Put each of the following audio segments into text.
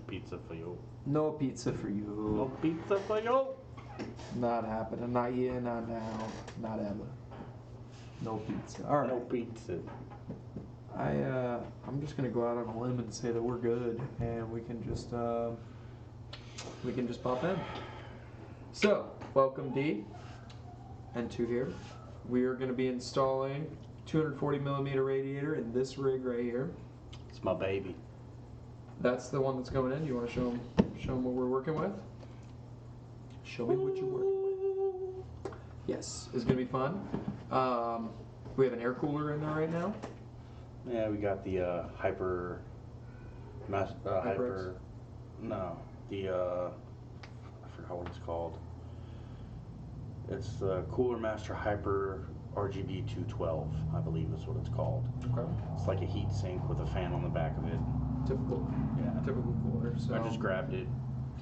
pizza for you. No pizza for you. No pizza for you. Not happening. Not yet, not now, not ever. No pizza. All right. No pizza. I'm just gonna go out on a limb and say that we're good, and we can just pop in. So, welcome D and 2 here. We are gonna be installing 240 millimeter radiator in this rig right here. It's my baby. That's the one that's going in. You want to show them what we're working with? Show me what you're working with. Yes, it's gonna be fun. We have an air cooler in there right now. Yeah, we got the hyper. I forgot what it's called. It's the Cooler Master Hyper RGB 212, I believe is what it's called. Okay. It's like a heat sink with a fan on the back of it. Typical. Yeah. Typical cooler. So I just grabbed it,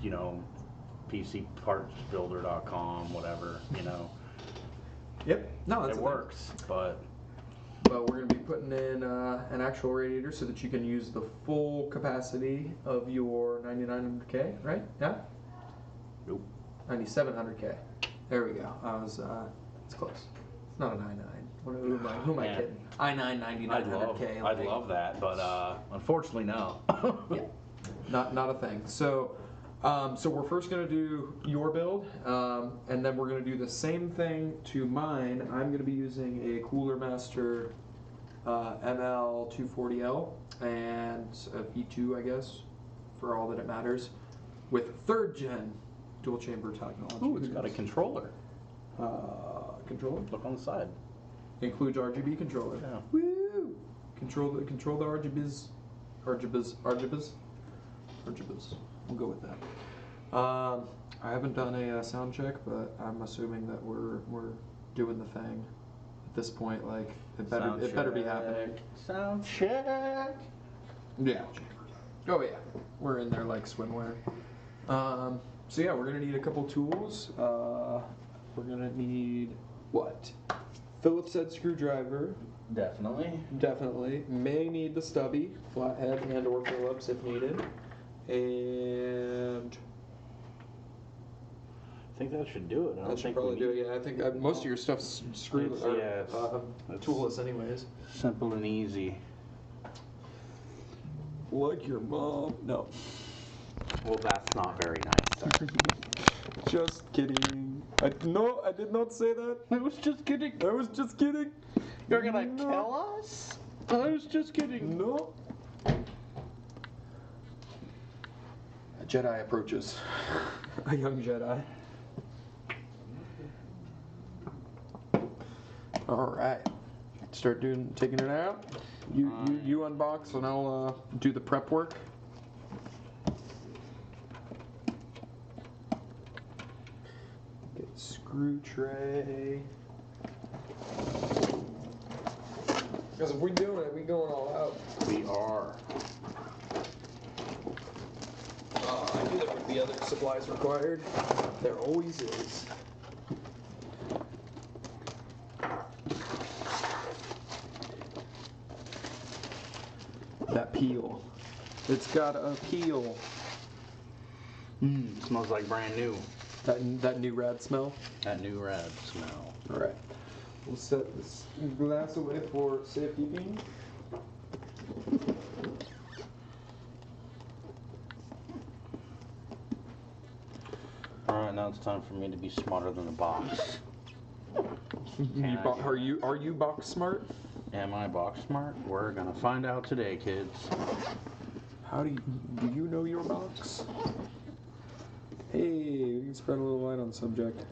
PCpartsbuilder.com, whatever, Yep. No, that's it works, but we're going to be putting in an actual radiator so that you can use the full capacity of your 9900K, right? Yeah? nope. 9700K. There we go. It's close. It's not a 99. Who am I Man. kidding? i9 9900K. I'd love that, but unfortunately, no. Yeah. Not a thing. So we're first going to do your build, and then we're going to do the same thing to mine. I'm going to be using a Cooler Master ML240L and a V2, I guess, for all that it matters, with 3rd gen dual chamber technology. Ooh, it's got a controller. Controller? Look on the side. Includes RGB controller. Yeah. Woo! Control the RGBs. RGBs. We'll go with that. I haven't done a sound check, but I'm assuming that we're doing the thing at this point. Like it better be happening. Sound check. Yeah. Oh yeah. We're in there like swimwear. So yeah, we're gonna need a couple tools. We're gonna need what? Phillips head screwdriver. Definitely. May need the stubby, flathead, and or Phillips if needed. And I think that should do it. that should probably do it. Yeah, I think most of your stuff's screwed toolless anyways. Simple and easy. Like your mom. No. Well, that's not very nice, sir. Just kidding. I did not say that. I was just kidding. You're gonna kill us? I was just kidding. No. A Jedi approaches. A young Jedi. All right. Start taking it out. You unbox and I'll do the prep work. Get screw tray. Because if we're doing it, we're going all out. We are. I knew there would be other supplies required. There always is. That peel. It's got a peel. Smells like brand new. That new rad smell. That new red smell. All right. We'll set this glass away for safekeeping. Alright, now it's time for me to be smarter than the box. Are you box smart? Am I box smart? We're gonna find out today, kids. How do you know your box? Hey, we can spread a little light on the subject.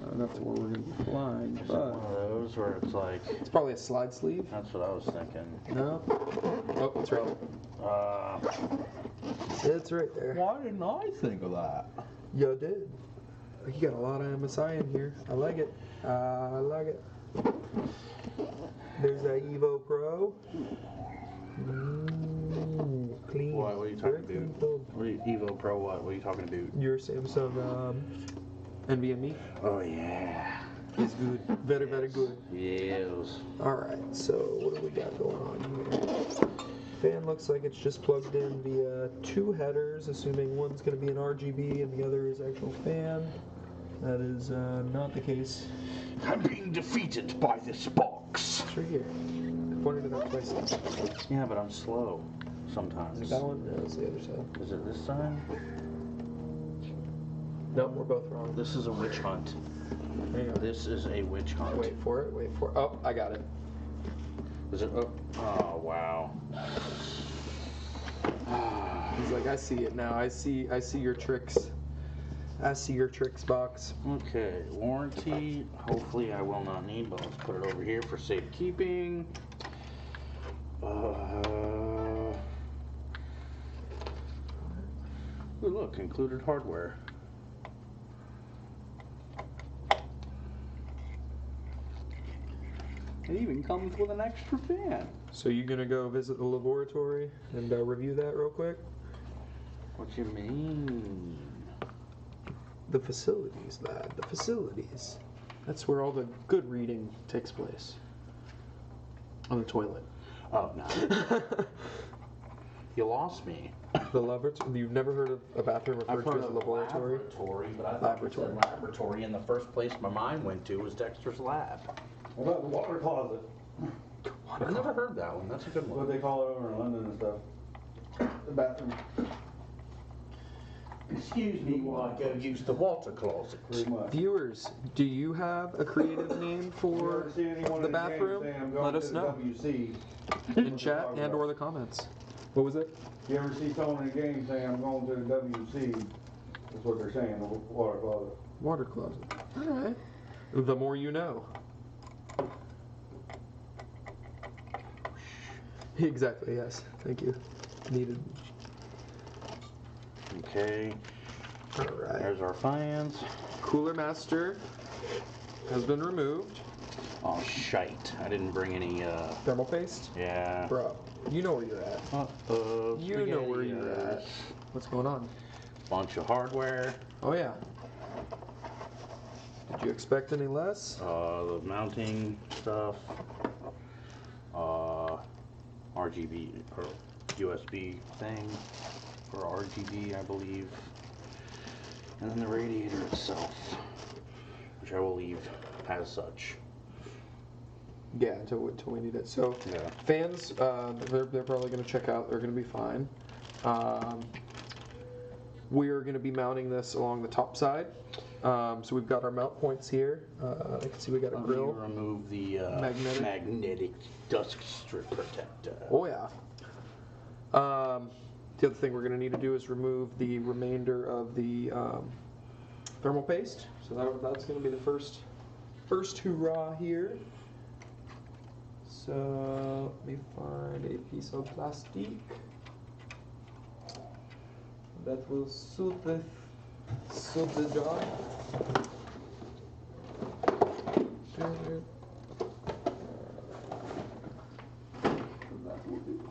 Not enough to where we're gonna be blind, Is it but one of those where it's like... it's probably a slide sleeve. That's what I was thinking. No. Oh, it's right. It's right there. Why didn't I think of that? You did. You got a lot of MSI in here. I like it. I like it. There's that Evo Pro. Clean. What are you talking about? Evo Pro what? What are you talking about? Your Samsung NVMe. Oh yeah. It's good. Very, very good. Yes. Alright, so what do we got going on here? Fan looks like it's just plugged in via 2 headers, assuming one's going to be an RGB and the other is actual fan. That is not the case. I'm being defeated by this box. It's right here. I pointed it out twice. Yeah, but I'm slow sometimes. Is it that one? No, it's the other side. Is it this side? Nope, we're both wrong. This is a witch hunt. Hang on. This is a witch hunt. Wait for it, wait for it. Oh, I got it. Is it? Oh, wow. He's like, I see it now. I see your tricks. I see your tricks, box. Okay, warranty. Hopefully I will not need, but let's put it over here for safekeeping. Ooh, look, included hardware. It even comes with an extra fan. So you gonna go visit the laboratory and review that real quick? What you mean? The facilities, lad. The facilities. That's where all the good reading takes place. On the toilet. Oh, no. You lost me. The laboratory. You've never heard of a bathroom referred to as a laboratory? Laboratory, but I thought you said laboratory, and the first place my mind went to was Dexter's lab. What about the water closet? I've never heard that one. That's a good What one. they call it over in London and stuff. The bathroom. Excuse me while I go use the water closet. Pretty much. Viewers, do you have a creative name for the bathroom? Let us know WC. in chat and or the comments. What was it? You ever see someone in a game saying, I'm going to the WC? That's what they're saying, the water closet. Water closet. All right. The more you know. Exactly, yes. Thank you. Needed. Okay. All right. There's our fans. Cooler master has been removed. Oh, shite. I didn't bring any, Thermal paste? yeah. Bro, you know where you're at. Uh-oh. You know where you're at. What's going on? Bunch of hardware. Oh, yeah. Did you expect any less? The mounting stuff. RGB, or USB thing for RGB, I believe. And then the radiator itself, which I will leave as such. Yeah, until we need it. So, Yeah. fans, they're probably going to check out. They're going to be fine. We're going to be mounting this along the top side. So we've got our mount points here. I can see we got a grill. Let me remove the magnetic dust strip protector. Oh yeah. The other thing we're going to need to do is remove the remainder of the thermal paste. So that's going to be the first hurrah here. So let me find a piece of plastic that will suit the job. That will do.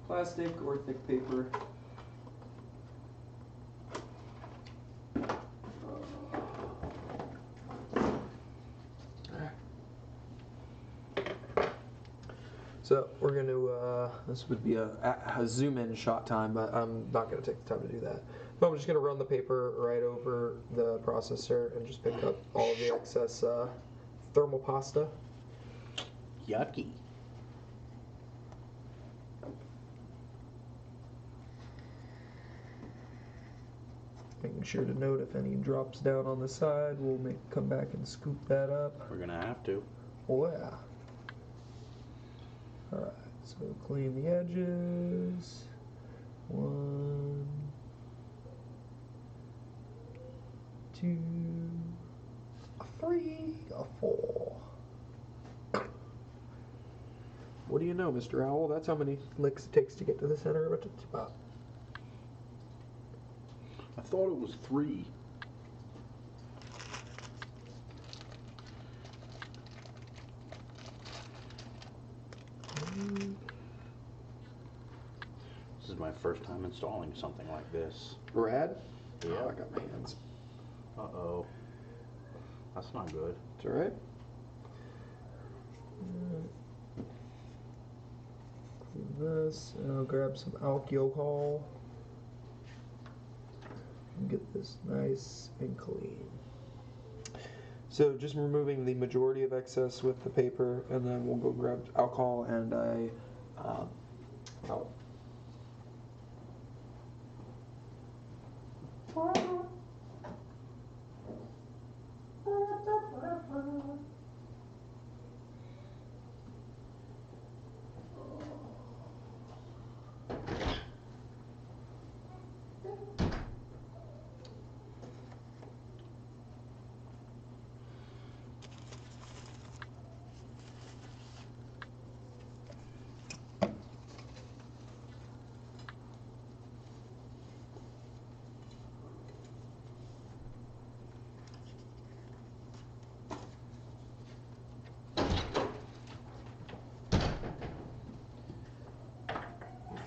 Plastic or thick paper. So we're going to, this would be a zoom in shot time, but I'm not going to take the time to do that. But I'm just going to run the paper right over the processor and just pick up all of the excess thermal pasta. Yucky. Making sure to note if any drops down on the side, we'll come back and scoop that up. We're gonna have to. Oh yeah. Alright, so clean the edges. 1, 2, 3, 4. What do you know, Mr. Owl? That's how many licks it takes to get to the center of a spot. I thought it was 3. This is my first time installing something like this. Rad? Yeah. Oh, I got my hands. Uh-oh. That's not good. It's alright. Clean this, and I'll grab some alcohol and get this nice and clean. So just removing the majority of excess with the paper, and then we'll go grab alcohol and a towel.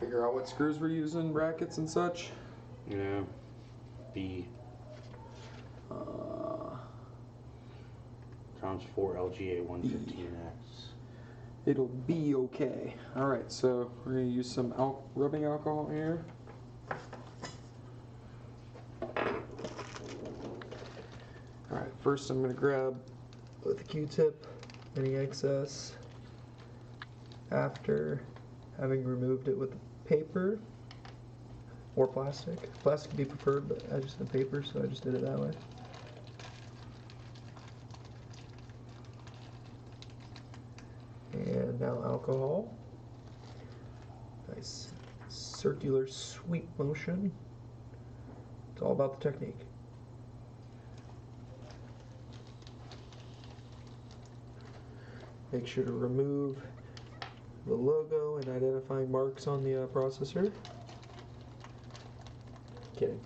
Figure out what screws we're using, brackets and such. Yeah. B. Sounds 4 LGA 115X. It'll be okay. Alright, so we're going to use some rubbing alcohol here. Alright, first I'm going to grab with a Q-tip any excess after having removed it with the paper or plastic. Plastic would be preferred, but I just had paper, so I just did it that way. And now alcohol. Nice circular sweep motion. It's all about the technique. Make sure to remove the logo and identifying marks on the processor. Kidding.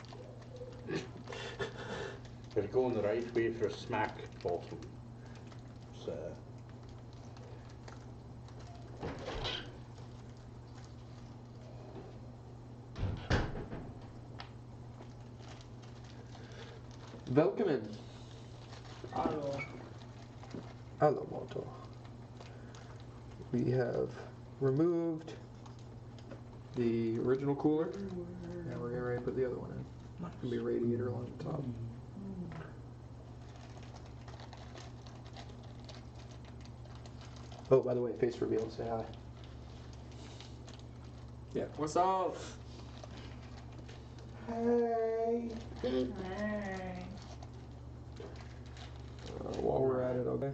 Gotta go in the right way for a smack bottom. So. Welcome. Hello. Hello, Moto. We have removed the original cooler. Now we're getting ready to put the other one in. It's gonna be a radiator on top. Oh, by the way, face reveal. Say hi. Yeah. What's up? Hey. Hey. While we're at it, okay.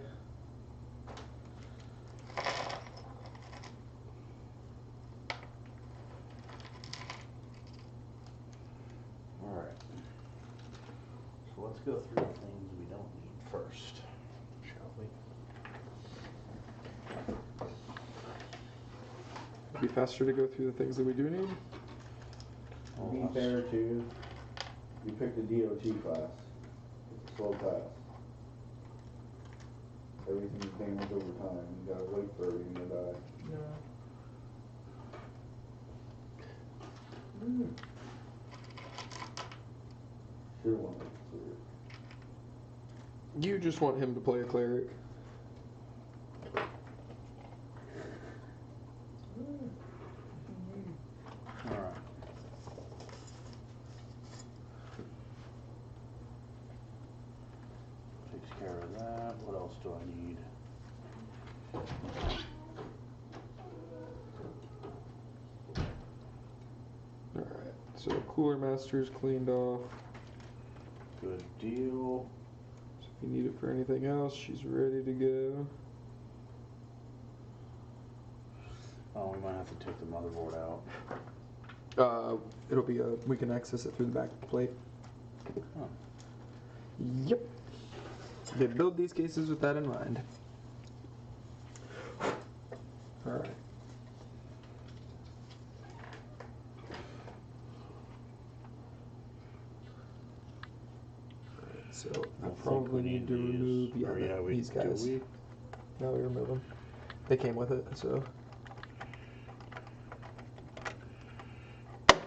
Alright. So let's go through the things we don't need first, shall we? It'd be faster to go through the things that we do need. To be fair too, you picked a DOT class. It's a slow class. Everything damaged over time. You gotta wait for everything to die. Should've won it clear. You just want him to play a cleric. Alright. Takes care of that. What else do I need? Alright, so cooler master's cleaned off. Good deal. So if you need it for anything else, she's ready to go. Oh, we might have to take the motherboard out. It'll be we can access it through the back plate. Oh. Yep. They build these cases with that in mind. Alright. So I probably need to remove these guys. No, we remove them. They came with it, so.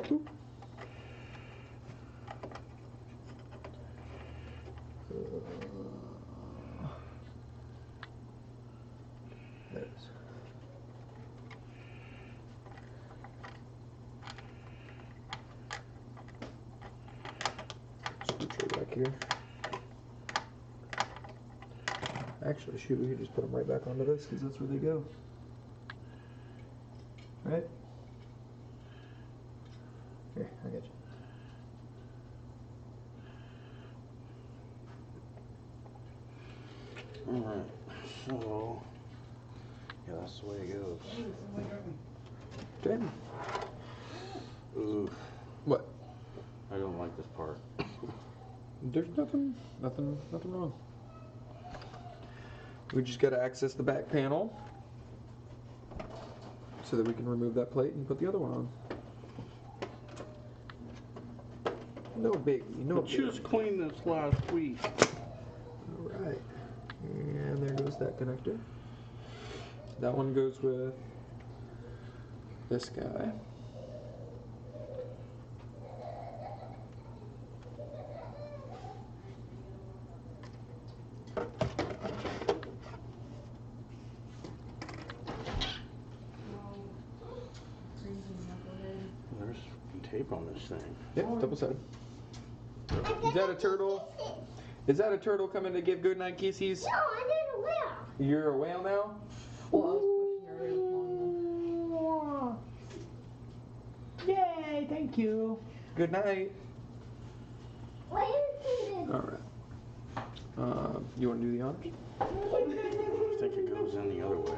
Boop. here. Actually, shoot, we could just put them right back onto this because that's where they go. Right? Here, I got you. Alright, so yeah, that's the way it goes. Okay. Ooh, What? I don't like this part. There's nothing wrong. We just got to access the back panel so that we can remove that plate and put the other one on. No biggie, no But you just cleaned this last week. Alright. And there goes that connector. That one goes with this guy. There's tape on this thing. Yep, double sided. Is that a turtle? Is that a turtle coming to give goodnight kisses? No, I did a whale. You're a whale now? Well, I was pushing her right along. Yay, thank you. Good night. What is it? Alright. You want to do the honors? I think it goes in the other way.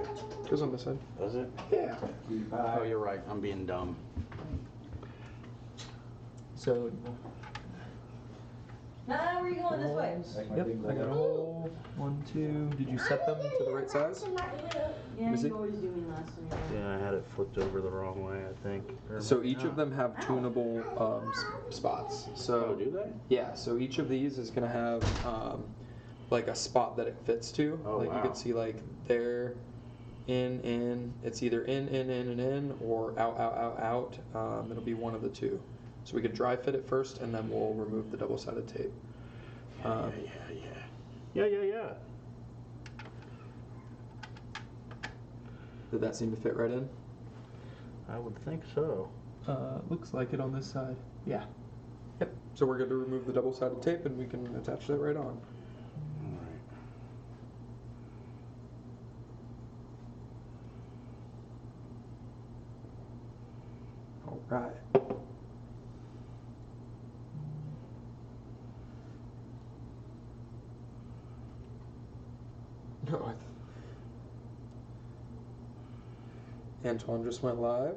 Goes on this side. Does it? Yeah. Oh, you're right. I'm being dumb. So, Where are you going this way? yep, I got a hole. 1, 2. Did you set them to the right size? Yeah, Is you it- always do me last time. Yeah, I had it flipped over the wrong way, I think. Or So maybe each of not. them have tunable spots. Oh, So do they? yeah, so each of these is gonna have like a spot that it fits to. Oh, like you wow. can see like there, in. It's either in, or out. It'll be one of the two. So we could dry fit it first, and then we'll remove the double-sided tape. Yeah. Did that seem to fit right in? I would think so. Looks like it on this side. Yeah. Yep. So we're going to remove the double-sided tape, and we can attach that right on. All right. No, Antoine just went live.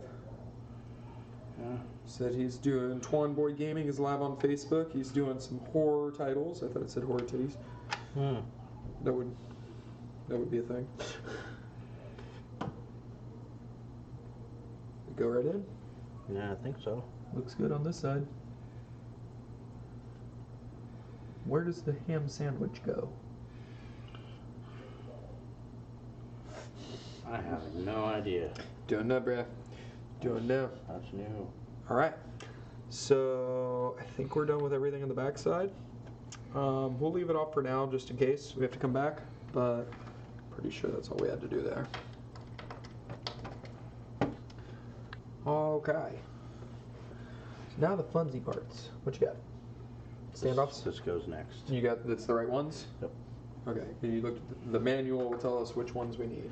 Yeah. Said he's doing Twan Boy Gaming is live on Facebook. He's doing some horror titles. I thought it said horror titties. That would be a thing. Go right in. Yeah, I think so. Looks good on this side. Where does the ham sandwich go? I have no idea. Don't know, bruh. Don't know. That's new. All right. So I think we're done with everything on the back side. We'll leave it off for now just in case we have to come back, but pretty sure that's all we had to do there. Okay. So now the funsy parts. What you got? Standoffs? This goes next. You got that's the right ones? Yep. Okay. You looked at the manual will tell us which ones we need.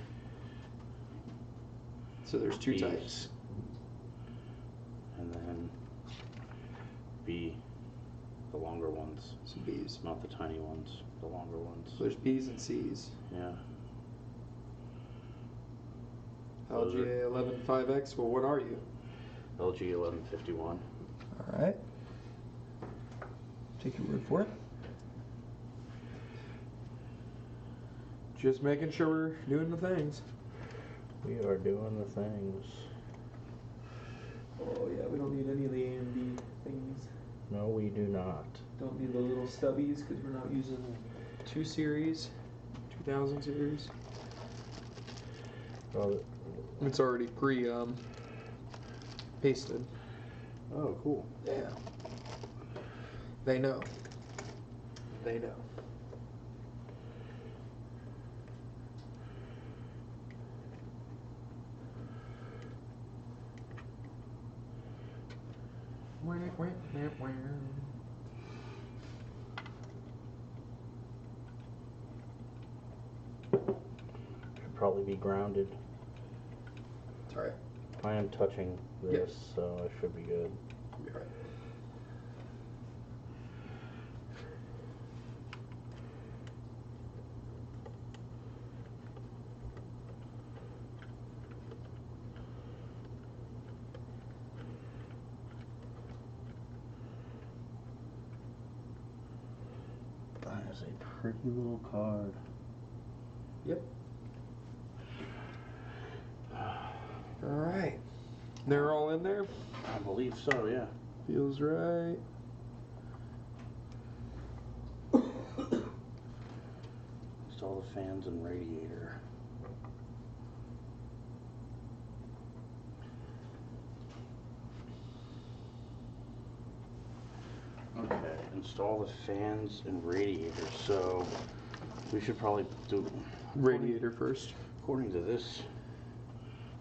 So there's two B's. types. And then B, the longer ones. Some B's. Not the tiny ones, the longer ones. So there's B's and C's. Yeah. LGA 115X. Well, what are you? LG 1151. All right. Take your word for it. Just making sure we're doing the things. We are doing the things. Oh yeah, we don't need any of the AMD things. No, we do not. Don't need the little stubbies because we're not using 2 series, 2000 series. Oh, It's already pasted. oh, cool. Yeah. They know. They know. be grounded. It's alright. I am touching this, so I should be good. You'll be alright. That is a pretty little card. Yep. Alright. They're all in there? I believe so, yeah. Feels right. Install the fans and radiator. Okay, install the fans and radiator. So we should probably do Radiator first. according to this.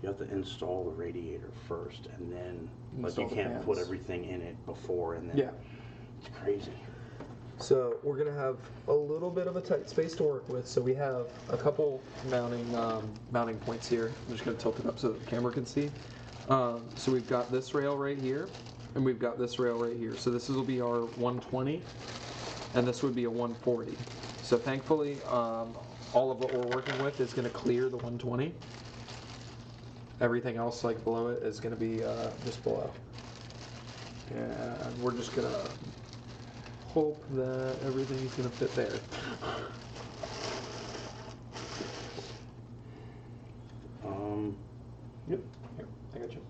You have to install the radiator first, and then Install you the can't put fans. everything in it before, and then Yeah. it's crazy. So we're gonna have a little bit of a tight space to work with. So we have a couple mounting points here. I'm just gonna tilt it up so that the camera can see. So we've got this rail right here, and we've got this rail right here. So this will be our 120, and this would be a 140. So thankfully, all of what we're working with is gonna clear the 120. Everything else, like below it, is gonna be just below. And we're just gonna hope that everything's gonna fit there. Yep, here, I got you.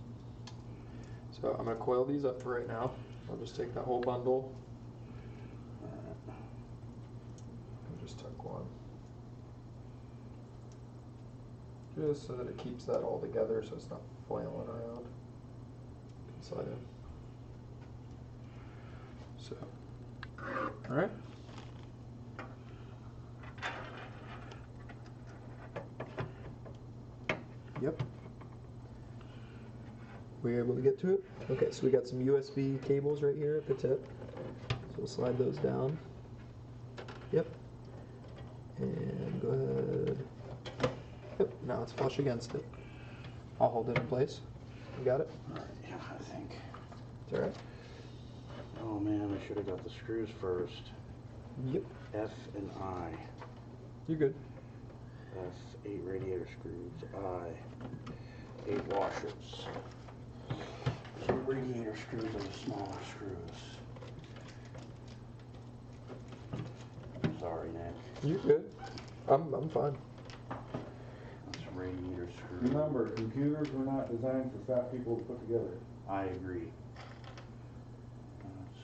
So I'm gonna coil these up for right now. I'll just take that whole bundle and just tuck one. Just so that it keeps that all together so it's not flailing around inside it. So, alright. Yep. We able to get to it? Okay, so we got some USB cables right here at the tip. So we'll slide those down. Yep. And go ahead. Yep, now it's flush against it. I'll hold it in place. You got it? Alright, yeah, I think. It's alright. Oh man, I should have got the screws first. Yep. F and I. You're good. F, 8 radiator screws. I, 8 washers. So the radiator screws are the smaller screws. Sorry, Nick. You're good. I'm fine. That's radiator screws. Remember, computers were not designed for fat people to put together. I agree. That's,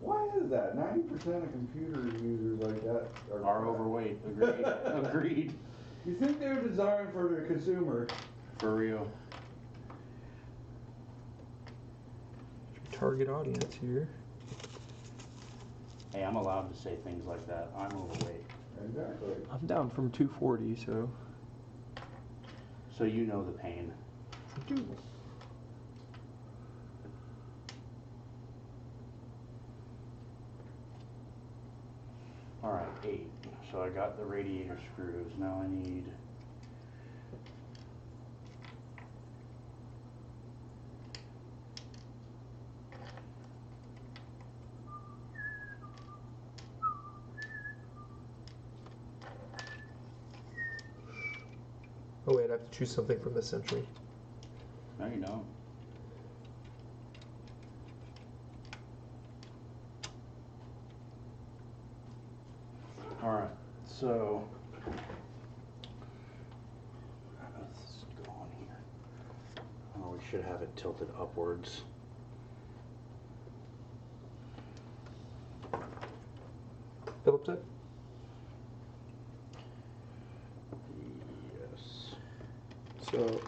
Why is that? 90% of computer users like that are fat. overweight. Agreed. Agreed. You think they're designed for the consumer? For real. Target audience here. Hey, I'm allowed to say things like that. I'm overweight. Exactly. I'm down from 240, so. So you know the pain. I do. Alright, 8. So I got the radiator screws. Now I need... Oh wait, I have to choose something from this century. No, you don't. Alright, so... Let's go on here. Oh, we should have it tilted upwards. Phillips head? Yes. So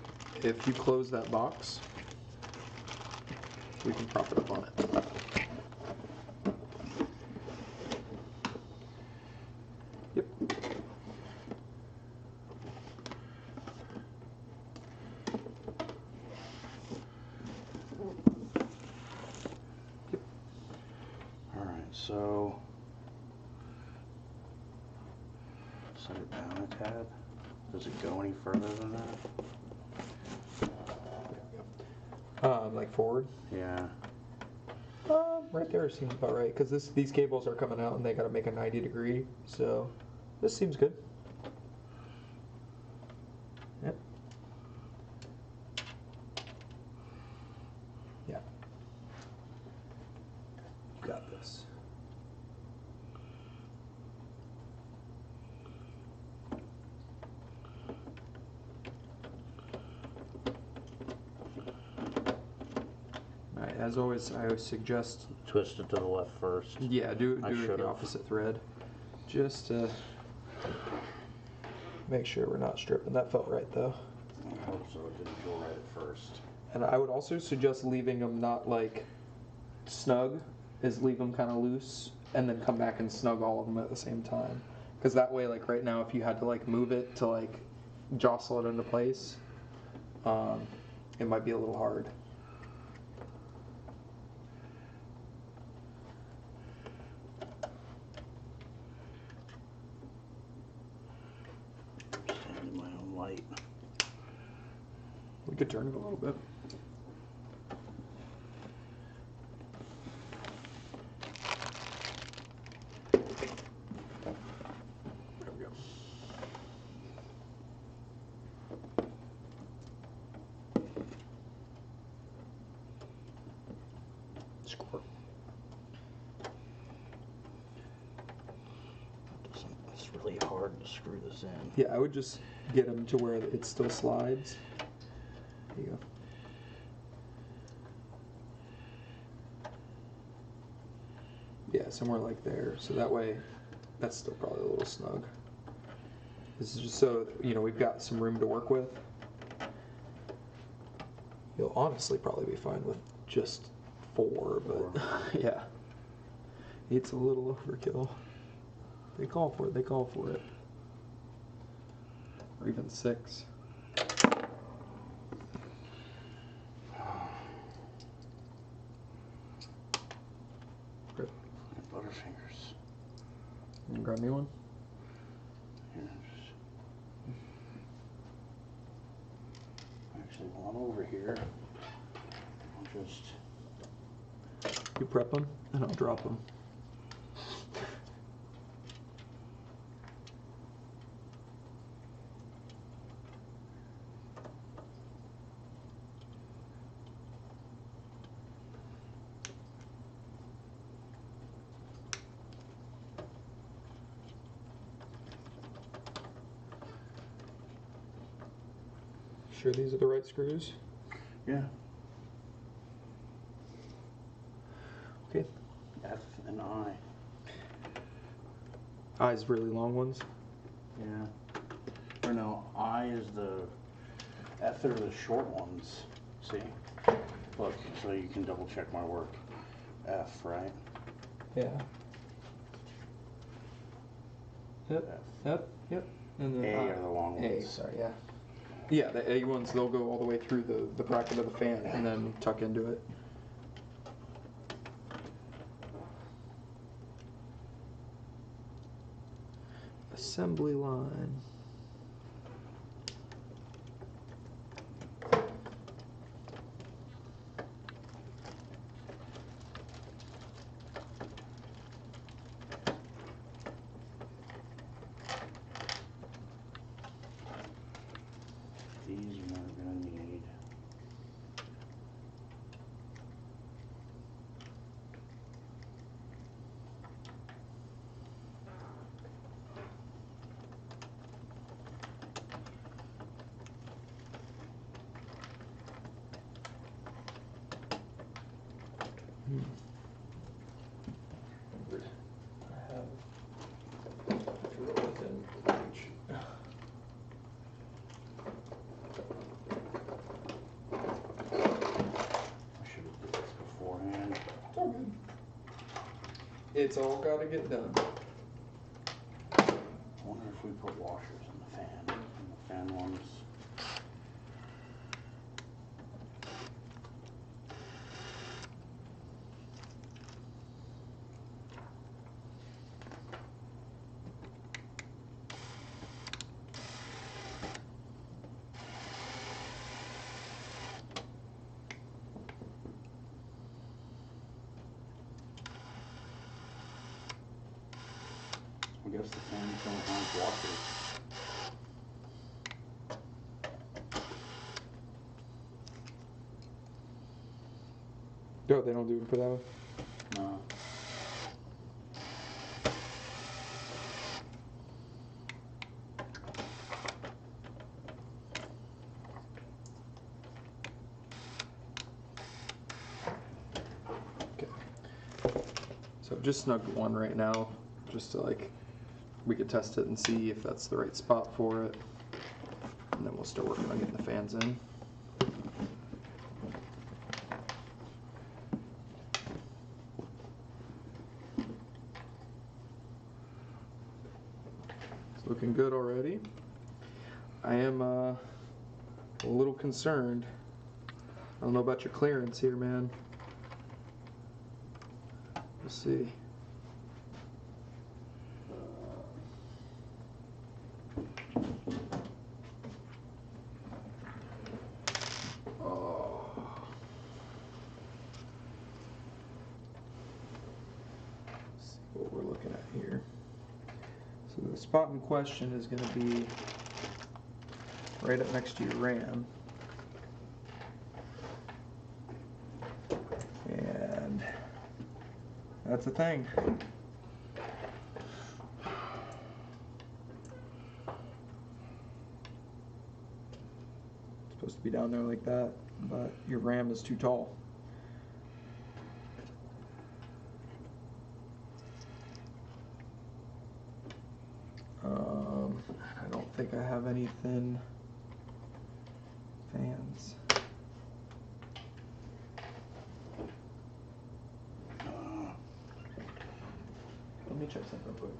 if you close that box, we can prop it up on it. Yep. Alright, so... Set it down a tad. Does it go any further than that? Like forward. Yeah. Right there seems about right because these cables are coming out and they got to make a 90 degree. So this seems good. Yep. Yeah. Got this. Alright, as always, I always suggest Twist it to the left first. do it I the should've. opposite thread. Just to make sure we're not stripping. That felt right though. I hope so. It didn't feel right at first. And I would also suggest leaving them not like snug, is leave them kind of loose and then come back and snug all of them at the same time. Because that way, like right now, if you had to like move it to like jostle it into place, it might be a little hard. Standing my own light. We could turn it a little bit. There we go. Score. It's really hard to screw this in. Yeah, I would just get them to where it still slides. There you go. Yeah, somewhere like there. So that way, that's still probably a little snug. This is just so, we've got some room to work with. You'll honestly probably be fine with just 4, but yeah. It's a little overkill. They call for it. Or even 6. Good. Butterfingers. You can grab me one? Yes. Actually, while I'm over here, I'll just... You prep them, and I'll drop them. Sure these are the right screws? Yeah. Okay. F and I. I's really long ones. Yeah. Or no, I is the... F are the short ones. See? Look, so you can double check my work. F, right? Yeah. Yep. Yep. Yep. And then A are the long A, ones. sorry, yeah. Yeah, the A ones, they'll go all the way through the bracket of the fan and then tuck into it. Assembly line. These we're gonna need. I have drill within reach. I should have did this beforehand. It's all good. It's all got to get done. I wonder if we put washers in the fan ones. guess the fans don't have washers. Oh, they don't do it for that one? No. Okay. So just snugged one right now, just to like, we could test it and see if that's the right spot for it. And then we'll start working on getting the fans in. It's looking good already. I am a little concerned. I don't know about your clearance here, man. We'll see. Oh. Let's see what we're looking at here. So the spot in question is going to be right up next to your RAM. And that's the thing. It's supposed to be down there like that, but your RAM is too tall. I don't think I have any thin fans. Let me check something real quick.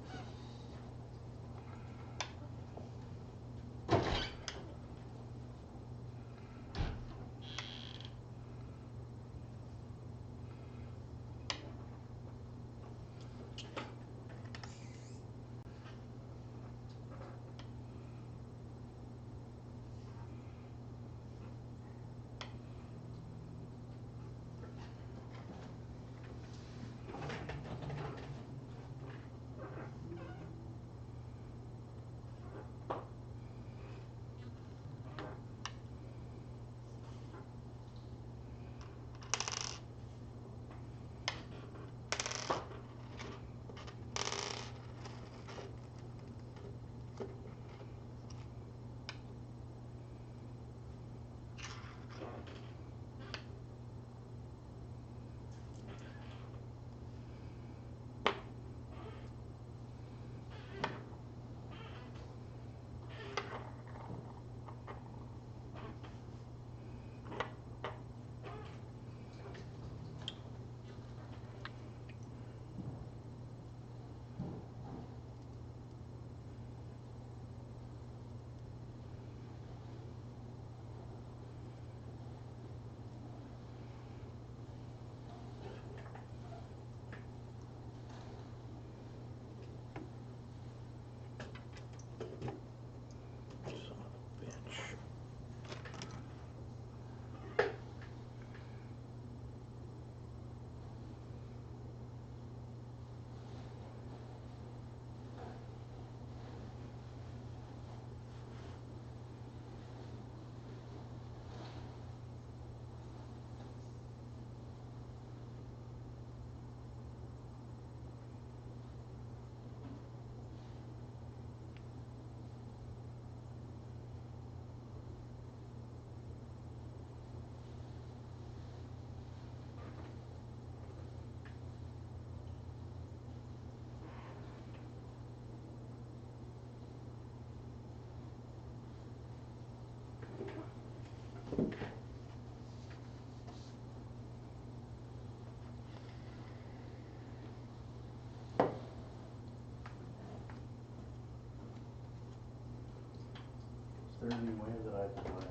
Is there any way that I can like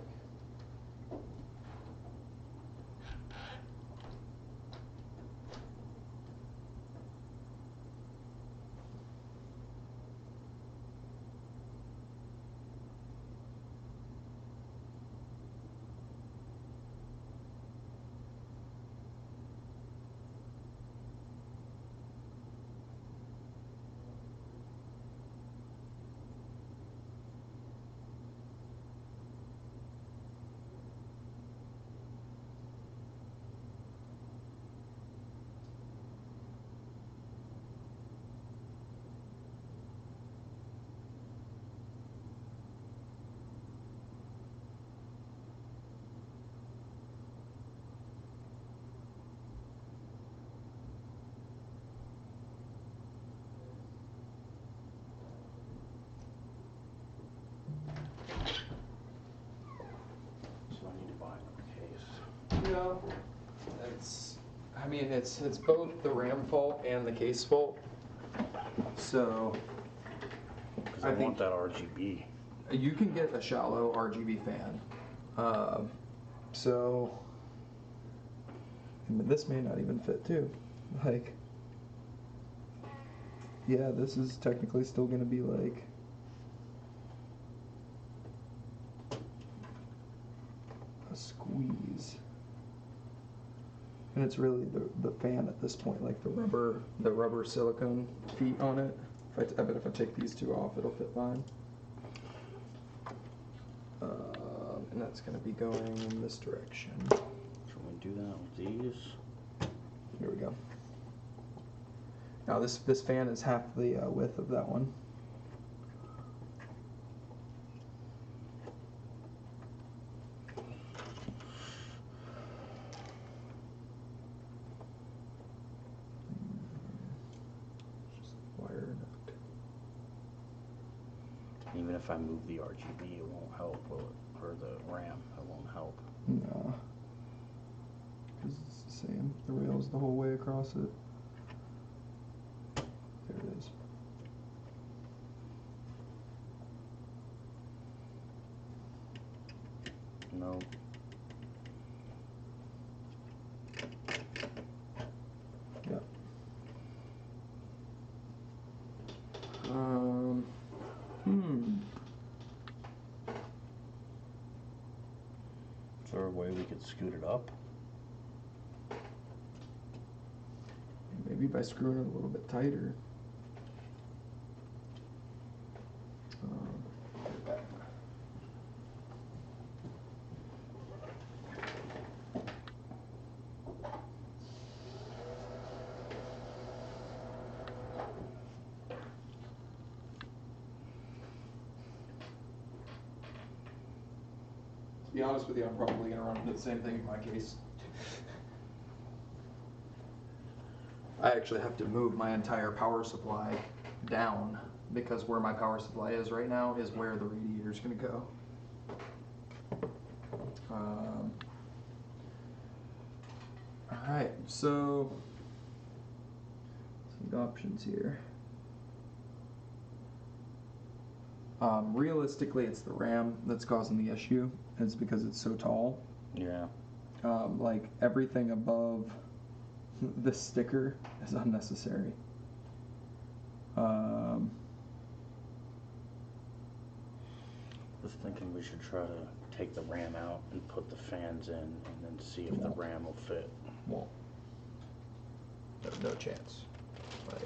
No. I mean, it's both the RAM fault and the case fault. So, Because I want that RGB. you can get a shallow RGB fan. So, this may not even fit too. Like, yeah, this is technically still going to be like a squeeze. And it's really the fan at this point, like the rubber silicone feet on it. I bet if I take these two off, it'll fit fine. And that's going to be going in this direction. So we do that with these. Here we go. Now this fan is half the width of that one. Just wire it. Even if I move the RGB, it won't help, will it? Or the RAM, it won't help. No. Because it's the same. The rail's the whole way across it. There it is. No. Yep. Is there a way we could scoot it up? Maybe by screwing it a little bit tighter. To be honest with you, I'm probably going to run into the same thing in my case. I actually have to move my entire power supply down because where my power supply is right now is where the radiator is going to go. Alright, so some options here. Realistically, it's the RAM that's causing the issue. It's because it's so tall. Yeah. Like everything above this sticker is unnecessary. I was thinking we should try to take the RAM out and put the fans in and then see if the RAM will fit. Won't. No chance. Like,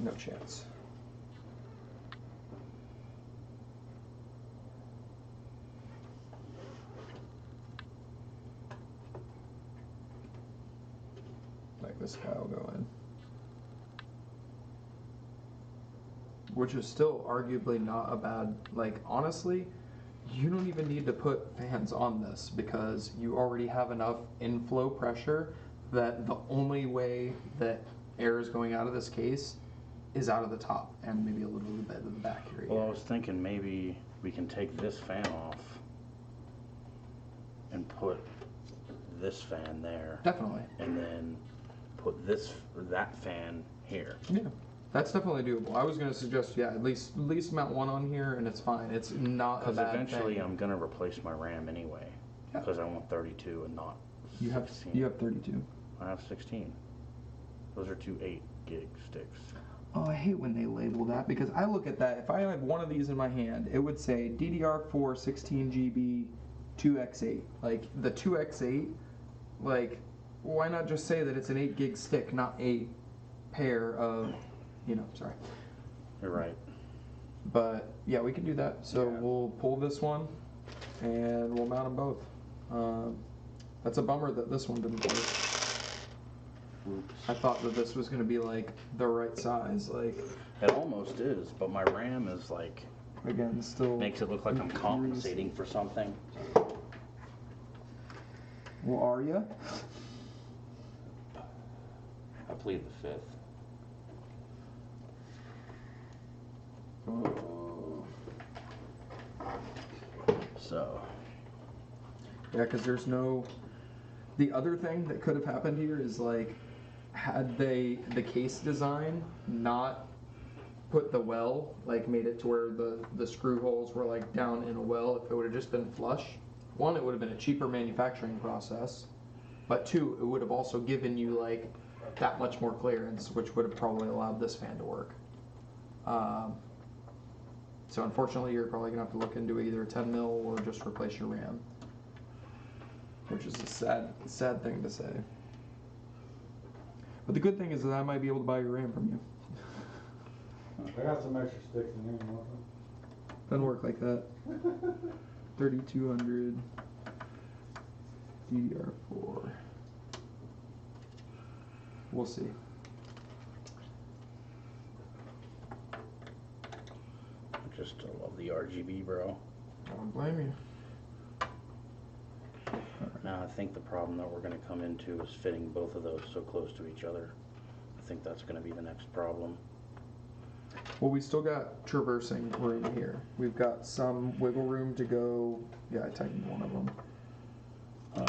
no chance. Like this guy will go in. Which is still arguably not a bad, like, honestly, you don't even need to put fans on this because you already have enough inflow pressure that the only way that air is going out of this case is out of the top and maybe a little bit of the back area. Well, I was thinking maybe we can take this fan off and put this fan there. Definitely. And then put that fan here. Yeah. That's definitely doable. I was going to suggest, yeah, at least mount one on here, and it's fine. It's not a bad eventually thing. I'm going to replace my RAM anyway. Yeah. Because I want 32 and not 16. You have 32. I have 16. Those are two 8 gig sticks. Oh, I hate when they label that because I look at that. If I had one of these in my hand, it would say DDR4 16 GB 2x8. Like the 2x8, like why not just say that it's an 8 gig stick, not a pair of, sorry. You're right. But yeah, we can do that. So Yeah. we'll pull this one and we'll mount them both. That's a bummer that this one didn't work. Oops. I thought that this was going to be like the right size. Like It almost is, but my RAM is like, again, still makes it look like I'm compensating for something. Well, are you? I plead the 5th. So, Yeah, because there's no. The other thing that could have happened here is like, had the case design not put the well, like made it to where the screw holes were like down in a well, if it would have just been flush, one, it would have been a cheaper manufacturing process, but two, it would have also given you like that much more clearance, which would have probably allowed this fan to work. So unfortunately, you're probably gonna have to look into either a 10 mil or just replace your RAM, which is a sad thing to say. But the good thing is that I might be able to buy your RAM from you. I got some extra sticks in here, you want them? Doesn't work like that. 3200 DDR4. We'll see. I just love the RGB, bro. I don't blame you. Now I think the problem that we're going to come into is fitting both of those so close to each other. I think that's going to be the next problem. Well, we still got traversing room here. We've got some wiggle room to go. Yeah, I tightened one of them. Oh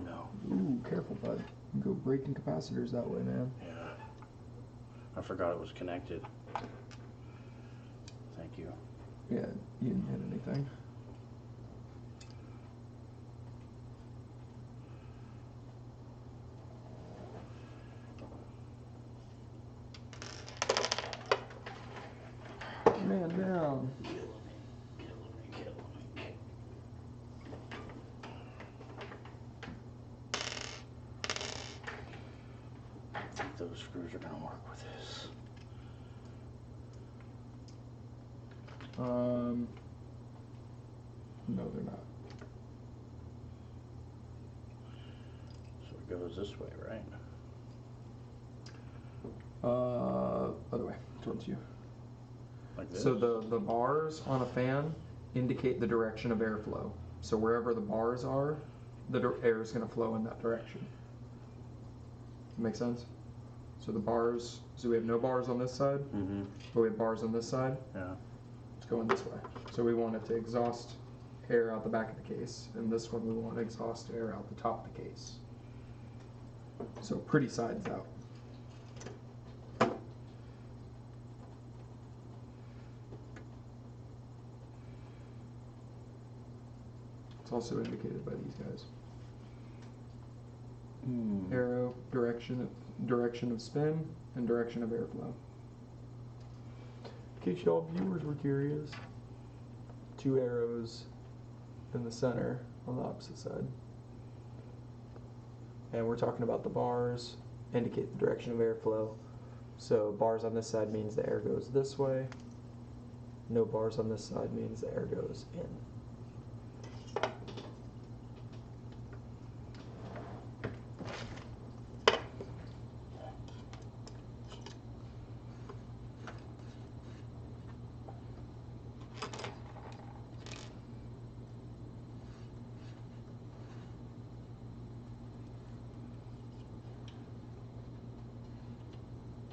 no. Ooh, careful, bud. You can go breaking capacitors that way, man. Yeah. I forgot it was connected. Thank you. Yeah, you didn't hit anything. Man down. I think those screws are going to work with this. No, they're not. So it goes this way, right? Other way, towards you. Like this? So the bars on a fan indicate the direction of airflow. So wherever the bars are, the air is going to flow in that direction. Make sense? So the bars, so we have no bars on this side, Mm-hmm. but we have bars on this side. Yeah. It's going this way. So we want it to exhaust air out the back of the case, and this one we want to exhaust air out the top of the case. So pretty sides out. It's also indicated by these guys. Arrow, direction of spin, and direction of airflow. In case y'all viewers were curious, 2 arrows in the center on the opposite side. And we're talking about the bars indicate the direction of airflow. So bars on this side means the air goes this way. No bars on this side means the air goes in.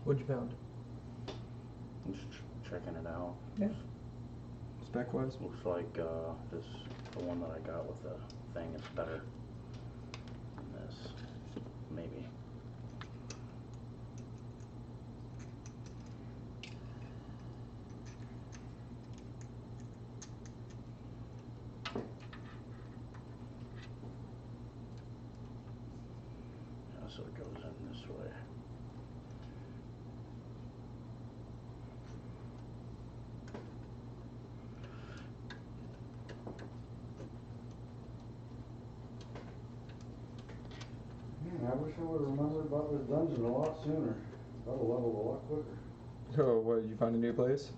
What'd you found? I'm just checking it out. Yeah. Spec wise? Looks like this, the one that I got with the thing is better than this. Maybe. Yeah, so it goes in this way. Man, I wish I would have remembered about this dungeon a lot sooner. Got a level a lot quicker. Oh, what, you found a new place?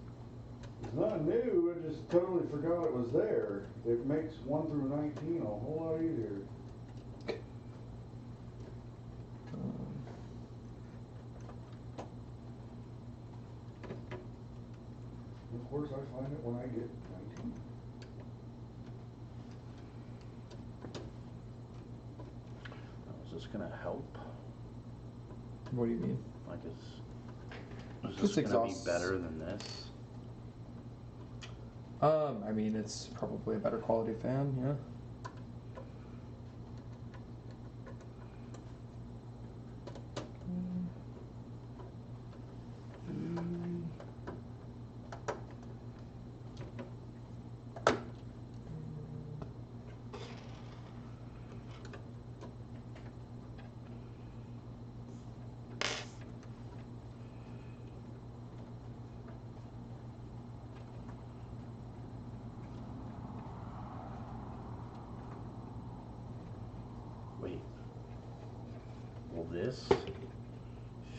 It's not new, I just totally forgot it was there. It makes 1 through 19 a whole lot easier. Of course, I find it when I get 19. Is this gonna help? What do you mean? Like, is Just this gonna be exhausts. better than this? I mean, it's probably a better quality fan, yeah. this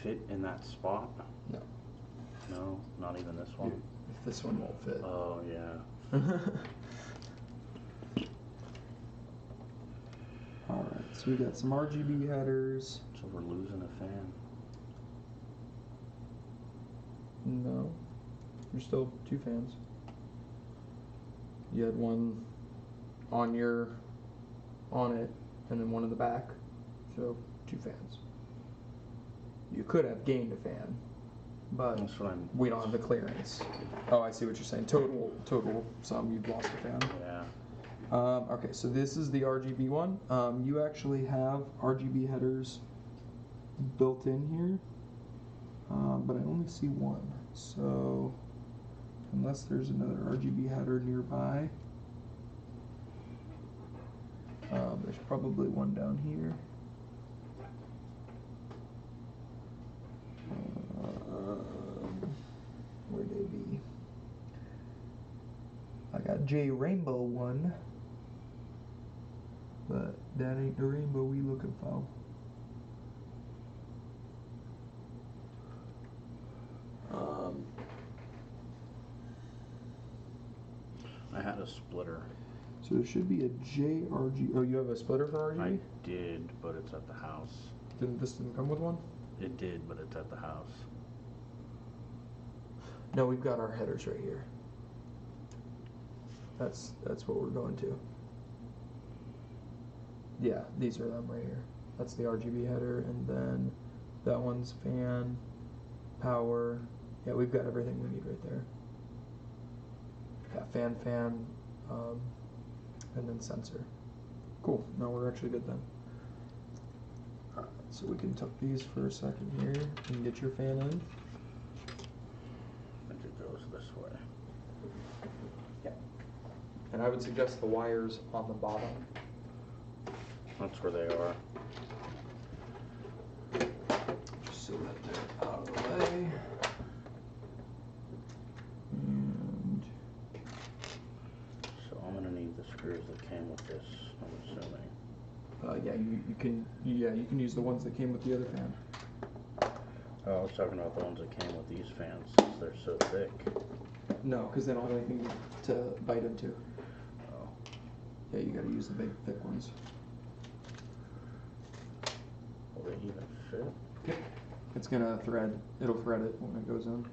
fit in that spot? No. No, not even this one? If this one won't fit. Oh, yeah. Alright, so we got some RGB headers. So we're losing a fan. No. There's still 2 fans. You had one on it, and then one in the back. So 2 fans. You could have gained a fan, but That's what I'm. we don't have the clearance. Oh, I see what you're saying. Total sum, you've lost a fan. Yeah. Okay, so this is the RGB one. You actually have RGB headers built in here, but I only see one. So unless there's another RGB header nearby, there's probably one down here. Where'd they be? I got J Rainbow one, but that ain't the rainbow we looking for. I had a splitter. So there should be a JRG. Oh, you have a splitter for RGB? I did, but it's at the house. This didn't come with one? It did, but it's at the house. No, we've got our headers right here. That's what we're going to. Yeah, these are them right here. That's the RGB header, and then that one's fan, power. Yeah, we've got everything we need right there. Yeah, fan, and then sensor. Cool. Now we're actually good then. Alright, so we can tuck these for a second here and get your fan in. I think it goes this way. Yeah. And I would suggest the wires on the bottom. That's where they are. Just so that they're out of the way. And So I'm gonna need the screws that came with this, I'm assuming. yeah, you can use the ones that came with the other fan. Oh, I was talking about the ones that came with these fans, since they're so thick. No, because they don't have anything to bite into. Oh. Yeah, you got to use the big thick ones. Will they even fit? Yep. It's gonna thread. It'll thread it when it goes in.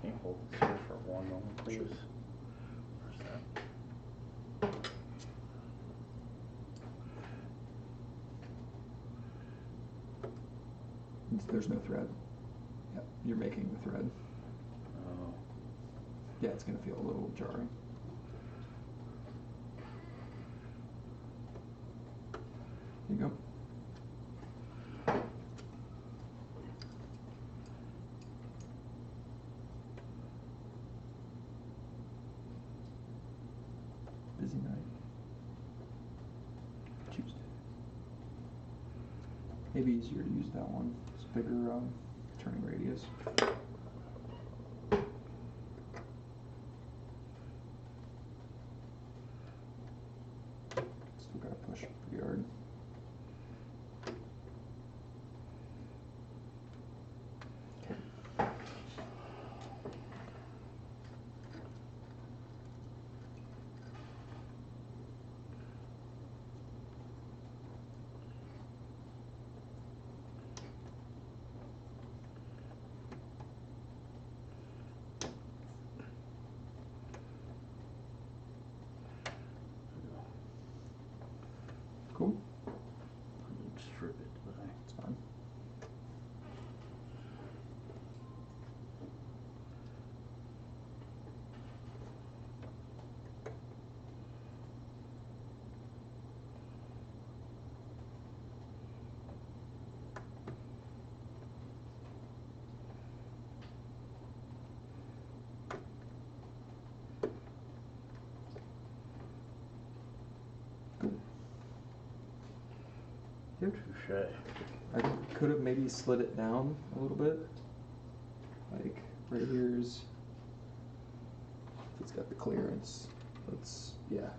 Can you hold this here for one moment, please? Sure. Where's that? There's no thread. Yep, you're making the thread. Oh. Yeah, it's gonna feel a little jarring. There you go. Busy night. Tuesday. Maybe easier to use that one. It's bigger turning radius. Still gotta push pretty hard. Cool. I need to strip it, but It's fine. touche. I could have maybe slid it down a little bit. Like right here's, if it's got the clearance, let's, yeah.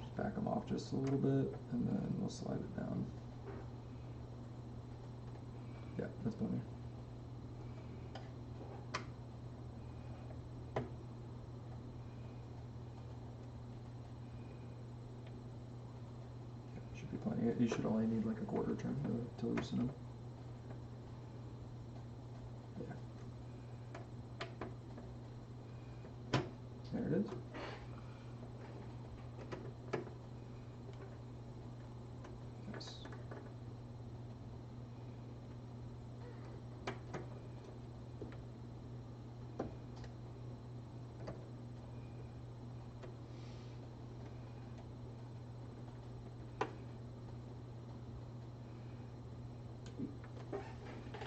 Just back them off just a little bit and then we'll slide it down. that's plenty. Should be plenty. You should only need like a quarter turn to loosen them. Yeah. There it is. Nice.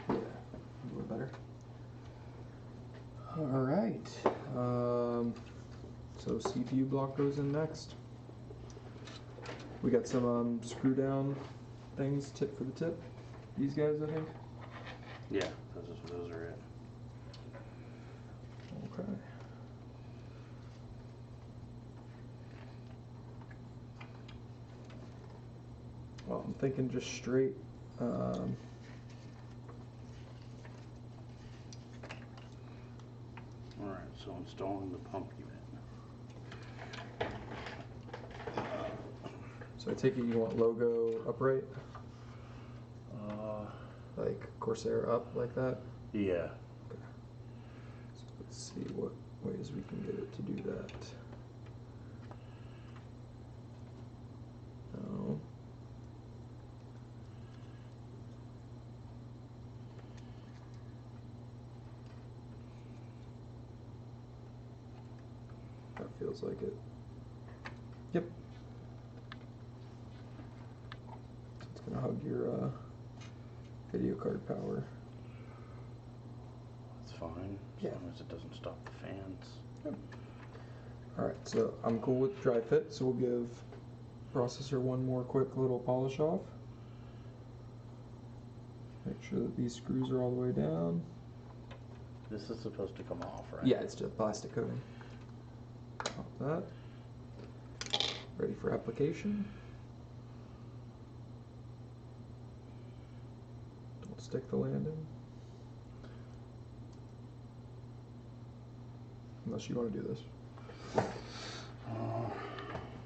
Yeah, a little better. All right. So CPU block goes in next. We got some screw down things, tip for the tip. These guys, I think. Yeah, those are it. Okay. Well, I'm thinking just straight. Alright, so installing the pump unit. So I take it you want logo upright, Uh, like Corsair up like that. yeah. Okay. So let's see what ways we can get it to do that. No. That feels like it. Yep. So it's gonna hug your video card power. That's fine, as Yeah. long as it doesn't stop the fans. Yep. Alright, so I'm cool with dry fit, so we'll give processor one more quick little polish off. Make sure that these screws are all the way down. This is supposed to come off, right? Yeah, it's just plastic coating. Pop that. Ready for application. Don't stick the landing. Unless you want to do this.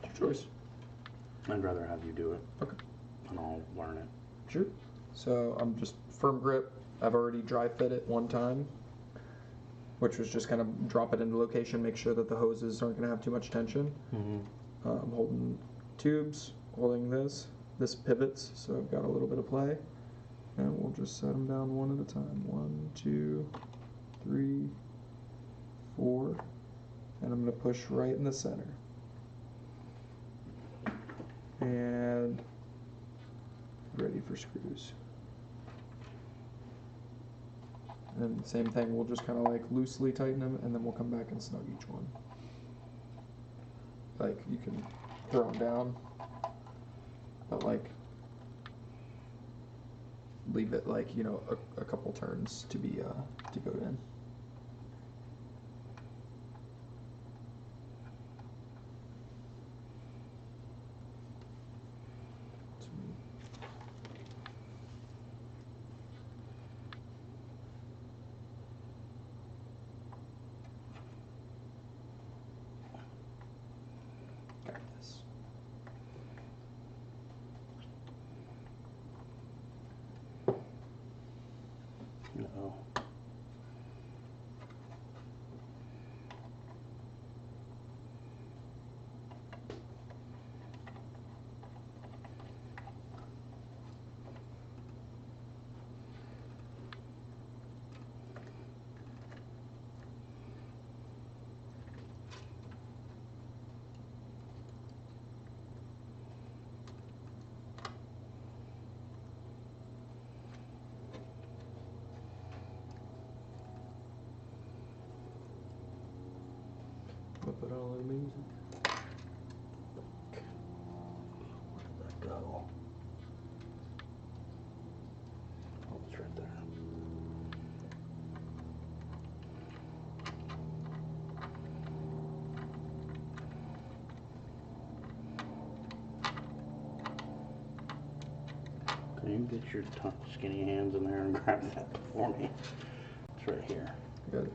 It's your choice. I'd rather have you do it, Okay. and I'll learn it. Sure. So I'm just firm grip. I've already dry fit it one time, which was just kind of drop it into location, make sure that the hoses aren't going to have too much tension. Mm-hmm. I'm holding tubes, holding this. This pivots, so I've got a little bit of play. And we'll just set them down one at a time. 1, 2, 3, 4. And I'm going to push right in the center. And ready for screws. And same thing, we'll just kind of like loosely tighten them, and then we'll come back and snug each one. Like you can throw them down, but like leave it like, you know, a couple turns to be to go in. Got this. Uh-oh. Flip it all amazing. Where'd that go? Oh, it's right there. You get your skinny hands in there and grab that for me. It's right here. Good.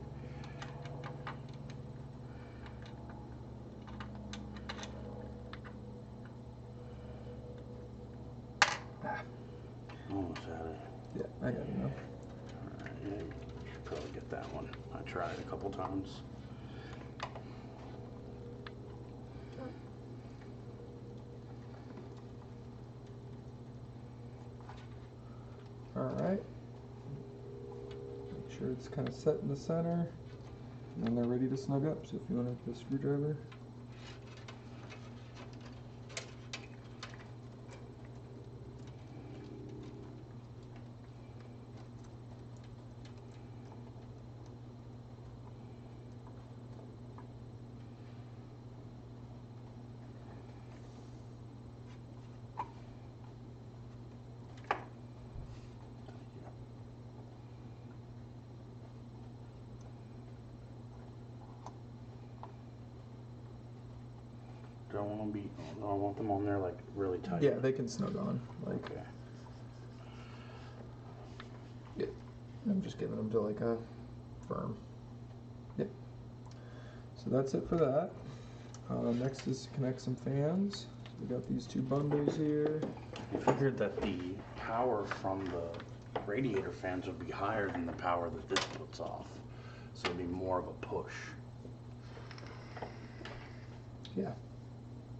Almost had it. Yeah, I got it now. Alright, yeah, you should probably get that one. I tried a couple times. Alright. Make sure it's kind of set in the center. And then they're ready to snug up. So if you want to get the screwdriver. Do I want them be? Do I want them on there like really tight? Yeah, they can snug on. Like, Okay. yeah. I'm just giving them to like a firm. Yep. So that's it for that. Next is to connect some fans. So we got these two bundles here. I figured that the power from the radiator fans would be higher than the power that this puts off. So it'd be more of a push. Yeah.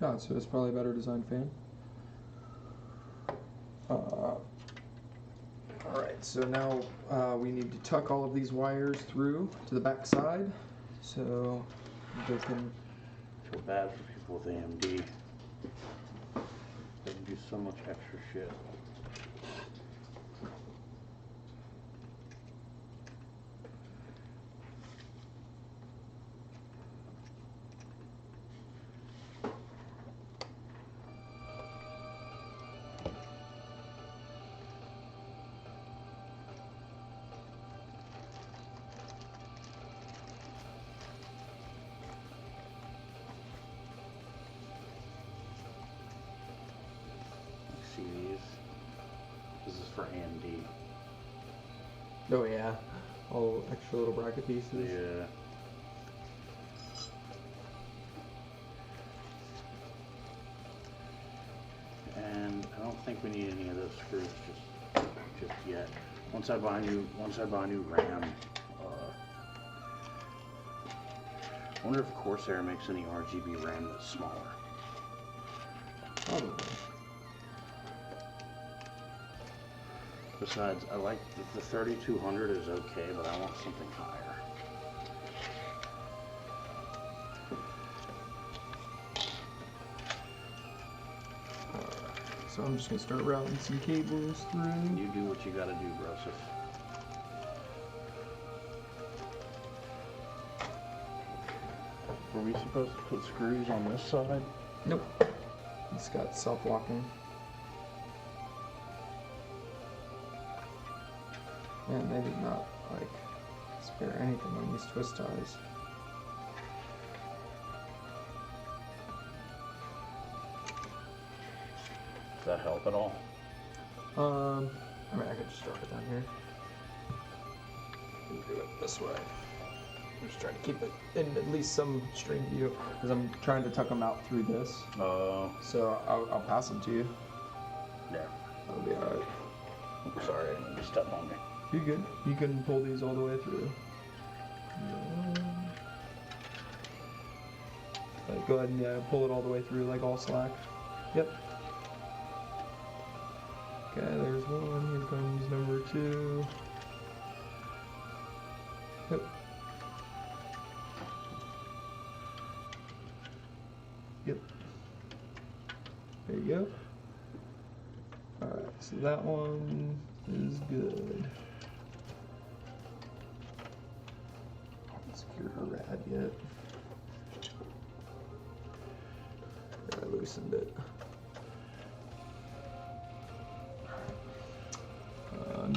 No, so it's probably a better design fan. Alright, so now we need to tuck all of these wires through to the back side so they can. Feel bad for people with AMD. They can do so much extra shit. See these? This is for AMD. Oh, yeah. All extra little bracket pieces. Yeah. And I don't think we need any of those screws just yet. Once I buy new RAM, I wonder if Corsair makes any RGB RAM that's smaller. Probably. Besides, I like the 3200 is okay, but I want something higher. So I'm just going to start routing some cables through. You do what you gotta do, Broseph. Were we supposed to put screws on this side? Nope. It's got self-locking. Man, they did not, like, spare anything on these twist ties. Does that help at all? I mean, I could just drop it down here. And do it this way. I'm just trying to keep it in at least some string view, because I'm trying to tuck them out through this. Oh. So I'll pass them to you. There. That'll be alright. Sorry, I didn't step on me. You're good. You can pull these all the way through. Like, go ahead and pull it all the way through, like all slack. Yep. Okay, there's one. Here comes number two. Yep. Yep. There you go. Alright, so that one is good. Secure her rad yet. I loosened it.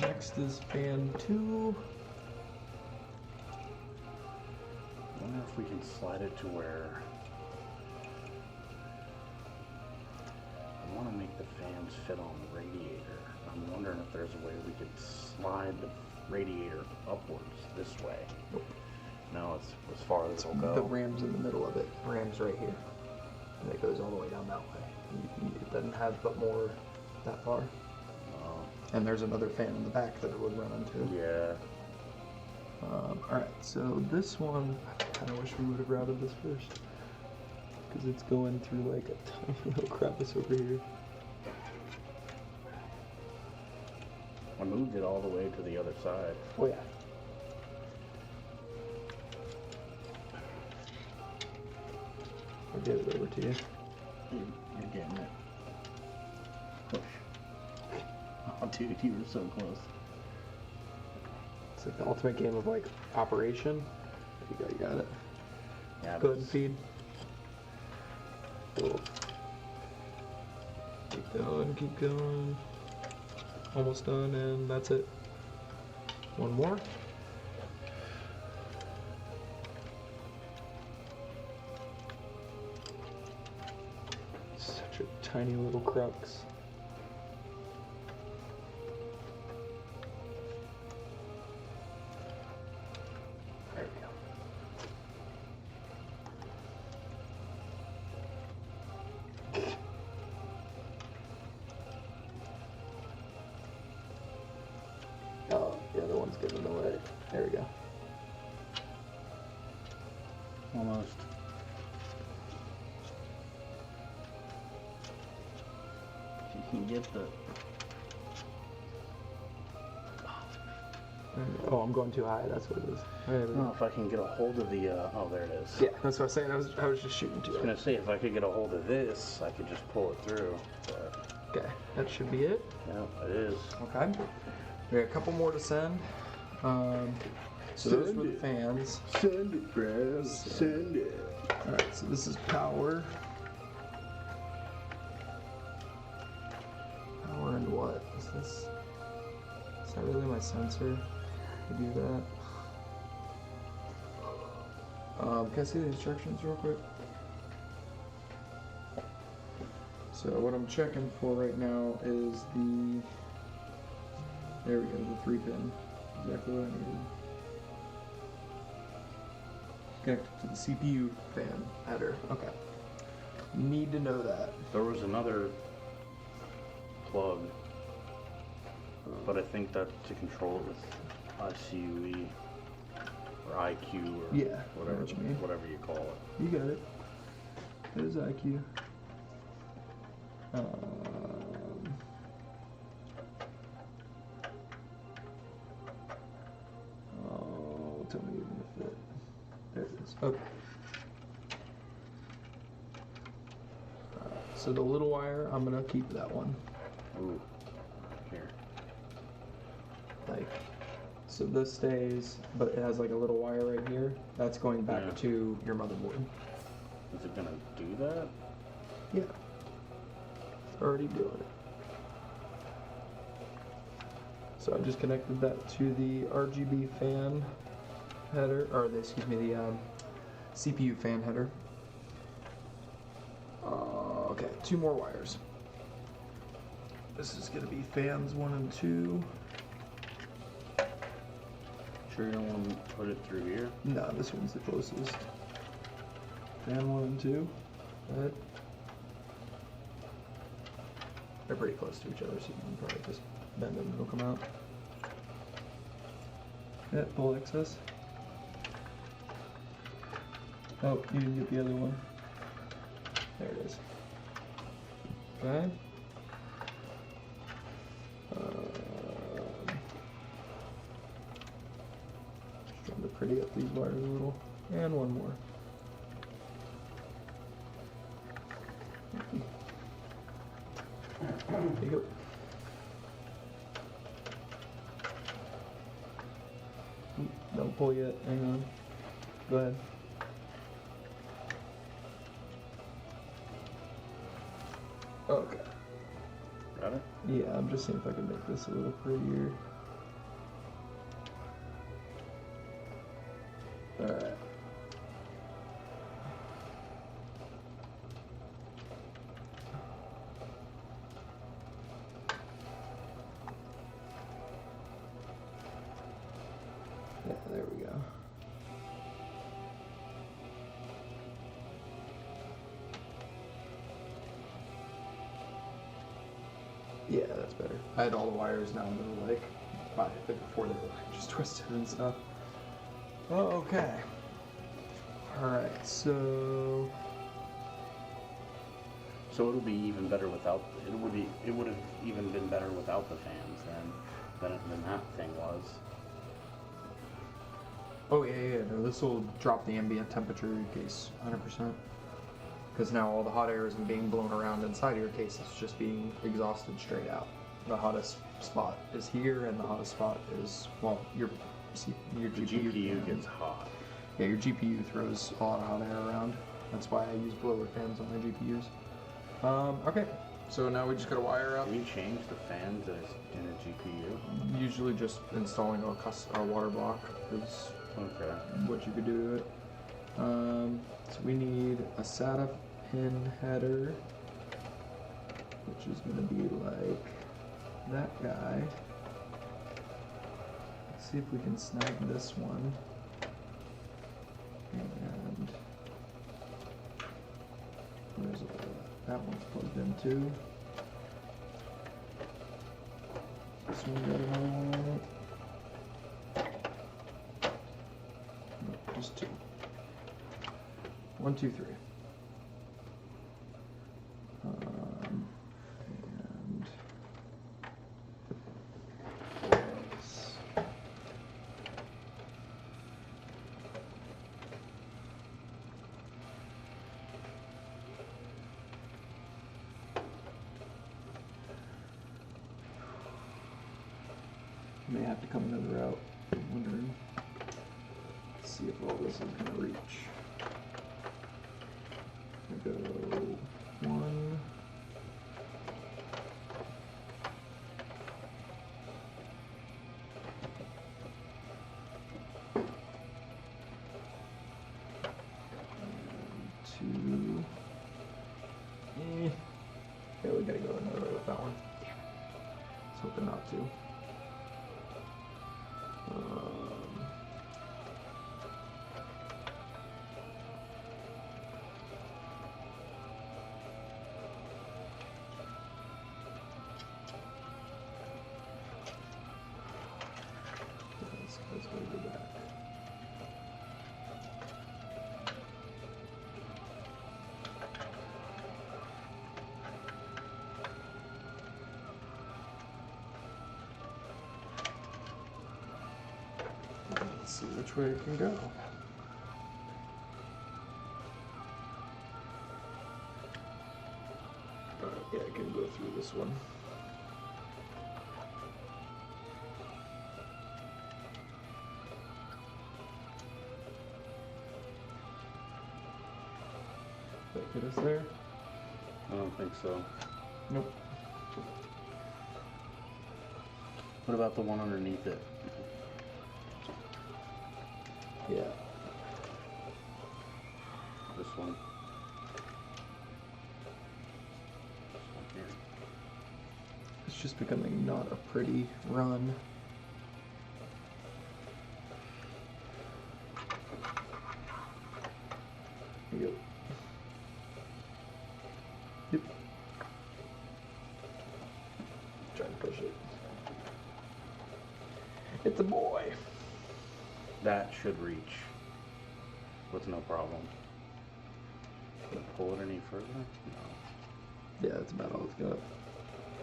Next is fan 2. I wonder if we can slide it to where I want to make the fan fans fit on the radiator. I'm wondering if there's a way we could slide the radiator upwards this way. No, it's as far as it'll go. The ram's in the middle of it. Ram's right here. And it goes all the way down that way. It doesn't have but more that far. And there's another fan in the back that it would run into. Yeah. Alright, so this one, I kind of wish we would have routed this first. Because it's going through like a tiny little crevice over here. I moved it all the way to the other side. Oh yeah. I'll get it over to you. You're getting it. Push. Oh, dude, you were so close. It's like the ultimate game of like operation. You got it. Yeah, Go ahead and feed. Cool. Keep going. Almost done, and that's it. One more. Such a tiny little crux. There we go. Oh, the other one's getting in the way. There we go. almost. If you can get the... Oh, I'm going too high. That's what it is. I don't know if I can get a hold of the, oh, there it is. Yeah, that's what I was saying. I was just shooting too I was high. gonna say, if I could get a hold of this, I could just pull it through, but... Okay, that should be it. Yeah, it is. Okay. We got a couple more to send. So those were the fans. Send it, bro. Send it. Alright, so this is power. Power and what? Is this... Is that really my sensor? To do that? Can I see the instructions real quick? So what I'm checking for right now is the... There we go, the 3-pin. Exactly what I needed. Connected to the CPU fan header. Okay. Need to know that. There was another plug, but I think that's to control it with ICUE or IQ or Yeah, I know whatever, what you mean. whatever you call it. You got it. There's IQ. Oh, tell me even if it. There it is. Okay. So the little wire, I'm gonna keep that one. Ooh, here. Like, so this stays, but it has like a little wire right here. That's going back Yeah. to your motherboard. Is it gonna do that? Yeah. It's already doing it. So I just connected that to the RGB fan header, or the, excuse me, the CPU fan header. Okay, 2 more wires. This is gonna be fans 1 and 2. Sure you don't want to put it through here? No, this one's the closest. Fan 1 and 2. Go ahead. They're pretty close to each other, so you can probably just bend them and it'll come out. Yeah, pull excess. Oh, you didn't get the other one. There it is. Okay. Just trying to pretty up these wires a little. And one more. There you go. Don't pull yet. Hang on. Go ahead. Okay. Got it? Yeah, I'm just seeing if I can make this a little prettier. Alright. Yeah, that's better. I had all the wires now that are like, before they were like just twisted and stuff. Oh, okay. Alright, so So it'll be even better without. It would have even been better without the fans than that thing was. oh yeah, no, this will drop the ambient temperature of your case 100%. Because now all the hot air isn't being blown around inside your case, it's just being exhausted straight out. The hottest spot is here, and the hottest spot is, well, your The GPU gets hot. Yeah, your GPU throws a lot of hot air around. That's why I use blower fans on my GPUs. Okay, so now we just gotta wire up. Can you change the fans in a GPU? Usually just installing a water block is Okay. what you could do to it. So we need a SATA pin header, which is gonna be like that guy. Let's see if we can snag this one. And where's that one's plugged in too. This one got another one. No, just two. 1, 2, 3. And yes. May have to come another route. I'm wondering. Let's see if all this is gonna reach. Go 1. And 2. Yeah, we gotta go another way with that one. Let's hope not to. Let's go back. Let's see which way it can go. Yeah, it can go through this one. That get us there? I don't think so. Nope. What about the one underneath it? Yeah. This one. Here. It's just becoming not a pretty run. There you go. Yep. Try to push it. It's a boy. That should reach with no problem. Can I pull it any further? No. Yeah, that's about all it's got.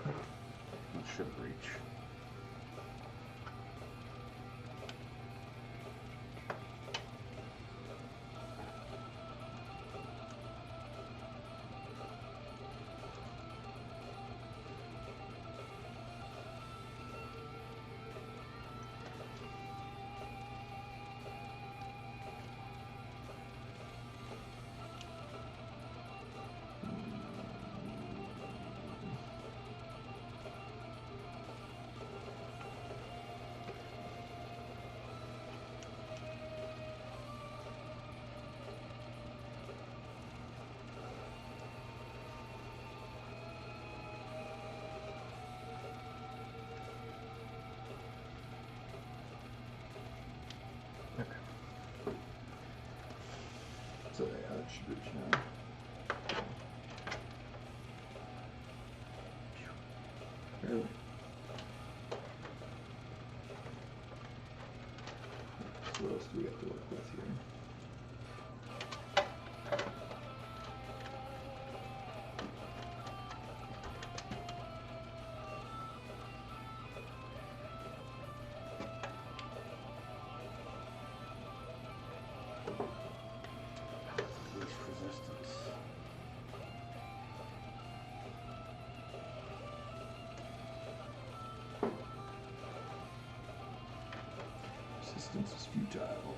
That should reach. So yeah, that should reach now. Really? So what else do we have to work with here? Least resistance. Resistance is futile.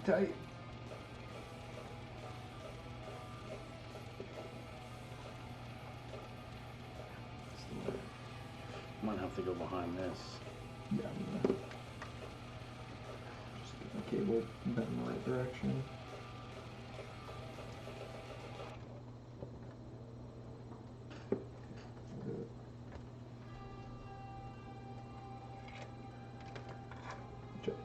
Tight. Might have to go behind this. Yeah, I'm gonna just get the cable bent in the right direction. Good. Check.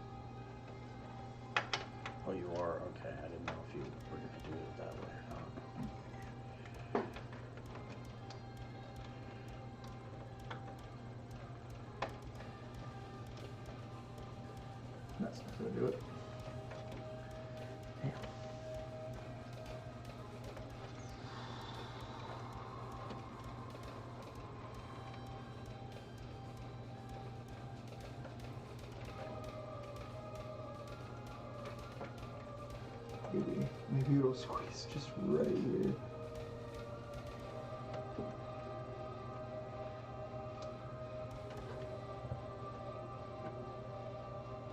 Oh, you are? Okay, I didn't know if you were going to do it that way or not. That's not gonna do it. Damn. Maybe it'll squeeze just right here.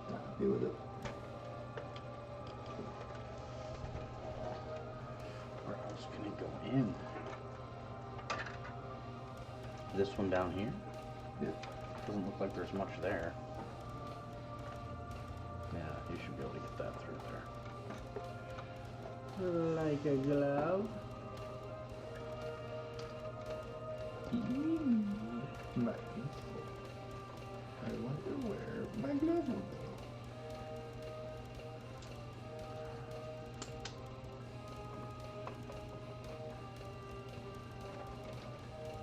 Not happy with it. Where else can it go in? This one down here? Yeah. Doesn't look like there's much there. Yeah, you should be able to get that through there. Like a glove. Nice. I wonder where my glove will go.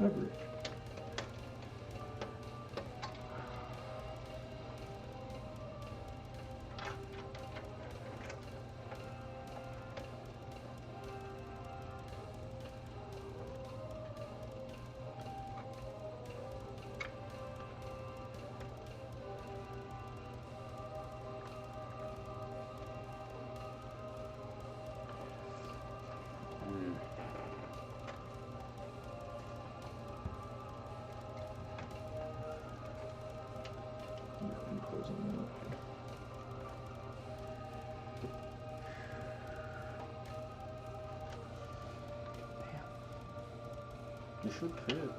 Average. I'm closing that up. You should fit.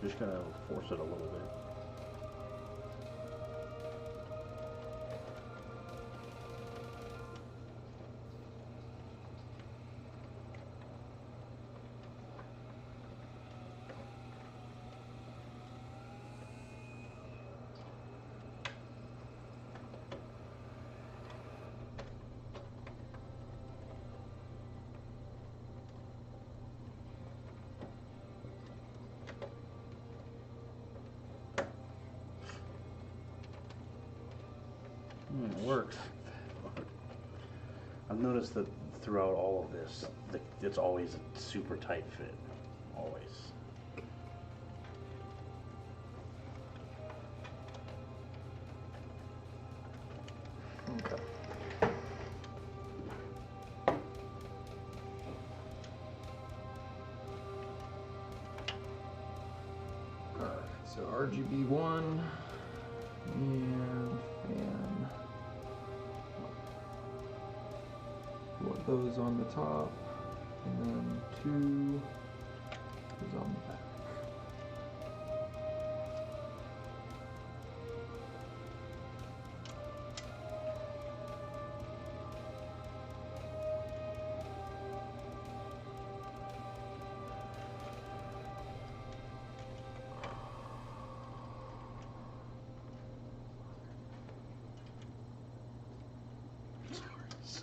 Just gotta force it a little bit. It works. I've noticed that throughout all of this, it's always a super tight fit. Always. Okay. Alright, so RGB1 and fan. Want those on the top, and then 2 is on the back.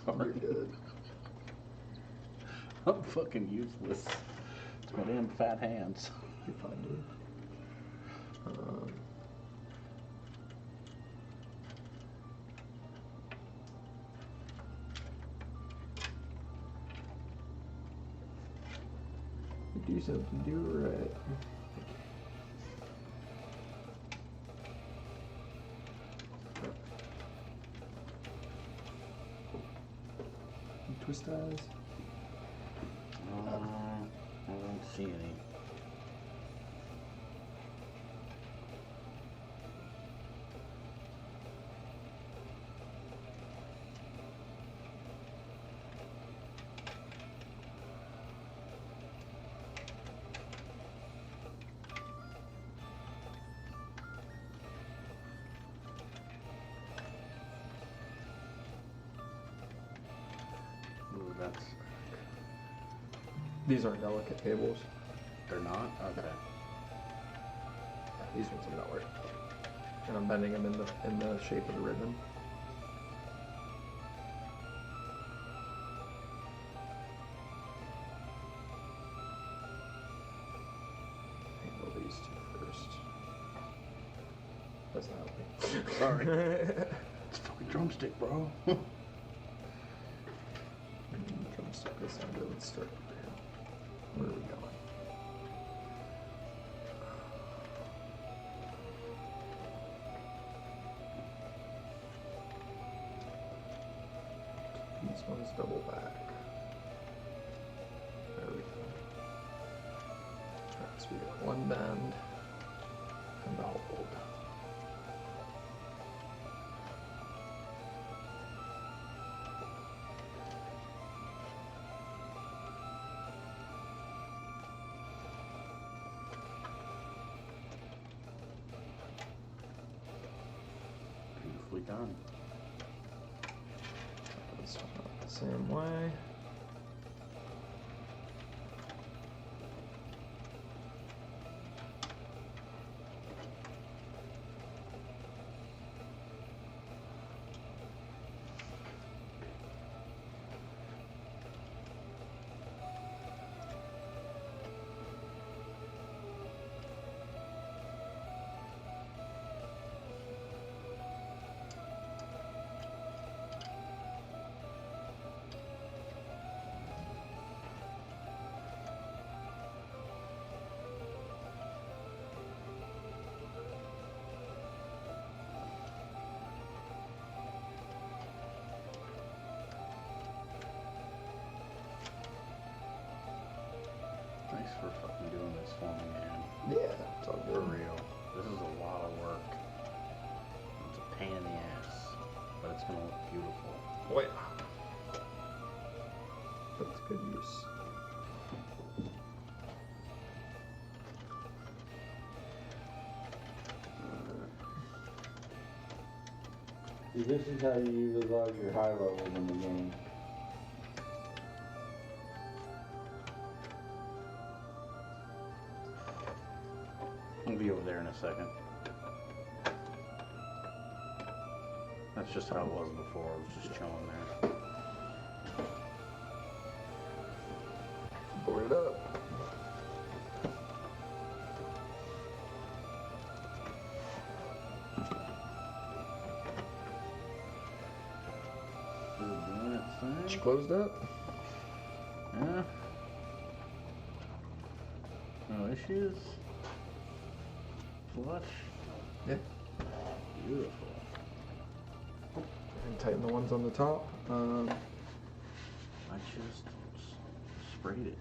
sorry. You're good. I'm fucking useless. It's my damn fat hands. You're fine, dude. You do something, do it right. Twist eyes. I don't see any. Ooh, that's... These aren't delicate tables. They're not? Okay. These ones are not working. And I'm bending them in the shape of the ribbon. Handle these two first. That's not helping. Sorry. It's a fucking drumstick, bro. Drumstick this end. Let's start over here. Where are we going? This one's double back. There we go. Alright, so we got one bend and a hold. Beautifully done. This one up the same way. Thanks for fucking doing this for me, man. Yeah, it's all For good. real. This is a lot of work. It's a pain in the ass, but it's gonna look beautiful. Oh yeah. That's good use. See, this is how you utilize your high levels in the game. I'll be over there in a second. That's just how it was before. I was just chilling there. Board it up. Is it doing its thing? She closed up. Yeah. No issues. Flush. Yeah. Beautiful. And tighten the ones on the top. I just sprayed it.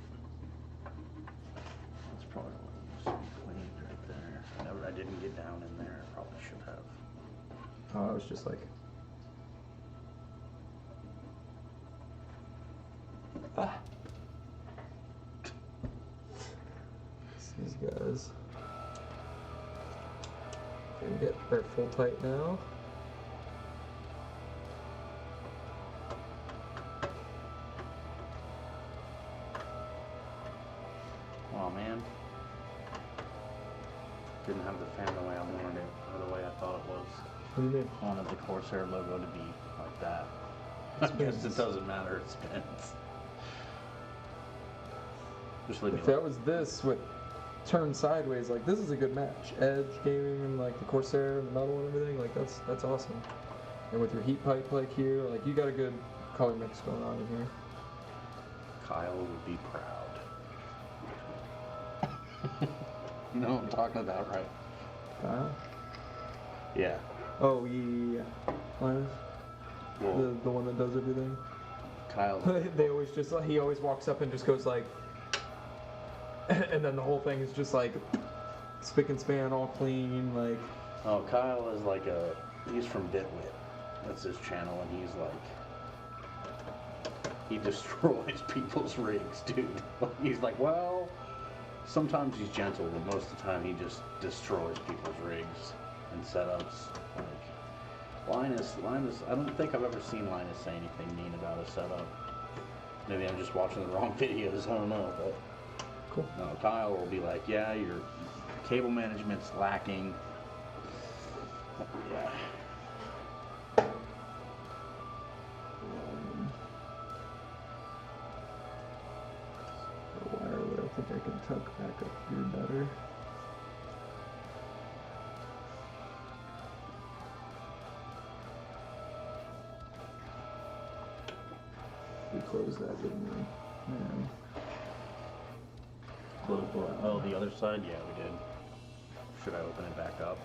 That's probably what needs to be cleaned right there. I didn't get down in there. I probably should have. I was just like, ah. These guys. They're full tight now. Oh man. Didn't have the fan the way I wanted it, or the way I thought it was. What do you mean? I wanted the Corsair logo to be like that. I guess it doesn't matter, it spins. Just leave me If alone. that was this with turned sideways, like this is a good match. Edge gaming and like the Corsair and the metal and everything, like that's awesome. And with your heat pipe like here, like you got a good color mix going on in here. Kyle would be proud. You know what I'm talking about, right? Yeah. Oh yeah, Linus, Well, the one that does everything. Kyle. They always just he always walks up and just goes like, and then the whole thing is just like spick and span, all clean, like. Oh, Kyle is like he's from Bitwit. That's his channel, and he's like, he destroys people's rigs, dude. He's like, well, sometimes he's gentle, but most of the time he just destroys people's rigs and setups. Like, Linus, I don't think I've ever seen Linus say anything mean about a setup. Maybe I'm just watching the wrong videos, I don't know, but. Cool. No, Kyle will be like, yeah, your cable management's lacking. Yeah. The wire that I think I can tuck back up here better. We closed that, didn't we? Yeah. Oh, the other side? Yeah, we did. Should I open it back up?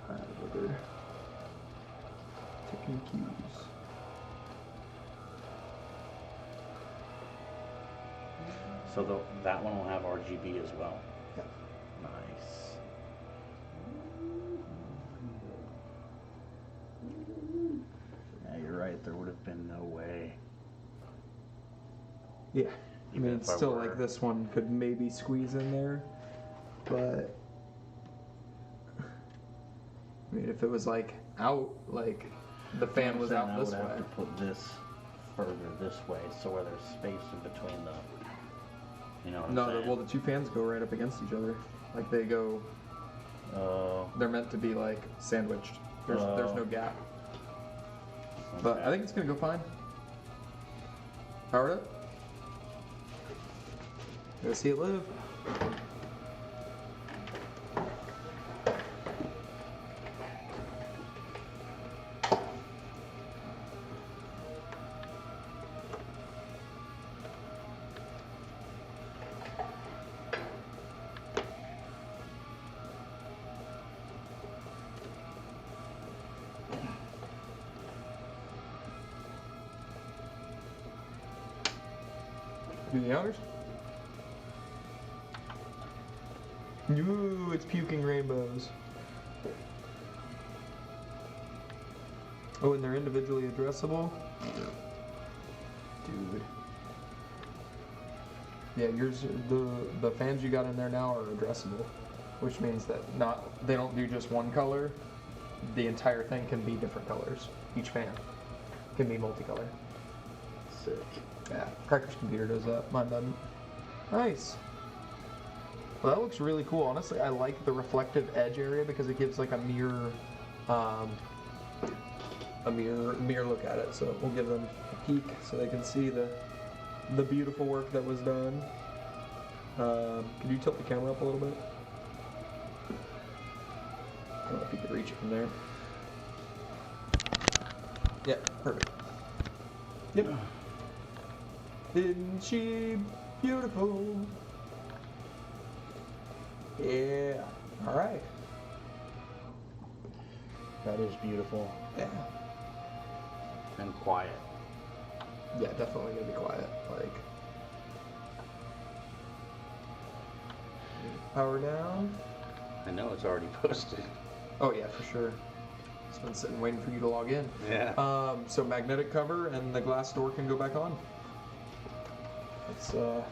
I have other ticking cues. So that one will have RGB as well. Yep. Nice. Yeah, you're right. There would have been no way. Yeah. I Even mean, if it's I still were- like this one could maybe squeeze in there, but I mean, if it was like out, like the fan was out this I would way. have to put this further this way, so where there's space in between the. You know what I'm No, saying? well, the two fans go right up against each other. Like they go, they're meant to be like sandwiched. There's no gap. But okay. I think it's gonna go fine. Power it up. Go see it live. Do the honors. Ooh, it's puking rainbows. Oh, and they're individually addressable? Dude. Yeah, yours, the fans you got in there now are addressable, which means that they don't do just one color. The entire thing can be different colors. Each fan can be multicolor. Sick. Yeah, Cracker's computer does that. Mine doesn't. Nice. Well, that looks really cool. Honestly, I like the reflective edge area because it gives like a mirror look at it. So we'll give them a peek so they can see the beautiful work that was done. Can you tilt the camera up a little bit? I don't know if you could reach it from there. Yeah, perfect. Yep. Isn't she beautiful? Yeah. All right. That is beautiful Yeah. and quiet. Yeah, definitely gonna be quiet. Like, power down. I know it's already posted. Oh yeah, for sure. It's been sitting waiting for you to log in. Yeah. So magnetic cover and the glass door can go back on. It's for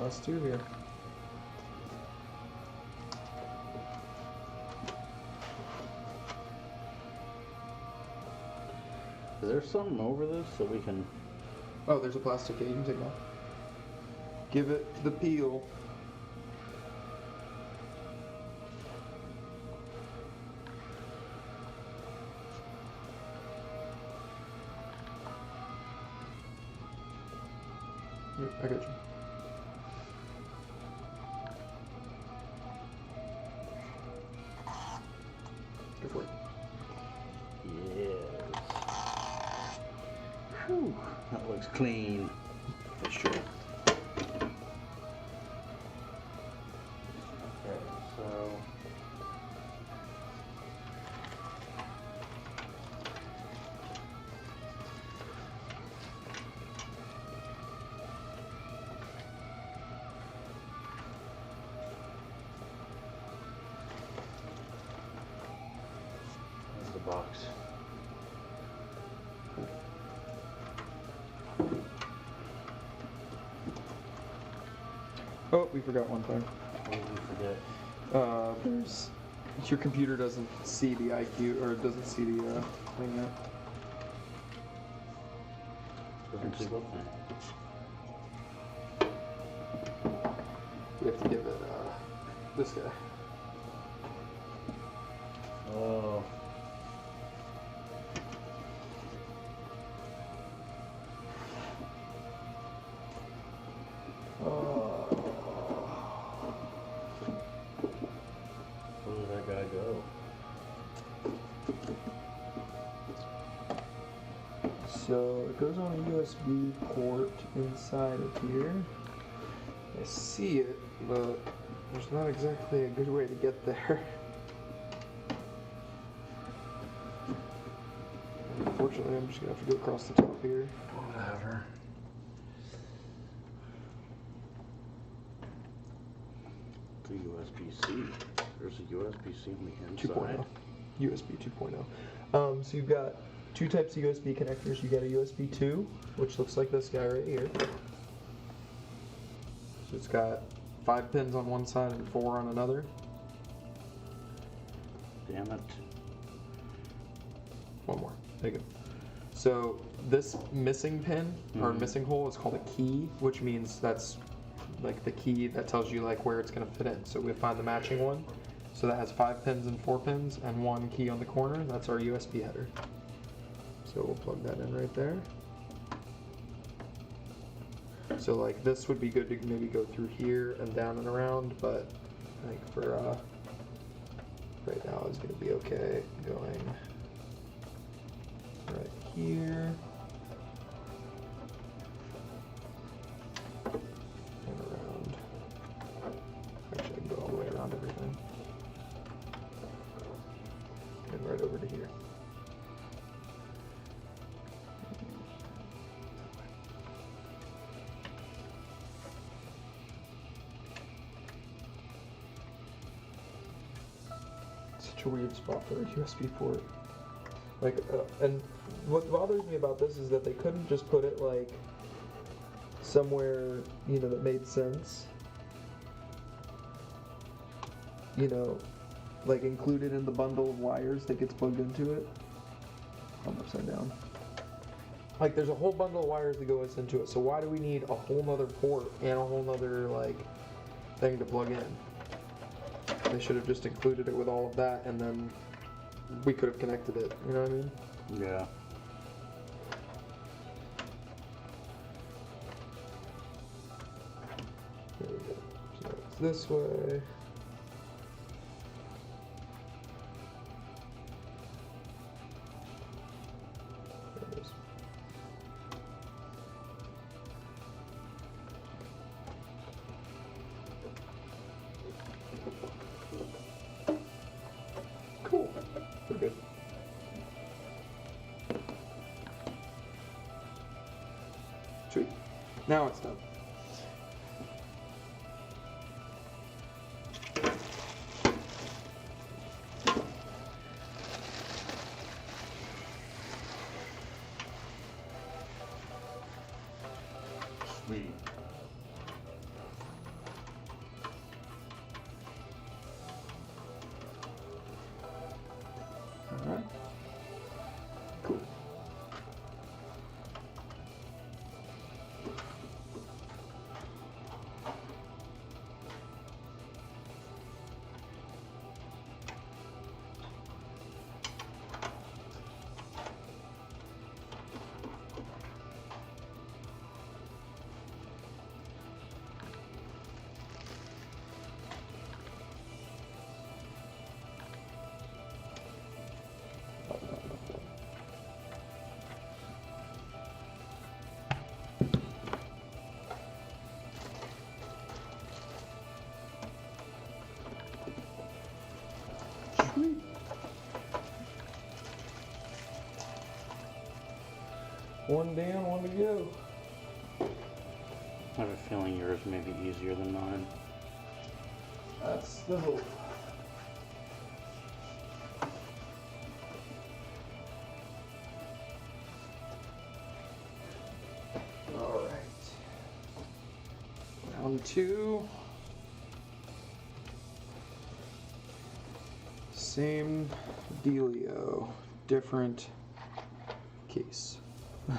us two here. Is there something over this so we can? Oh, there's a plastic kit. You can take it off. Give it the peel. I got you. Go for it. Yes. Whew, that looks clean. For sure. Okay, so. There's the box. Oh, we forgot one thing. What did we forget? There's your computer doesn't see the IQ or doesn't see the thing yet. Doesn't see what thing? We have to give it this guy. Oh. Where did that guy go? So it goes on a USB port inside of here. I see it, but there's not exactly a good way to get there. Unfortunately, I'm just gonna have to go across the top here. Whatever. The USB-C. There's a USB-C on the inside. 2.0. USB 2.0. So you've got two types of USB connectors. You got a USB 2, which looks like this guy right here. So it's got 5 pins on one side and 4 on another. Damn it. One more. There you go. So this missing pin or missing hole is called a key, which means that's like the key that tells you like where it's going to fit in. So we find the matching one. So that has 5 pins and 4 pins and 1 key on the corner. That's our USB header. So we'll plug that in right there. So like this would be good to maybe go through here and down and around, but I think for right now is going to be okay going right here and around. Actually, I can go all the way around everything and right over to here. Such a weird spot for a USB port. Like, and what bothers me about this is that they couldn't just put it like somewhere, you know, that made sense. You know, like included in the bundle of wires that gets plugged into it. I'm upside down. Like, there's a whole bundle of wires that goes into it. So why do we need a whole nother port and a whole nother like thing to plug in? They should have just included it with all of that, and then we could have connected it. You know what I mean? Yeah. There we go. So it's this way. There it is. Cool. We're good. Sweet. Now it's done. Sweet. Alright. Cool. One down, one to go. I have a feeling yours may be easier than mine. That's the hope. All right. Round two. Same dealio, different case. So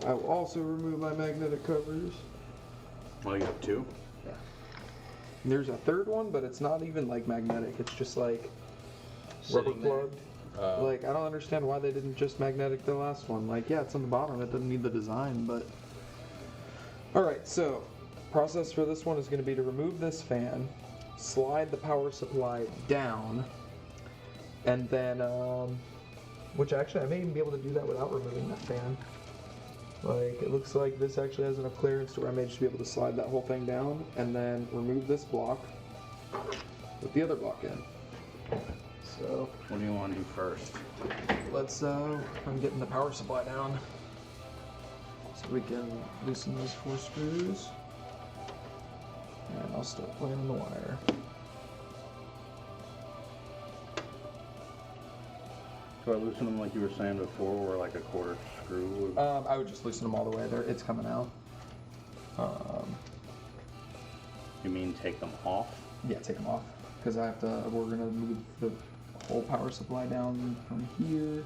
I will also remove my magnetic covers. Oh, you have two? Yeah. There's a third one, but it's not even like magnetic. It's just like rubber Sitting there? plugged. Like, I don't understand why they didn't just magnetic the last one. Like, yeah, it's on the bottom. It doesn't need the design, but... Alright, so, process for this one is going to be to remove this fan, slide the power supply down, and then, which actually, I may even be able to do that without removing that fan. Like, it looks like this actually has enough clearance to where I may just be able to slide that whole thing down, and then remove this block, put the other block in. So, What do you want to do first? let's, I'm getting the power supply down so we can loosen those 4 screws. And I'll start playing the wire. Do I loosen them like you were saying before, or like a quarter screw? I would just loosen them all the way there. It's coming out. You mean take them off? Yeah, take them off. Because we're going to move the whole power supply down from here.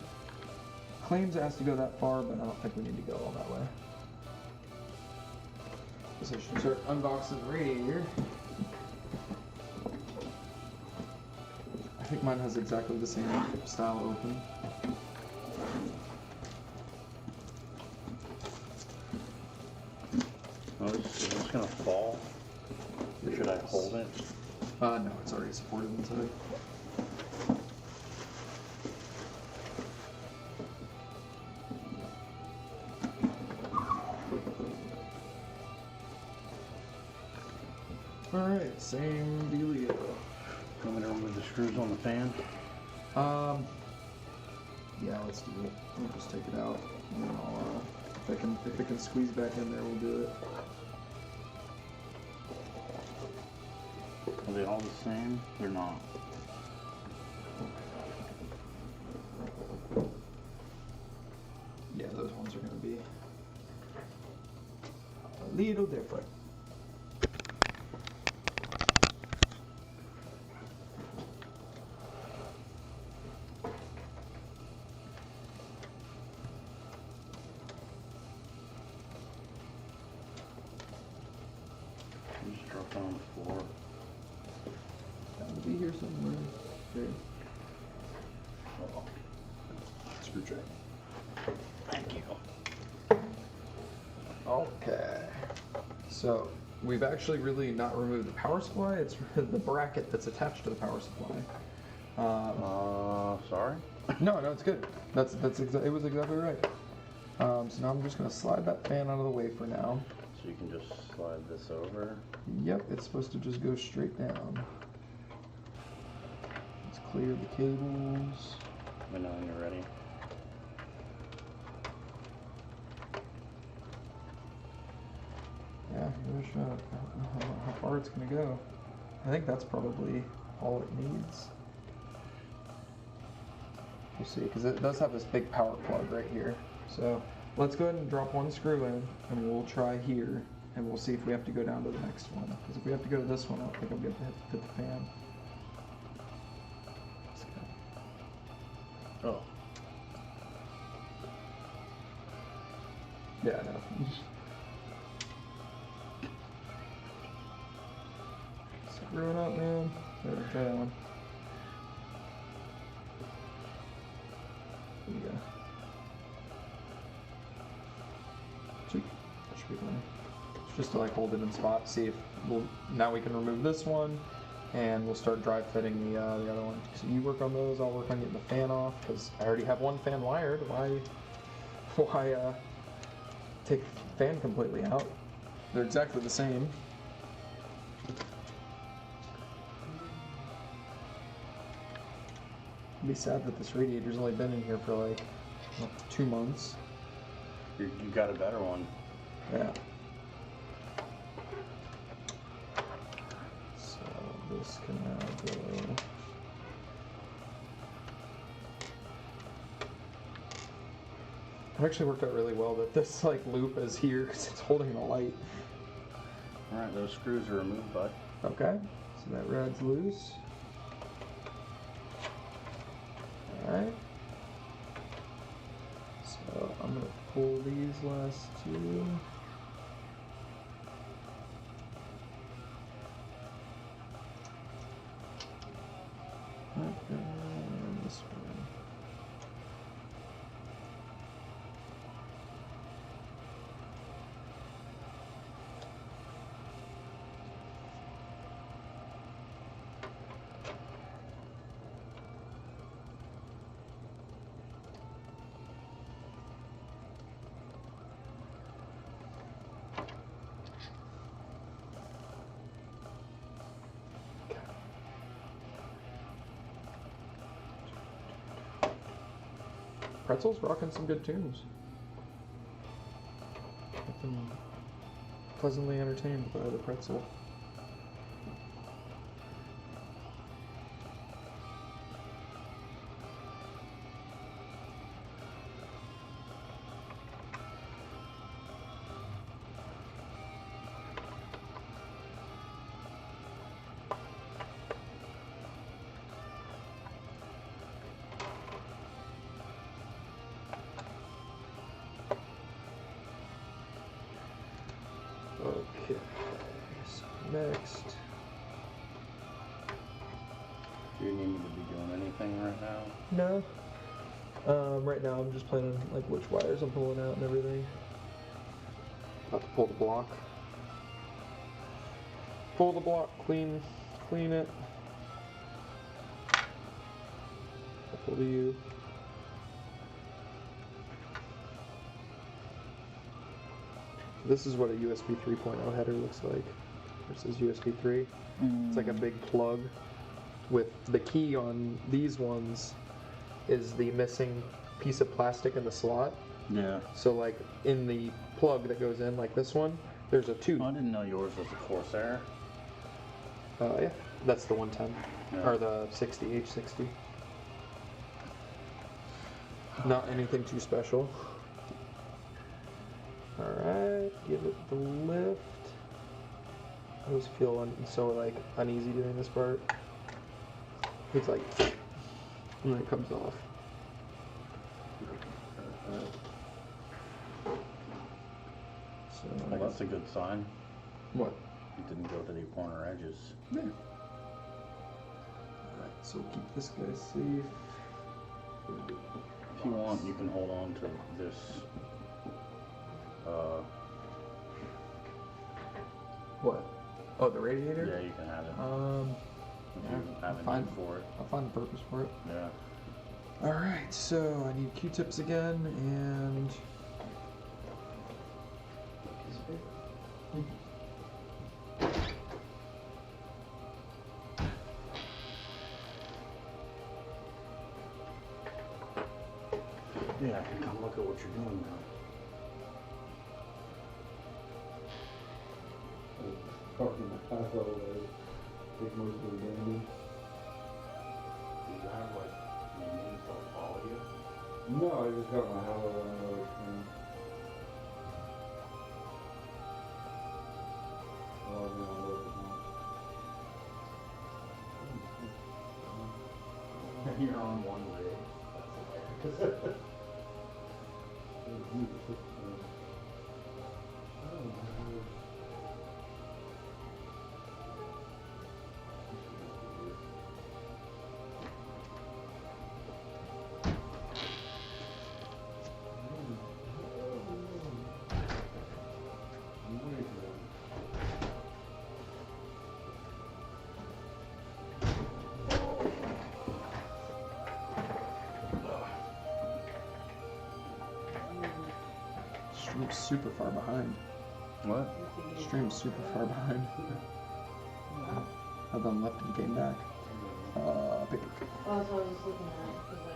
Claims it has to go that far, but I don't think we need to go all that way. So I should start unboxing the radiator. I think mine has exactly the same style open. Oh, is this gonna fall? Or should I hold it? No, it's already supported inside. Alright, same dealio. Want me to remove the screws on the fan? Yeah, let's do it. We'll just take it out. And then I'll, if it can squeeze back in there, we'll do it. Are they all the same? They're not. Yeah, those ones are going to be a little different. Just drop it on the floor. That will be here somewhere. There. Screwdriver. Thank you. Okay. So, we've actually really not removed the power supply. It's the bracket that's attached to the power supply. Sorry? No, it's good. It was exactly right. So now I'm just going to slide that fan out of the way for now. So you can just slide this over. Yep, it's supposed to just go straight down. Let's clear the cables. Let me know when you're ready. Yeah, give it a shot. I don't know how far it's going to go. I think that's probably all it needs. We'll see, because it does have this big power plug right here. So let's go ahead and drop one screw in, and we'll try here, and we'll see if we have to go down to the next one. Because if we have to go to this one, I don't think I'll be able to fit the fan. Oh. Yeah, I know. Screw it up, man. There, try that one. There you go. Sweet. That should be fine. It's just to like hold it in spot. See if now we can remove this one, and we'll start dry fitting the other one. So you work on those. I'll work on getting the fan off because I already have one fan wired. Why take the fan completely out? They're exactly the same. It'd be sad that this radiator's only been in here for like 2 months. You got a better one. Yeah. So this can now go. It actually worked out really well that this like loop is here because it's holding the light. Alright, those screws are removed, bud. Okay, so that rad's loose. Alright. So I'm gonna pull these last two. And this one. Pretzel's rocking some good tunes. I've been pleasantly entertained by the pretzel. Okay, so next. Do you need me to be doing anything right now? No. Right now I'm just planning like which wires I'm pulling out and everything. About to pull the block. Pull the block, clean it. Pull the U. This is what a USB 3.0 header looks like versus USB 3. It's like a big plug with the key on these ones is the missing piece of plastic in the slot. Yeah. So like in the plug that goes in, like this one, there's a tube. I didn't know yours was a Corsair. Yeah, that's the 110 Yeah. or the 60 H60. Not anything too special. Alright, give it the lift. I always feel so like uneasy doing this part. It's like, and then it comes off. So Well, that's a good sign. what? You didn't go to the corner edges. Yeah. Alright, so we'll keep this guy safe. If you want, you can hold on to this. What? Oh, the radiator? Yeah, you can have it. If yeah, you have a fine. need for it. I'll find a purpose for it. Yeah. Alright, so I need Q-tips again, and... Yeah, I can come look at what you're doing now. Parking the house all day. Take most of the damage. Do you have like minions that'll follow you? No, I just got my house on another screen. Well, I'm gonna look at You're on one rig. That's hilarious. Stream's super far behind. What? Stream's super far behind. I then left and came back. Pick. Oh, that's what I was just looking at, because I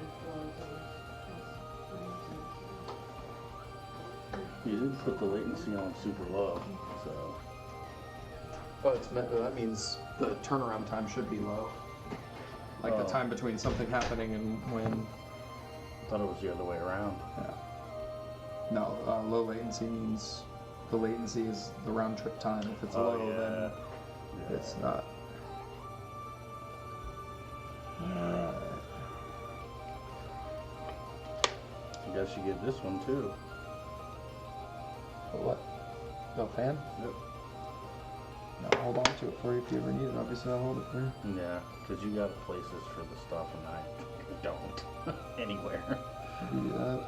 feel You did put the latency on super low, so. Oh, that means the turnaround time should be low. Like the Oh. time between something happening and when. I thought it was the other way around. Yeah. No, low latency means the latency is the round trip time. If it's low, then it's not. I guess you get this one too. What? No fan? Yep. No, hold on to it for you if you ever need it. Obviously, I'll hold it for you. Yeah, because you got places for the stuff and I don't. Anywhere. You do that.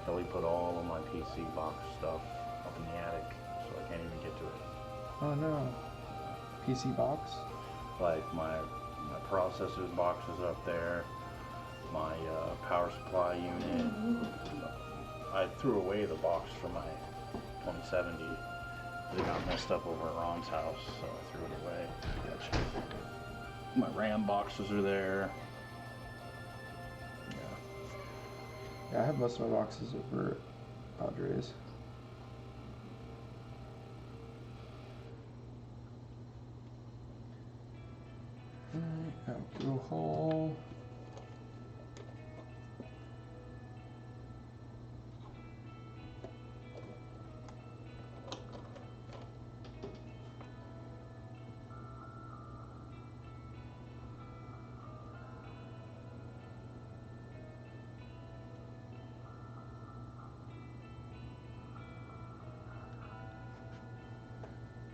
So we put all of my PC box stuff up in the attic, so I can't even get to it. Oh no. PC box? Like my processor's box is up there, my power supply unit. I threw away the box for my 2070. It got messed up over at Ron's house, so I threw it away. Gotcha. My RAM boxes are there. Yeah, I have most of my boxes over at Padres. Alcohol.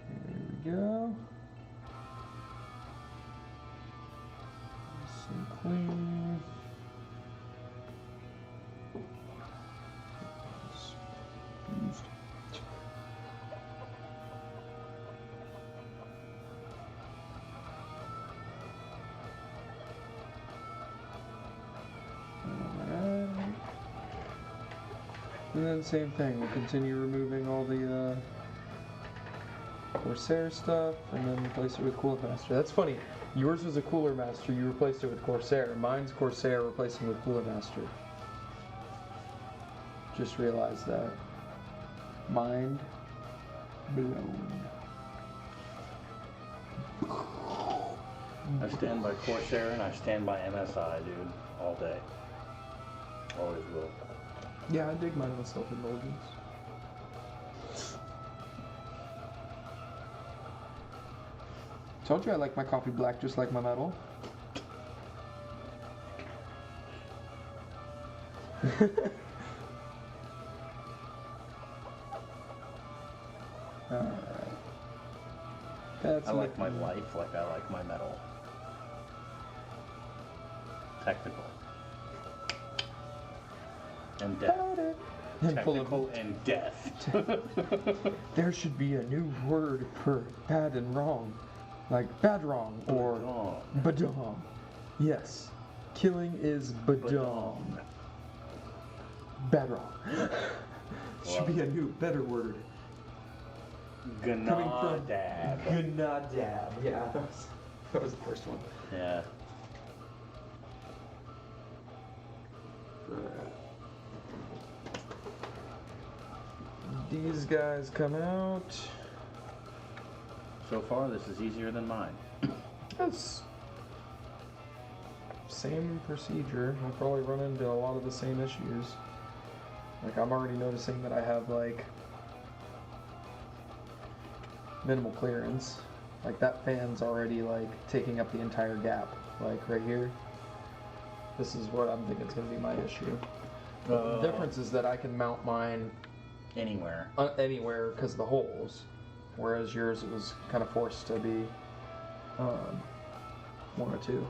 There we go. Some clean. Used. Alright. And then same thing, we'll continue removing all the Corsair stuff and then replace it with Cooler Master. That's funny. Yours was a Cooler Master, you replaced it with Corsair. Mine's Corsair replacing with Cooler Master. Just realized that. Mind blown. I stand by Corsair and I stand by MSI, dude, all day. Always will. Yeah, I dig mine with self-indulgence. Told you I like my coffee black just like my metal. Alright. That's I like my life like I like my metal. Technical. And death. And full of- Technical and death. There should be a new word for bad and wrong. Like bad wrong or badong. Yes. Killing is badong. Bad wrong. Should be a new better word. Gnadab. Gnadab. Yeah, that was the first one. Yeah. These guys come out. So far, this is easier than mine. That's same procedure. I'll probably run into a lot of the same issues. Like I'm already noticing that I have like minimal clearance. Like that fan's already like taking up the entire gap. Like right here. This is what I'm thinking is going to be my issue. The difference is that I can mount mine Anywhere. anywhere because of the holes, whereas yours it was kind of forced to be one or two.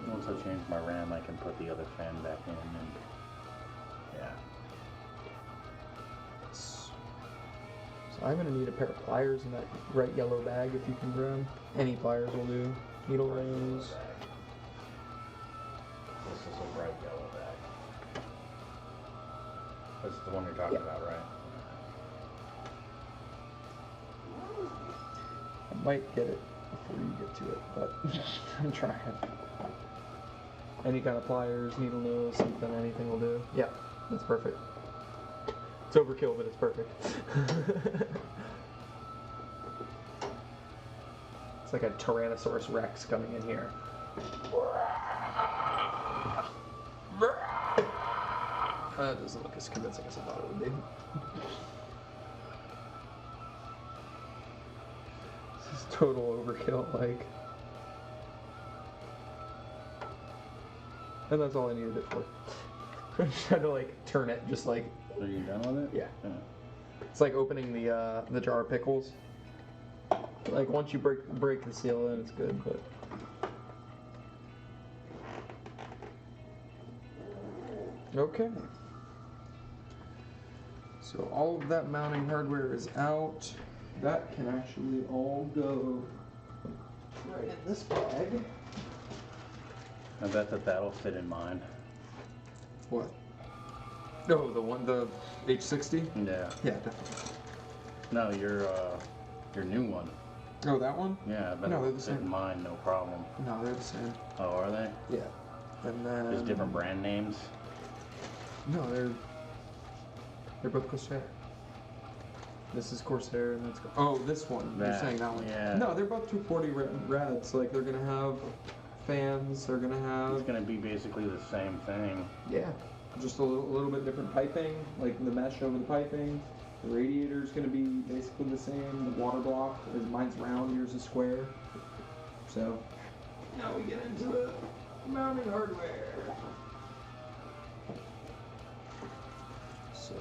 Once I change my RAM, I can put the other fan back in and yeah. So I'm gonna need a pair of pliers in that bright yellow bag if you can grab. Any pliers will do. Needle rings. This is a bright yellow bag. That's the one you're talking about, right? I might get it before you get to it, but I'm trying. Any kind of pliers, needle nose, something, anything will do. Yeah, that's perfect. It's overkill, but it's perfect. It's like a Tyrannosaurus Rex coming in here. That doesn't look as convincing as I thought it would be. This is total overkill, like. And that's all I needed it for. I'm just trying to like turn it, just like. Are you done with it? Yeah. It's like opening the jar of pickles. Like once you break the seal, then it's good. But okay. So all of that mounting hardware is out. That can actually all go right in this bag. I bet that'll fit in mine. What? No, the H60? Yeah. Yeah, definitely. No, your new one. Oh, that one? Yeah, I bet No, they're it'll the fit in same. mine, no problem. No, they're the same. Oh, are they? Yeah. And then There's different brand names. No, they're both Corsair. This is Corsair and that's this one. You're That, saying that one. yeah. No, they're both 240 rads. Like they're gonna have fans. They're gonna have It's gonna be basically the same thing. yeah, just a little bit different piping, like the mesh over the piping. The radiator's gonna be basically the same. The water block is mine's round, yours is square. So now we get into the mounting hardware. So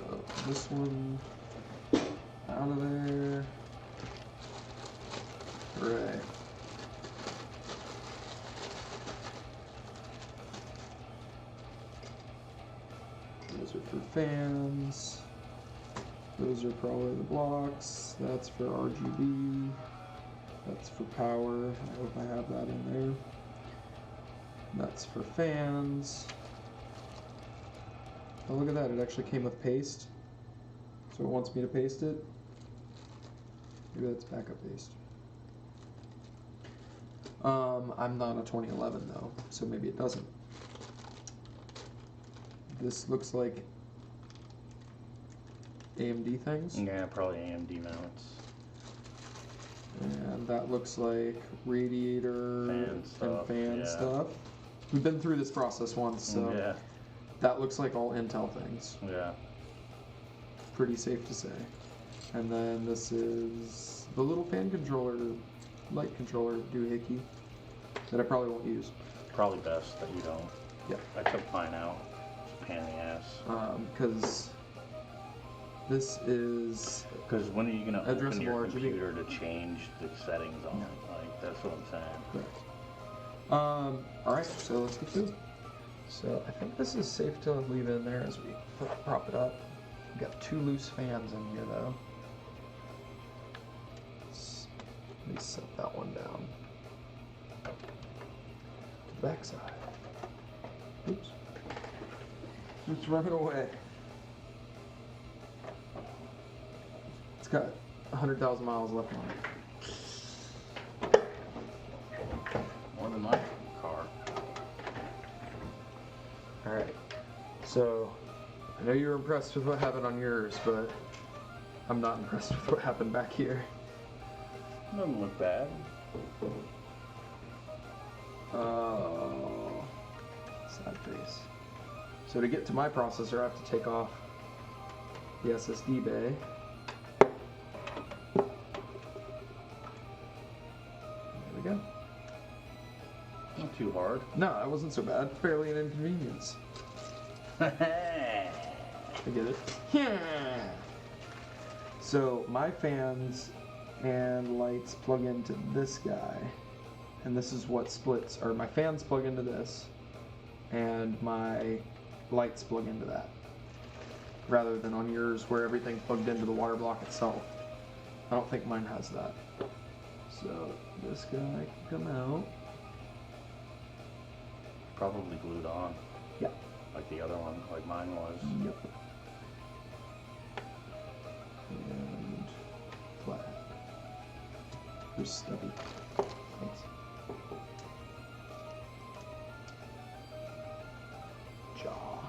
this one out of there. Right. Those are for fans. Those are probably the blocks. That's for RGB. That's for power. I hope I have that in there. That's for fans. Oh, look at that. It actually came with paste. So it wants me to paste it. Maybe that's backup paste. I'm not a 2011 though, so maybe it doesn't. This looks like AMD things. Yeah, probably AMD mounts. And that looks like radiator Fan stuff, and fan yeah. stuff. We've been through this process once, so Yeah, that looks like all Intel things. yeah. Pretty safe to say. And then this is the little fan controller, light controller doohickey that I probably won't use. Probably best that you don't. Yeah. I took mine out. Pain in the ass. Because this is Because when are you gonna open Addressable your RGB. computer to change the settings on it? Like that's what I'm saying. correct. Alright, so let's get to it. So I think this is safe to leave in there as we prop it up. We've got 2 loose fans in here though. Let me set that one down. To the back side. Oops. It's running away. It's got 100,000 miles left on it. More than my car. Alright. So, I know you were impressed with what happened on yours, but I'm not impressed with what happened back here. Doesn't look bad. Oh. Sad face. So to get to my processor, I have to take off the SSD bay. There we go. Not too hard. No, that wasn't so bad. Fairly an inconvenience. I get it. So my fans and lights plug into this guy, and this is what splits, or my fans plug into this, and my lights plug into that, rather than on yours where everything plugged into the water block itself. I don't think mine has that. So this guy can come out. Probably glued on. Yep. Like the other one, like mine was. Yep. for stubby. Thanks. Jaw.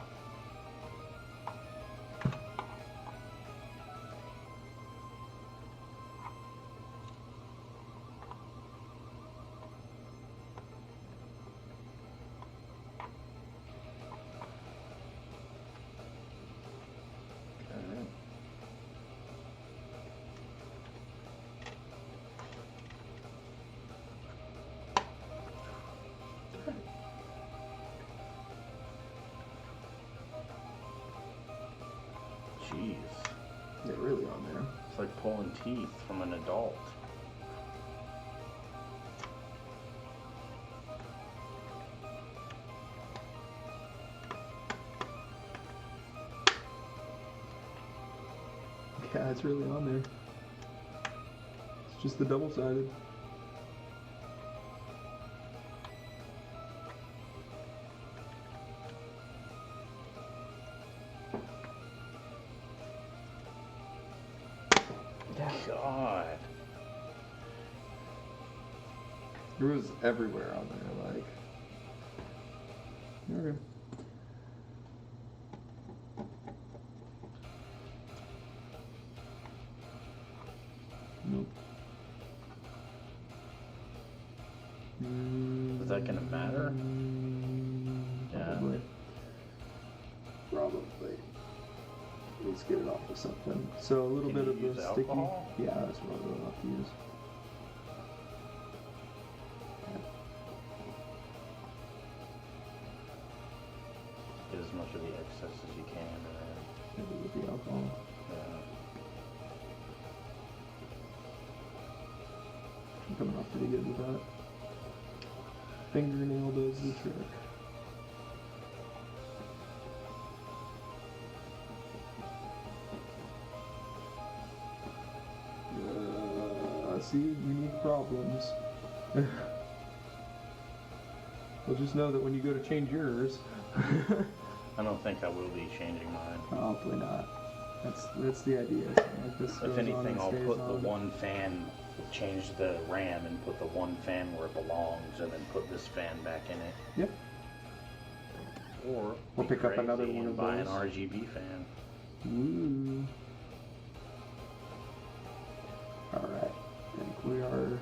Jeez. They're really on there. It's like pulling teeth from an adult. Yeah, it's really on there. It's just the double-sided. God. It was everywhere on there, like. Okay. Nope. Is that gonna matter? Probably. Probably. Let's get it off of something. So a little Can bit you of use the sticky. alcohol? Yeah, that's what I would have to use. Get as much of the excess as you can. Maybe with the alcohol. Yeah. I'm coming off pretty good with that. Fingernail does the trick. See, unique problems. Well, just know that when you go to change yours, I don't think I will be changing mine. hopefully not. That's the idea. Like this If goes on anything, and I'll stays put the on. one fan, change the RAM and put the one fan where it belongs and then put this fan back in it. Yep. Or We'll be pick up another crazy one and of buy those. an RGB fan. Woo. Alright. I think we are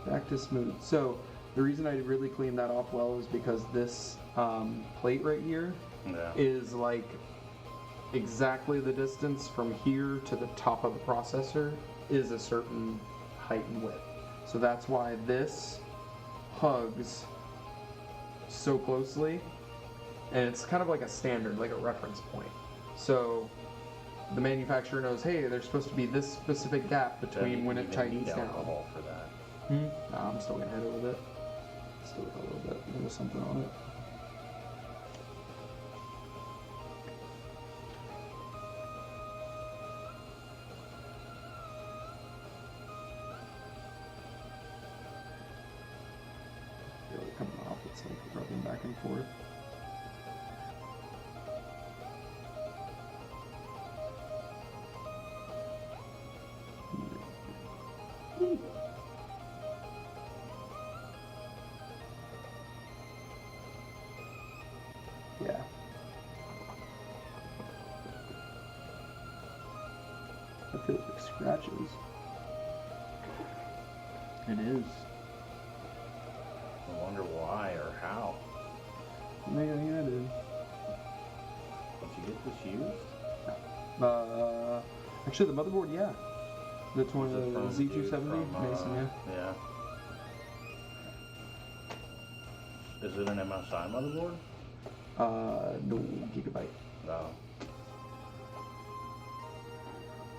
back to smooth. So the reason I really cleaned that off well is because this plate right here Yeah. is like exactly the distance from here to the top of the processor is a certain height and width. So that's why this hugs so closely, and it's kind of like a standard, like a reference point. So the manufacturer knows, hey, there's supposed to be this specific gap between when it tightens down. Alcohol for that. No, I'm still gonna hit it with it. Still with a little bit. There was something on it. Really coming off. It's like rubbing back and forth. Yeah. That feels like scratches. It is. I wonder why or how. Maybe I did. Did you get this used? Actually, the motherboard, yeah. That's one Is of it the from- Z270 from, Mason, yeah. Yeah. Is it an MSI motherboard? No, Gigabyte. No.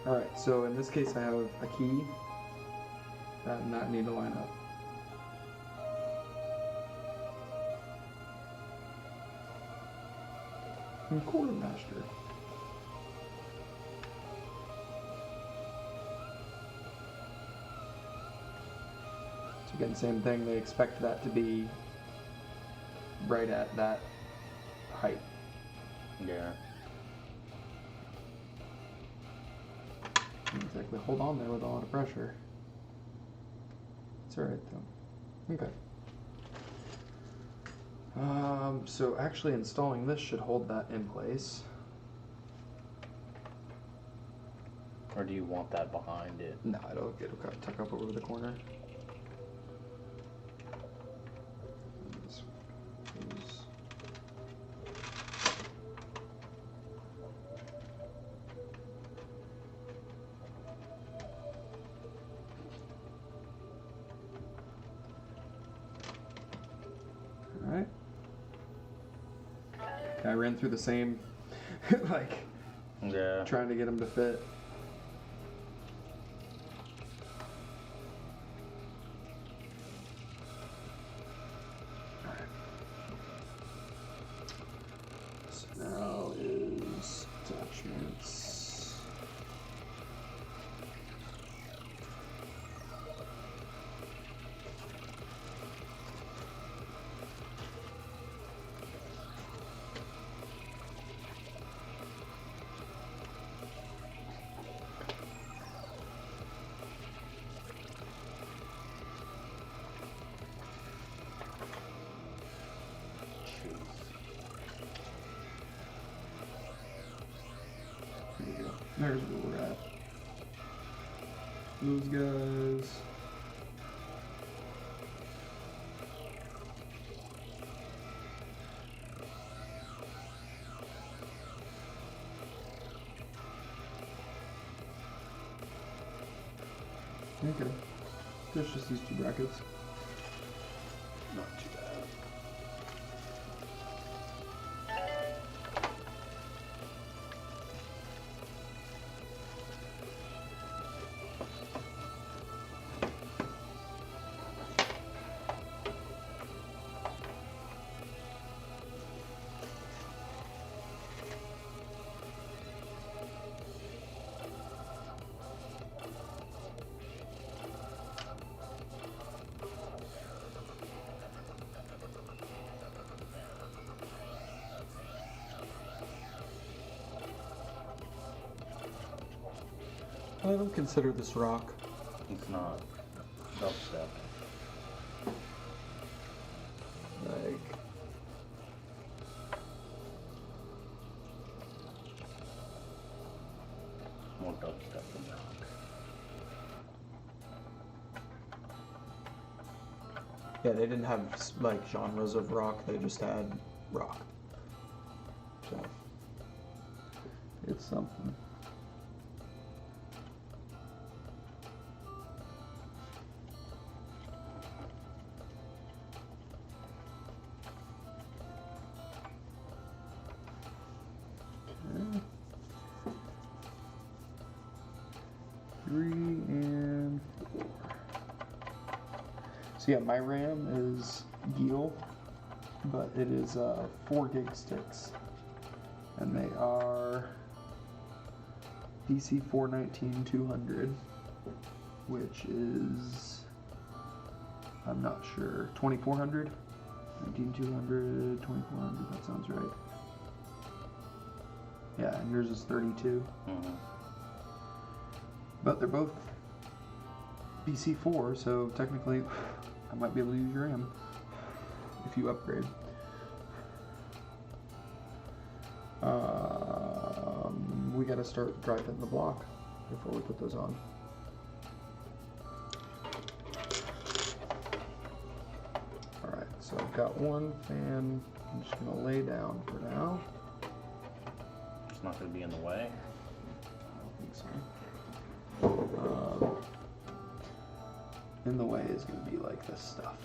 Alright, so in this case I have a key. That and that need to line up. And quartermaster. So again, same thing, they expect that to be right at that height. Yeah. Didn't exactly hold on there with a lot of pressure. It's alright though. Okay. So actually installing this should hold that in place. Or do you want that behind it? No, it'll tuck up over the corner. This is- Alright. I ran through the same, like, Yeah. trying to get them to fit. So now is attachments. There you go. There's where we're at. Those guys. Okay. There's just these two brackets. Not too bad. I don't consider this rock. It's not dubstep. Like, More dubstep than rock. yeah, they didn't have like genres of rock. They just had rock. So it's something. Okay. 3 and 4. So yeah, my RAM is Geel, but it is 4 gig sticks, and they are PC419-200, which is, I'm not sure, 2400, 19200, 2400. That sounds right. Yeah, and yours is 32. Mm-hmm. But they're both PC4, so technically I might be able to use your RAM if you upgrade. We gotta start driving the block before we put those on. Alright, so I've got one fan I'm just gonna lay down for now. It's not going to be in the way. I don't think so. In the way is going to be like this stuff.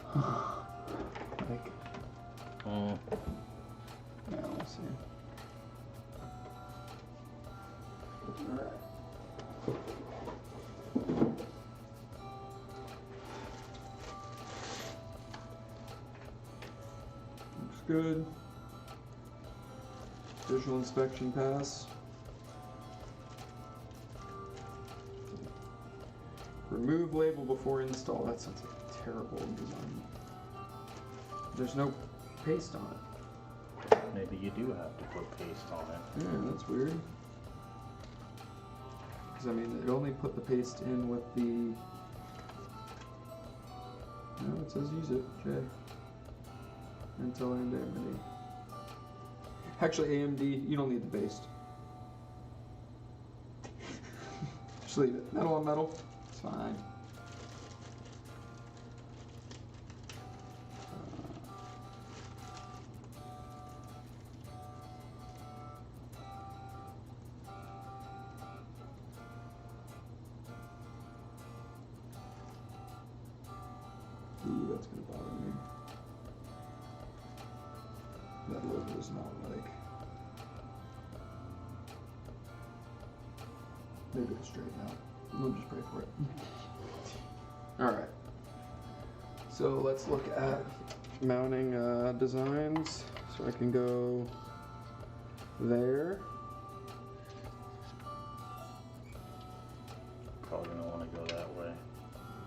Like, yeah, we'll see. Alright. Looks good. Visual inspection pass. Remove label before install. That sounds like a terrible design. There's no paste on it. Maybe you do have to put paste on it. Yeah, that's weird. Because I mean, it only put the paste in with the. No, it says use it, J. Intel and AMD. Actually, AMD, you don't need the paste. Just leave it. Metal on metal, it's fine. Ooh, that's gonna bother me. That logo is not like. Maybe it'll straighten out. We'll just pray for it. Alright. So let's look at mounting designs. So I can go there. Probably gonna want to go that way.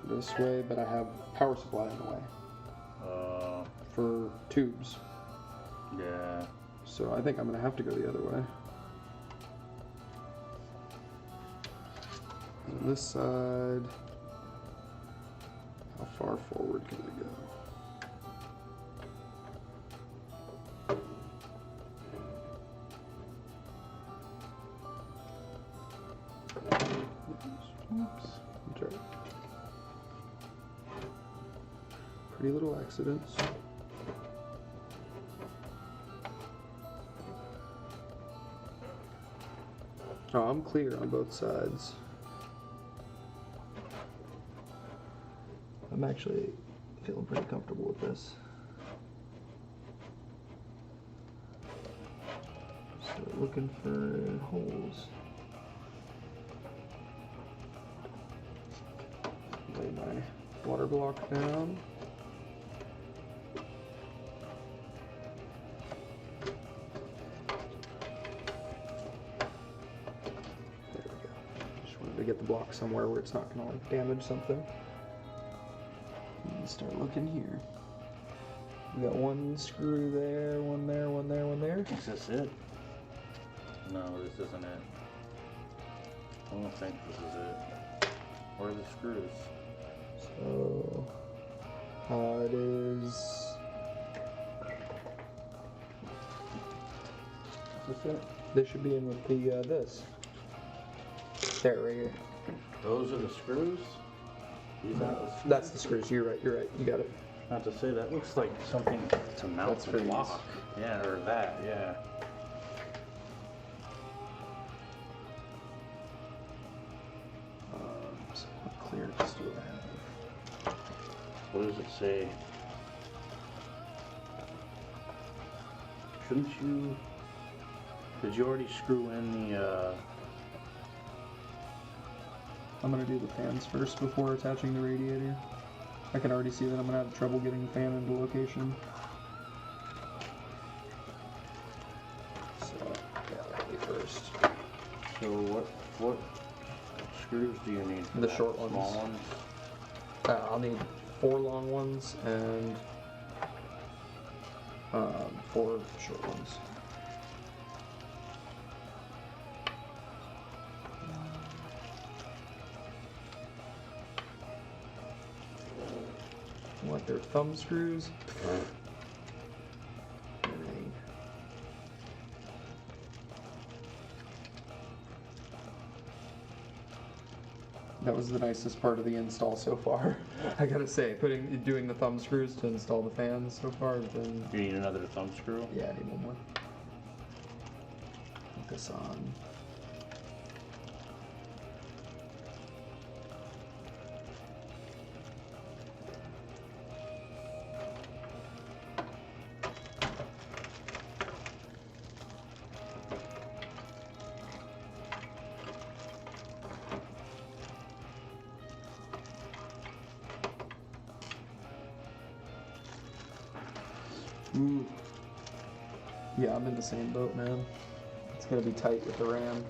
This way, but I have power supply in the way for tubes. Yeah. So I think I'm gonna have to go the other way. On this side, how far forward can I go? Oops. That's right. Pretty little accidents. Oh, I'm clear on both sides. I'm actually feeling pretty comfortable with this. So looking for holes. Lay my water block down. There we go. Just wanted to get the block somewhere where it's not going to like damage something. And start looking here. We got one screw there, one there, one there, one there. Is this it? No, this isn't it. I don't think this is it. Where are the screws? So it is. Is this it? They should be in with the this. There, right here. Those are the screws? These aren't the screws? That's the screws. You're right. You're right. You got it. Not to say that looks like something to mount That's the for these. block. Yeah, or that, yeah. So what clear just do I have? What does it say? Shouldn't you... Did you already screw in the, I'm gonna do the fans first before attaching the radiator. I can already see that I'm gonna have trouble getting the fan into location. So yeah, that'll be first. So what screws do you need for The that? short ones. Small ones? I'll need 4 long ones and 4 short ones. What, they're thumb screws? That was the nicest part of the install so far. I gotta say, doing the thumb screws to install the fans so far has been. You need another thumb screw? Yeah, I need one more. Put this on. Ooh. Yeah, I'm in the same boat, man. It's gonna be tight with the RAM.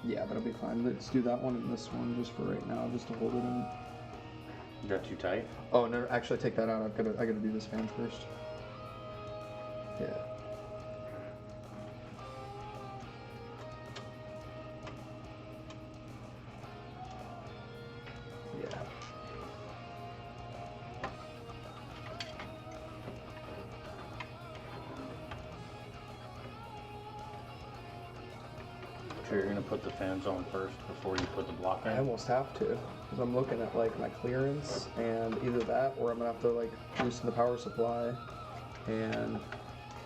Yeah, that'll be fine. Let's do that one and this one just for right now, just to hold it in. Is that too tight? Oh no, actually take that out. I gotta do this fan first. Yeah. Yeah. So you're gonna put the fans on first before you put the block in? I almost have to, because I'm looking at like my clearance, and either that or I'm gonna have to like loosen the power supply and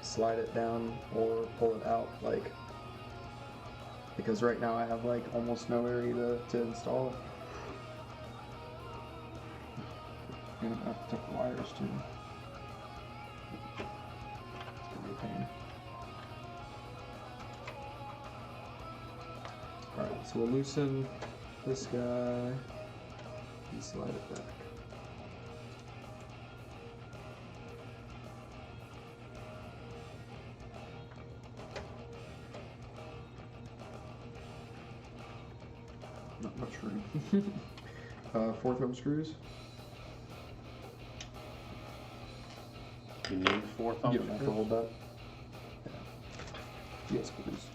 slide it down or pull it out, like, because right now I have like almost no area to install it. And I'm gonna have to take the wires too. It's gonna be a pain. Alright, so we'll loosen this guy and slide it back. Not much room. 4 thumb screws. You need 4 thumb You don't have to screws? hold that. Yeah. Yes, please.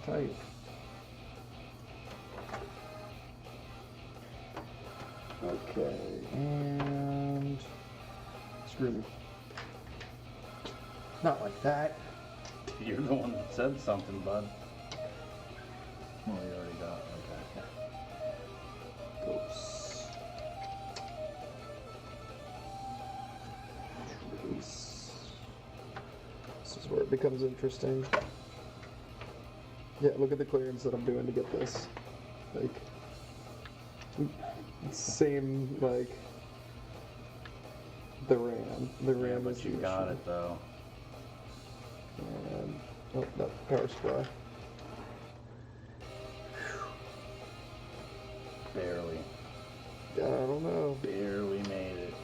Tight. Okay, and screw me. Not like that. You're the one that said something, bud. Well, you already got it. Okay. Oops. Release. This is where it becomes interesting. Yeah, look at the clearance that I'm doing to get this. Like, same, like, the RAM. The RAM But is you the got issue. it though. And, oh, no, power supply. Barely. I don't know. Barely made it.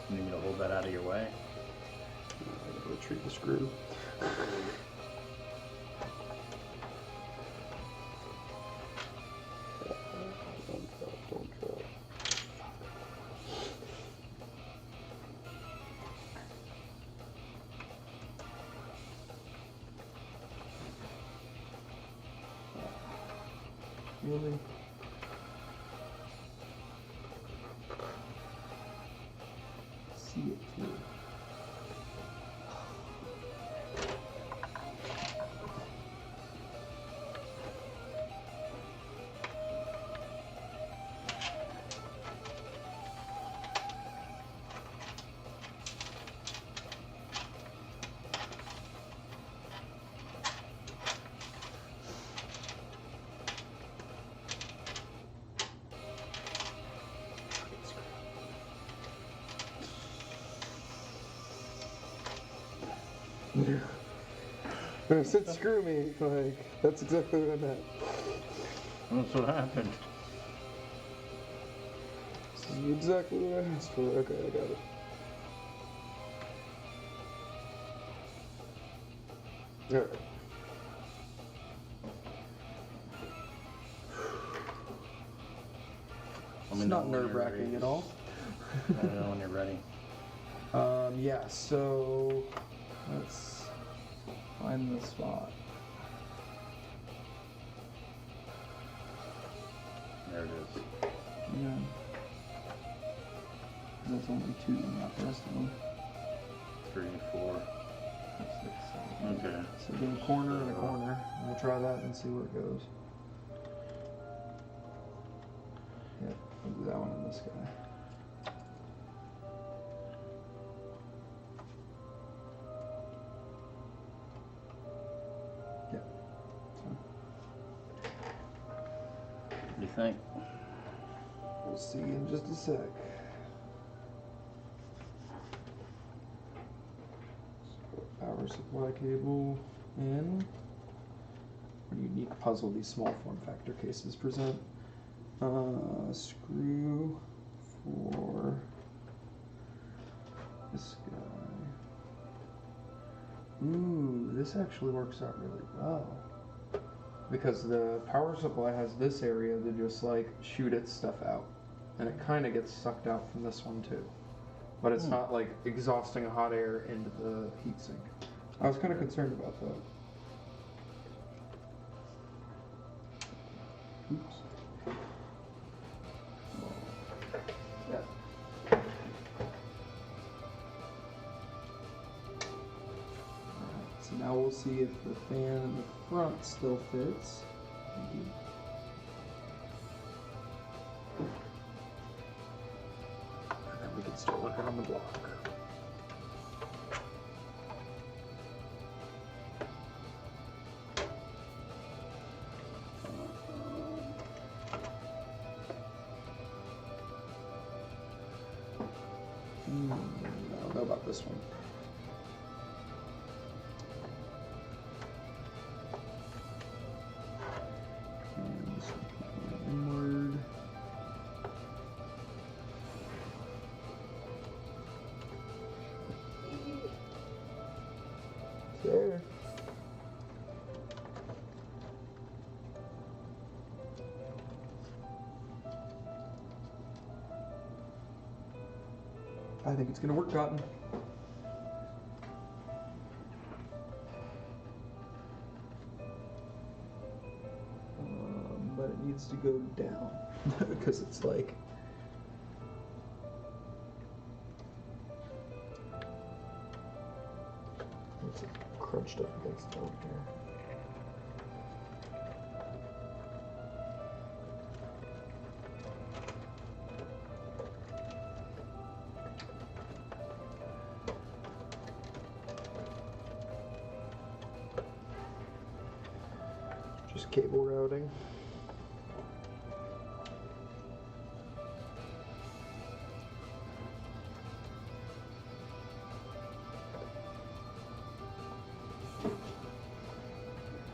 You need me to hold that out of your way? I gotta retrieve the screw. Don't drop. Really? See it through. When I said screw me, like, that's exactly what I meant. That's what happened. This is exactly what I asked for. Okay, I got it. Alright. It's not nerve-wracking at all. I don't know when you're ready. Yeah, so let's find the spot. There it is. Yeah. That's only 2, not the rest of them. 3, 4. 6, 7. Okay. So do a corner and a corner. We'll try that and see where it goes. Yep, we'll do that one and this guy. Yep. What do you think? We'll see in just a sec. Power supply cable in. What a unique puzzle these small form factor cases present. Screw for this guy. Ooh, this actually works out really well. Because the power supply has this area to just like shoot its stuff out. And it kind of gets sucked out from this one too. But it's not like exhausting hot air into the heatsink. I was kind of concerned about that. Oops. Yeah. Alright, so now we'll see if the fan in the front still fits. Thank you. And then we can start working on the block. I don't know about this one. And this one inward. There. I think it's gonna work, Cotton. But it needs to go down because it's like it's crunched up against the over here. Just cable routing.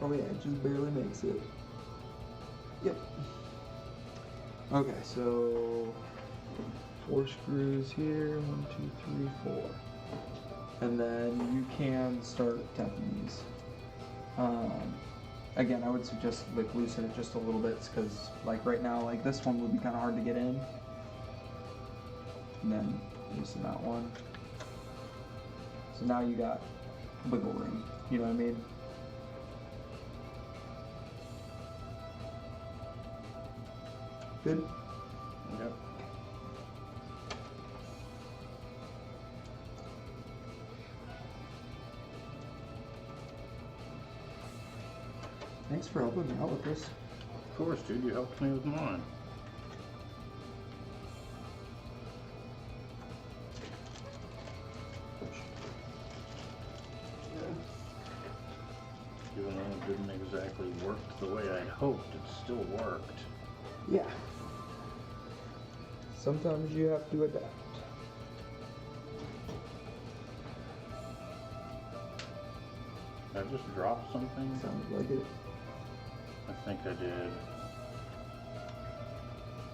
Oh yeah, it just barely makes it. Yep. Okay, so 4 screws here, 1, 2, 3, 4. And then you can start tapping these. Again, I would suggest like loosen it just a little bit because like right now, like this one would be kind of hard to get in. And then loosen that one. So now you got wiggle room. You know what I mean? Good? Yep. Thanks for helping me out with this. Of course, dude, you helped me with mine. Even though it didn't exactly work the way I'd hoped, it still worked. Yeah. Sometimes you have to adapt. Did I just drop something? Sounds like it. I think I did.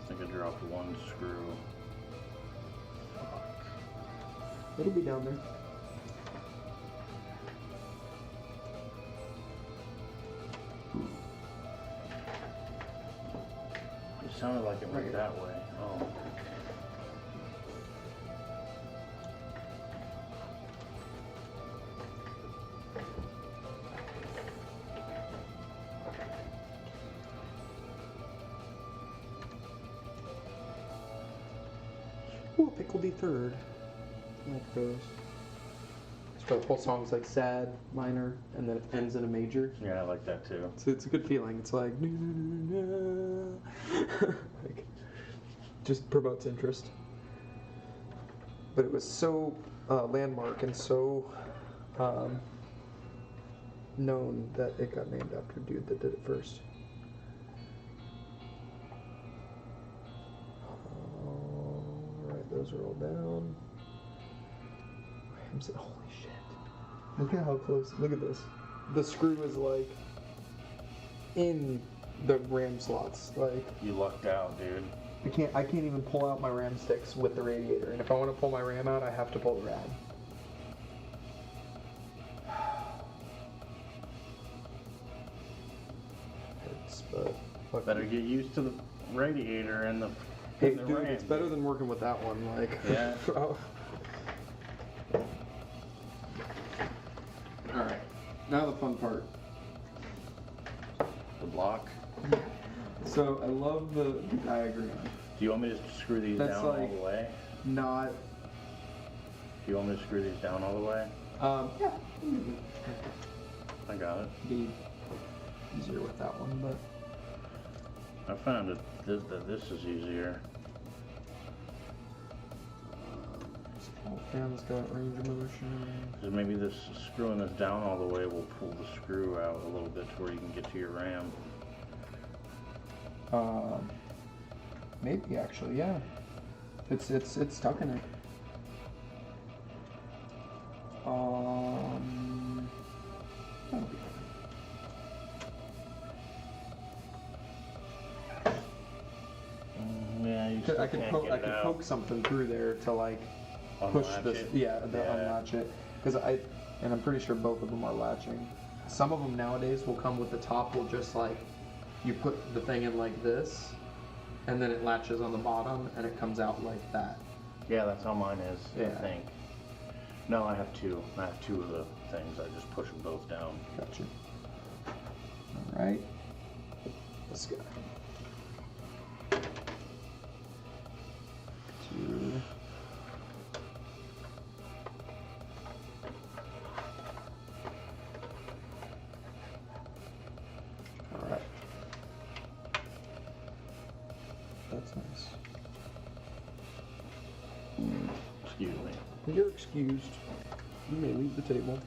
I think I dropped 1 screw. Fuck. It'll be down there. It sounded like it went that way. Oh. Whoop. pickledy third. Like those. So the whole song's like sad, minor, and then it ends in a major. Yeah, I like that too. So it's a good feeling. It's like, like just promotes interest. But it was so landmark and so known that it got named after a dude that did it first. Alright, those are all down. Holy shit. Look at how close. Look at this. The screw is like in the ram slots. Like You lucked out, dude. I can't even pull out my ram sticks with the radiator. And if I want to pull my ram out, I have to pull the rad. Hurts, but fuck Better you. get used to the radiator and the. Hey, and the dude, ram. it's better than working with that one. Like, Yeah. All right, now the fun part. The block. So I love the diagram. Do you want me to screw these That's down all like- the way? Not. Do you want me to screw these down all the way? Yeah. I got it. Be easier with that one, but I found that this is easier. fan's got range of motion. Because maybe this screwing this down all the way will pull the screw out a little bit to where you can get to your ram. Maybe actually, yeah. It's stuck in it. That'll be Yeah, you fine. still I could can't poke. get I it could out. poke something through there to like push Unlatch this. it. Yeah, Yeah. unlatch it. Because and I'm pretty sure both of them are latching. Some of them nowadays will come with the top. Will just like you put the thing in like this, and then it latches on the bottom, and it comes out like that. Yeah, that's how mine is, Yeah. I think. No, I have two. I have two of the things. I just push them both down. Gotcha. All right. Let's go. Two. All right. That's nice. Excuse me. You're excused. You may leave the table.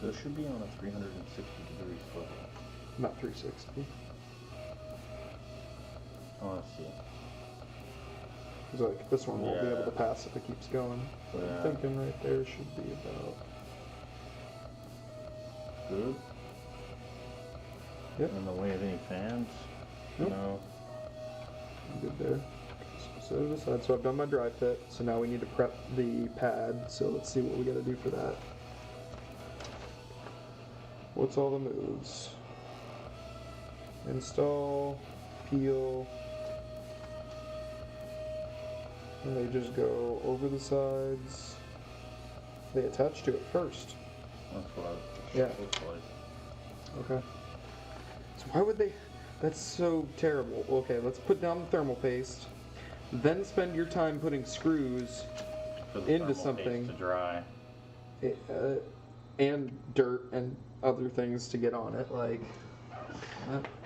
This should be on a 360 degree swivel. Not 360. Oh, I see. It's like this one won't be able Yeah. to pass if it keeps going. But Yeah. I'm thinking right there should be about. Good. Yep. In the way of any fans? Nope. No. I'm good there. So to the side. So I've done my dry fit. So now we need to prep the pad. So let's see what we got to do for that. What's all the moves? Install, peel, and they just go over the sides. They attach to it first. That's what Yeah. it looks like. Okay. So why would they? That's so terrible. Okay, let's put down the thermal paste. Then spend your time putting screws For the Into thermal paste something. to dry. And dirt and other things to get on it. Like,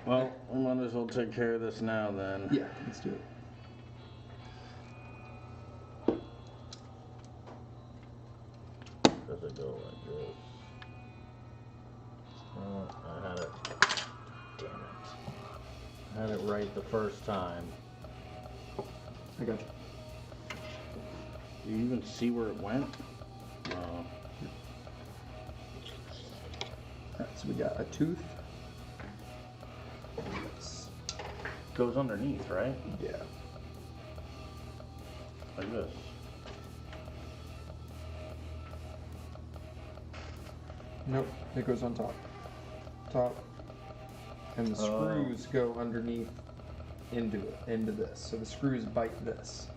Well, we might as well take care of this now then. yeah, let's do it. Does it go like this? Oh, I had it. Damn it. I had it right the first time. I got you. Do you even see where it went? No. Alright, so we got a tooth. Yes. Goes underneath, right? Yeah. Like this. Nope, it goes on top. Top. And the screws go underneath into this. So the screws bite this.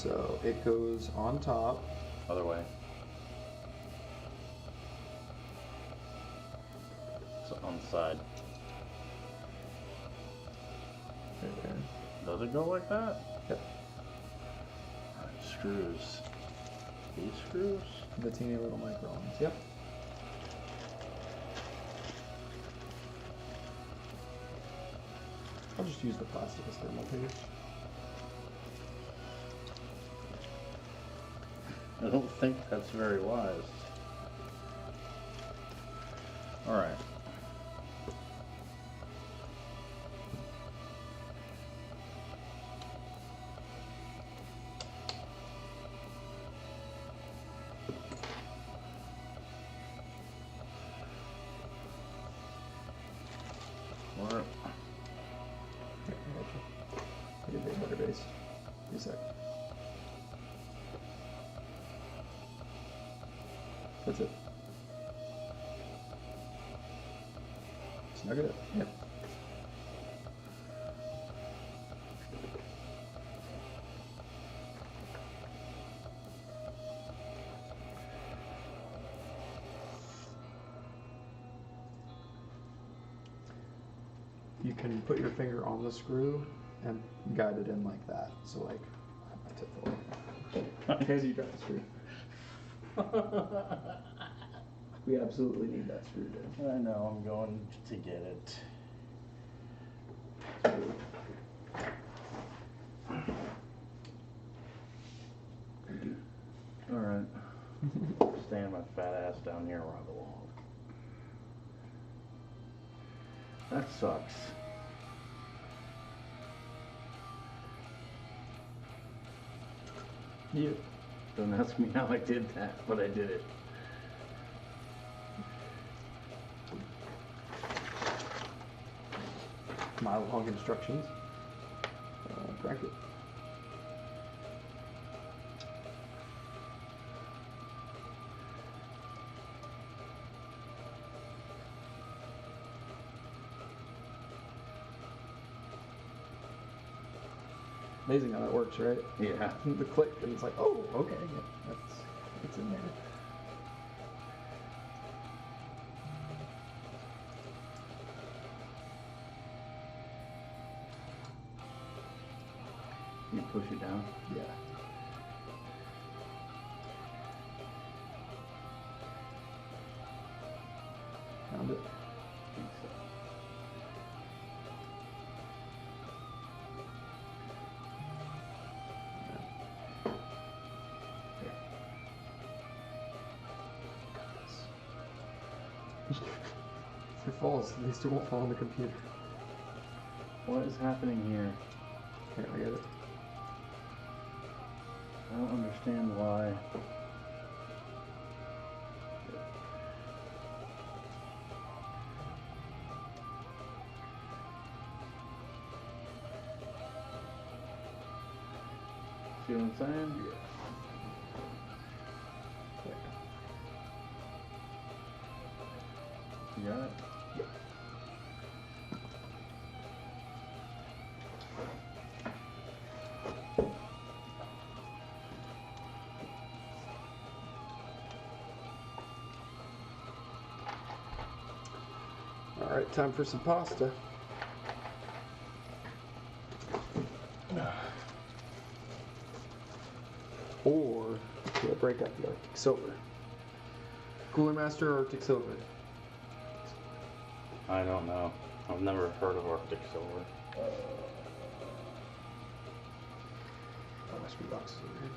So it goes on top. Other way. So on the side. Right there. Does it go like that? Yep. Alright, screws. These screws? The teeny little micro ones. Yep. I'll just use the plastic as thermal paste. I don't think that's very wise. Alright. What? Here, I got you. I did a better base. Give me a sec. That's it. Snug it up. Yep. You can put your finger on the screw and guide it in like that. So like, my tip forward. In case you drop the screw. We absolutely need that screw, dude. I know, I'm going to get it. Alright. Stand my fat ass down here where I belong. That sucks. Yeah. Don't ask me how I did that, but I did it. Mile long instructions. Crank it. Amazing how that works, right? Yeah. The click, and it's like, oh, okay, yeah, it's in there. You push it down? Yeah. Found it. I think so. If it falls, at least it won't fall on the computer. What is happening here? Here, I get it. I don't understand why. See what I'm saying? Yeah. You got it? Yep. All right, time for some pasta. Or we'll break out the Arctic Silver. Cooler Master or Arctic Silver? I don't know. I've never heard of Arctic Silver. Oh, must be boxes over here.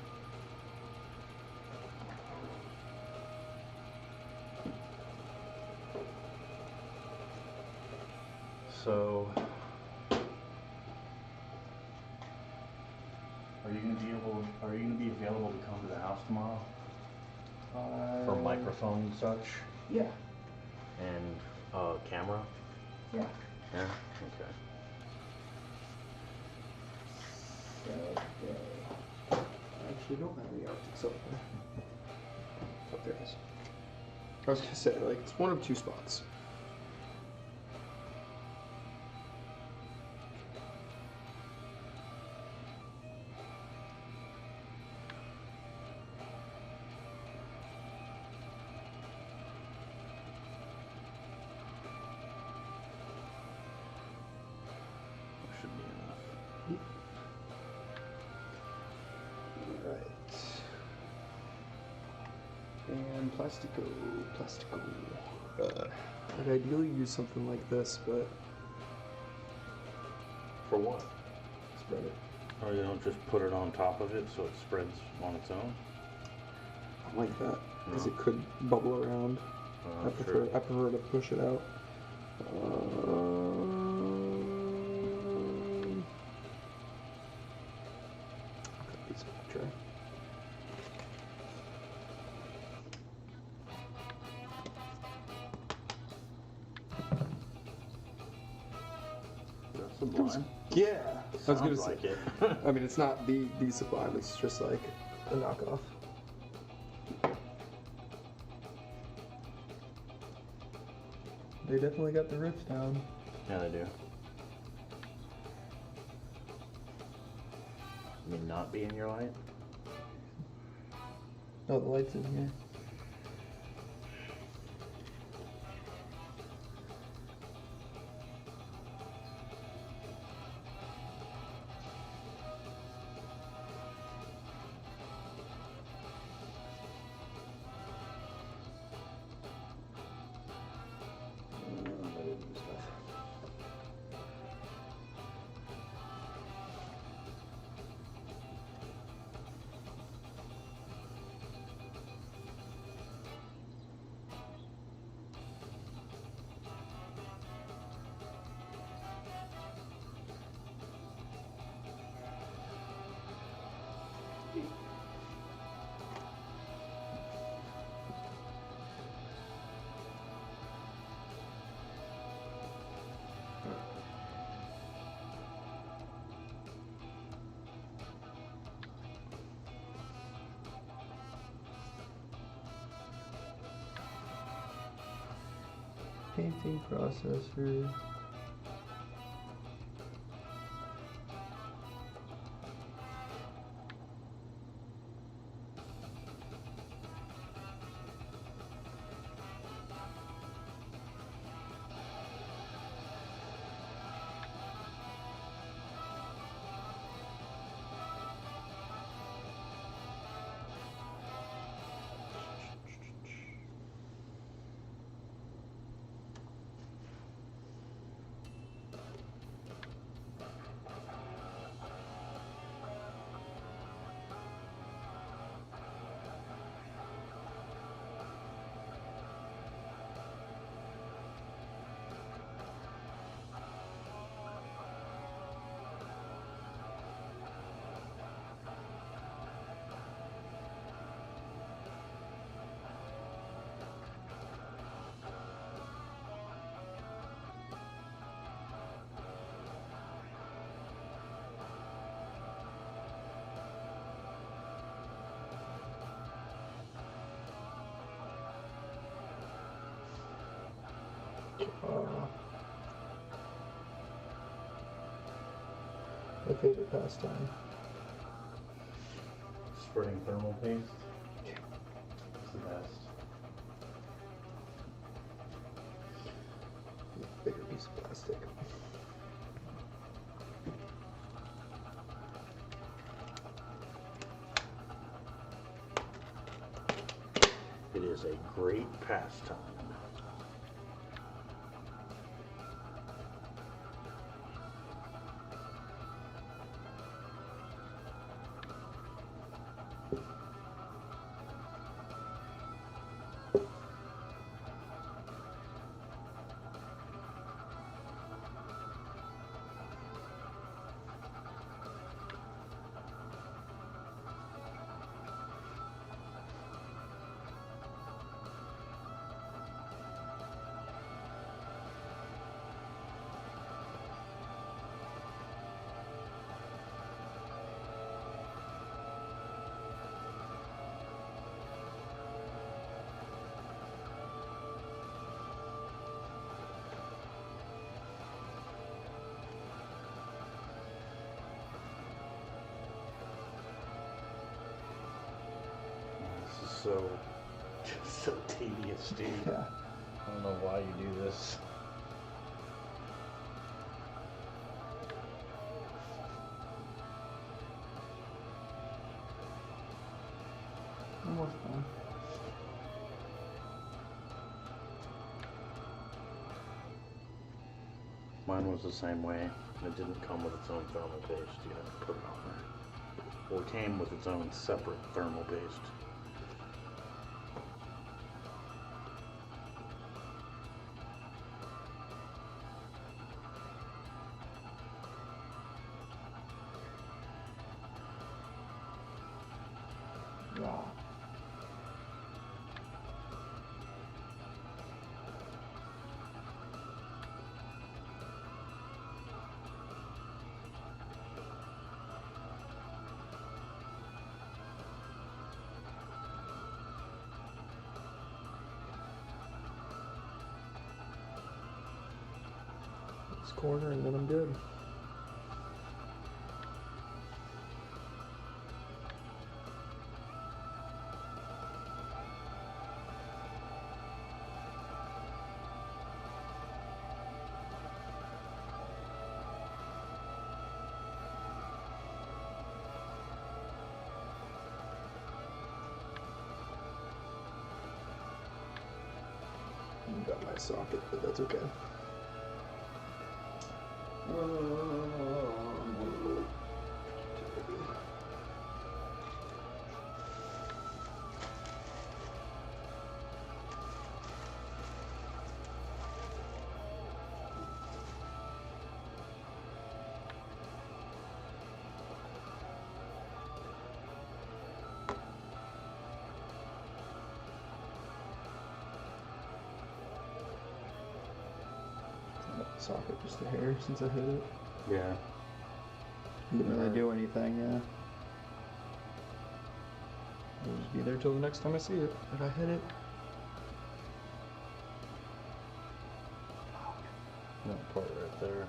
So, are you gonna be available to come to the house tomorrow for microphone and such Yeah. and camera? Yeah. Yeah. Okay. I actually don't have the Arctic Silver. Oh, there it is. I was gonna say, like, it's one of two spots. Plastico. I'd ideally use something like this, but For what? spread it. Or you don't just put it on top of it so it spreads on its own? I like that because No. it could bubble around. I prefer to push it out. Cut these back tray. That's sublime. Yeah, I was gonna Sounds say. like it. I mean, it's not the Sublime. It's just like a knockoff. They definitely got the riffs down. Yeah, they do. I mean, not be in your light? Oh, the light's in here. Painting processor. My favorite pastime. Spreading thermal paste. It's the best. Bigger piece of plastic. It is a great pastime. This is so tedious, dude. Yeah. I don't know why you do this. Almost done. Mine was the same way. It didn't come with its own thermal paste. You had to put it on there. Well, it came with its own separate thermal paste. Wow. This corner and then I'm good. Got my socket, but that's okay. Socket just a hair since I hit it. Yeah. Didn't really do anything, yeah. It'll just be there till the next time I see it. If I hit it. That part right there.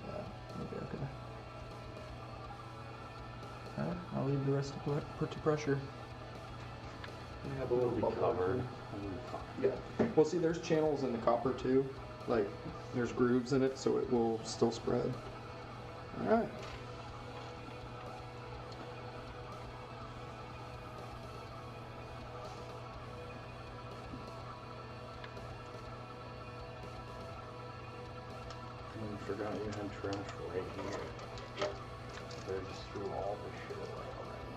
Yeah, okay, okay. Alright, I'll leave the rest to pressure. Yeah, but it'll be covered. It'll be fine. Yeah. Well, see, there's channels in the copper too. Like, there's grooves in it, so it will still spread. Alright. I forgot you had trash right here. They just threw all the shit away already.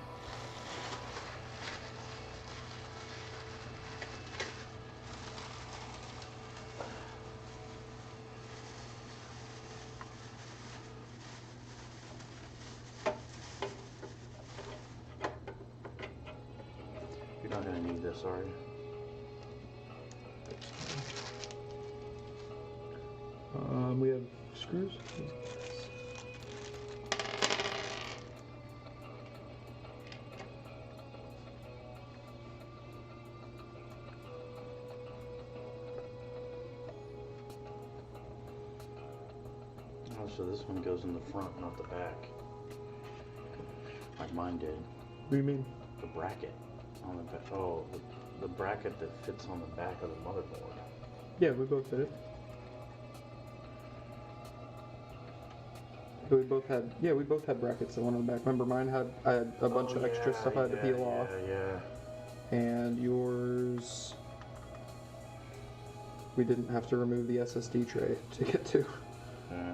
You're not gonna need this, are you? We have screws. Oh, so this one goes in the front, not the back. Like mine did. What do you mean? The bracket on the back. Oh, the bracket that fits on the back of the motherboard. Yeah, we both did it. We both had brackets that went on the back. Remember, I had a bunch of extra stuff I had to peel off. Yeah. And yours, we didn't have to remove the SSD tray to get to. Yeah.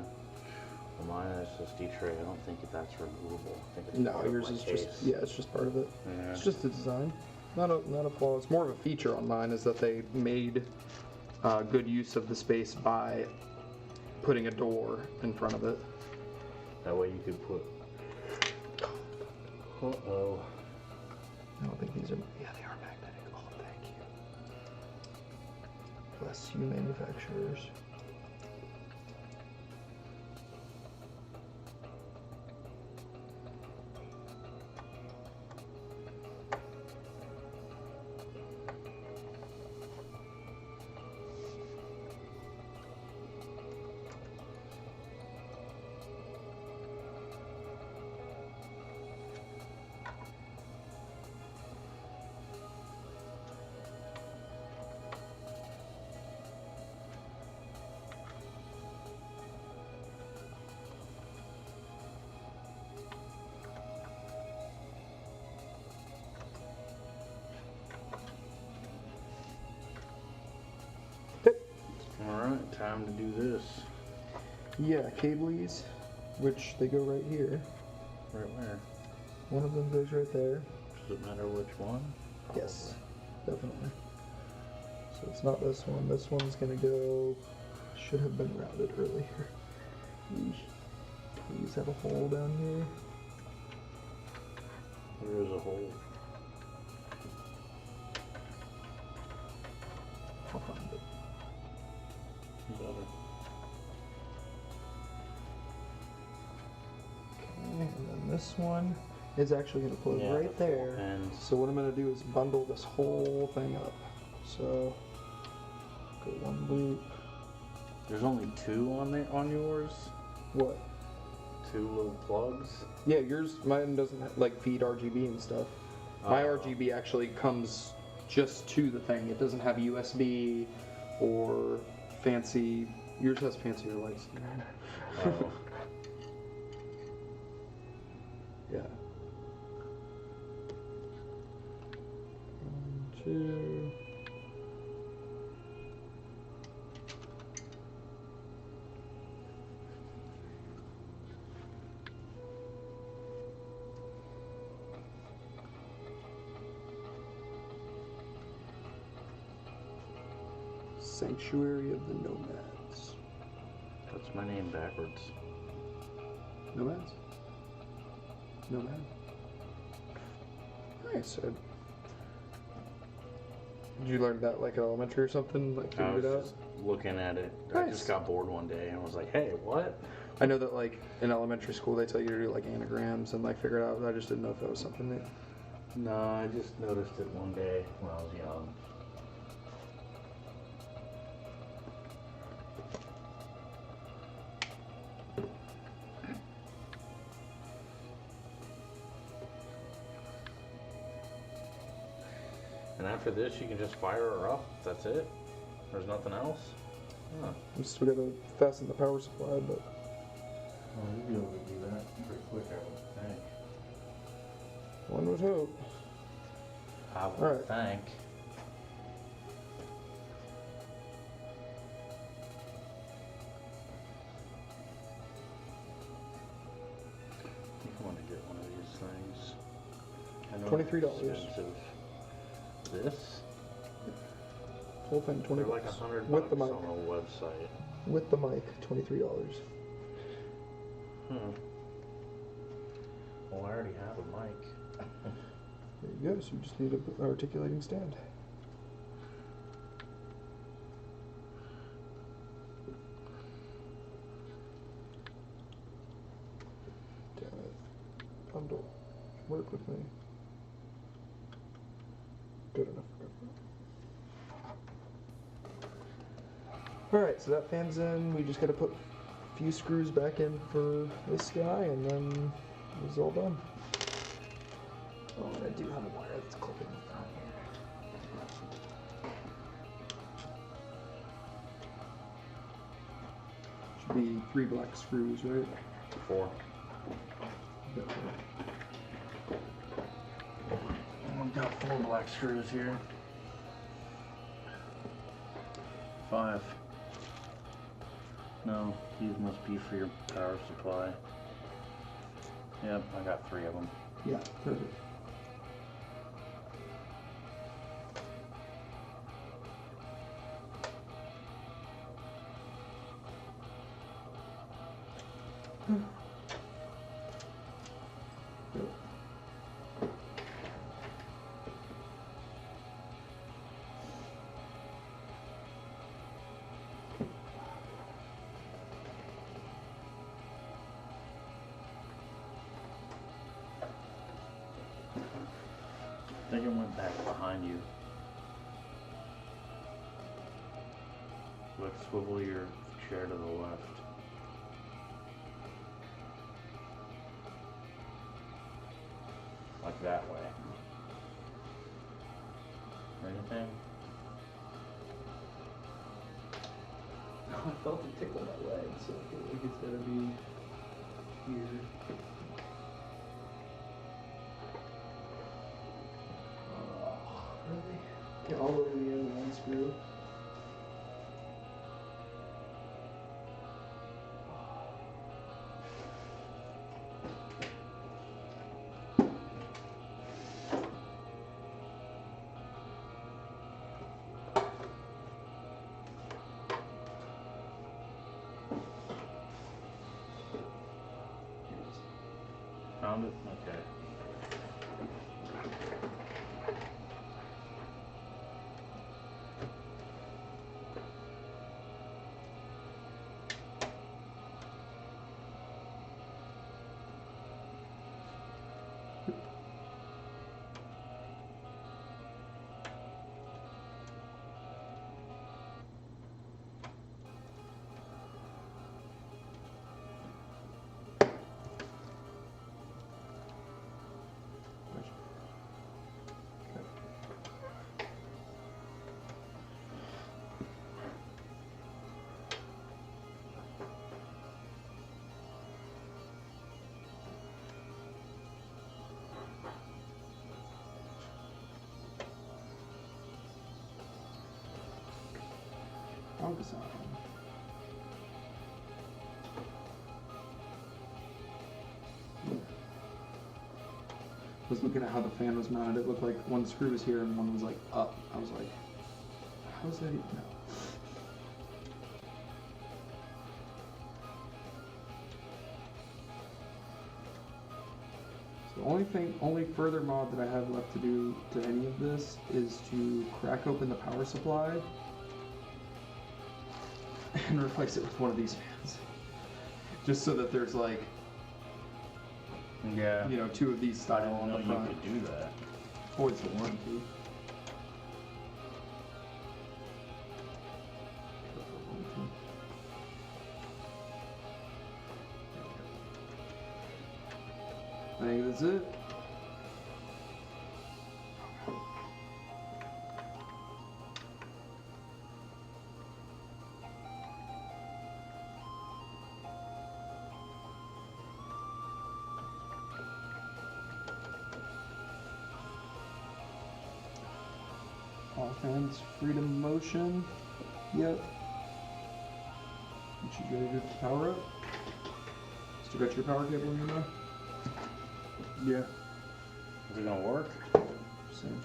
Well, mine SSD tray, I don't think that's removable. I think it's No, part of yours my is case. just, yeah, it's just part of it. Yeah. It's just a design. Not a flaw. It's more of a feature on mine is that they made good use of the space by putting a door in front of it. That way you could put. Uh-oh. I don't think these are. Yeah, they are magnetic. Oh, thank you. Bless you, manufacturers. Alright, time to do this. Yeah, cablies, which they go right here. Right where? One of them goes right there. Does it matter which one? Yes, definitely. So it's not this one. This one's gonna go. Should have been routed earlier. Please have a hole down here. There is a hole. I'll find it. Better. Okay, and then this one is actually gonna plug Yeah, right the there. ends. So what I'm gonna do is bundle this whole thing up. So go one loop. There's only two on there on yours? What? Two little plugs? Yeah, mine doesn't like feed RGB and stuff. My Oh. RGB actually comes just to the thing. It doesn't have USB or fancy. Yours has fancier lights. Oh. Yeah. 1, 2. Sanctuary of the Nomads. That's my name backwards. Nomads? Nomad? Nice. Did you learn that like in elementary or something? Like I figured was it out? just looking at it. I Nice. just got bored one day and was like, hey, what? I know that like in elementary school they tell you to do like anagrams and like figure it out. I just didn't know if that was something that. No, I just noticed it one day when I was young. And after this, you can just fire her up. That's it. There's nothing else. Huh. We still gotta fasten the power supply, but Well, you'll be able to do that pretty quick, I would think. one would hope. I would Alright. think. I think I want to get one of these things. I know it's $23. expensive. This? Whole thing, They're 20 like bucks. $100 With the mic. on a website. With the mic, $23. Well, I already have a mic. There you go. So you just need an articulating stand. Damn it. Bundle. Work with me. Good enough. Alright, so that fan's in. We just gotta put a few screws back in for this guy, and then it's all done. Oh, and I do have a wire that's clipping down here. Should be 3 black screws, right? 4. Got I've got 4 black screws here. 5. No, these must be for your power supply. Yep, I got 3 of them. Yeah, perfect. I think it went back behind you. Let's swivel your chair to the left. Like that way. Anything? I felt it tickle my leg, so I feel like it's gotta be here. Really? Get all the way to the end of one screw. found it? Okay. Focus on. I was looking at how the fan was mounted. It looked like one screw was here and one was like up. I was like, how is that even? No. So the only further mod that I have left to do to any of this is to crack open the power supply and replace it with one of these fans. Just so that there's like, Yeah. you know, two of these I style didn't on know the you front. could do that. Voids the warranty. I think that's it. All fans freedom motion. Yep. You should ready to power up. Still got your power cable in there? Yeah. Is it gonna work? Same.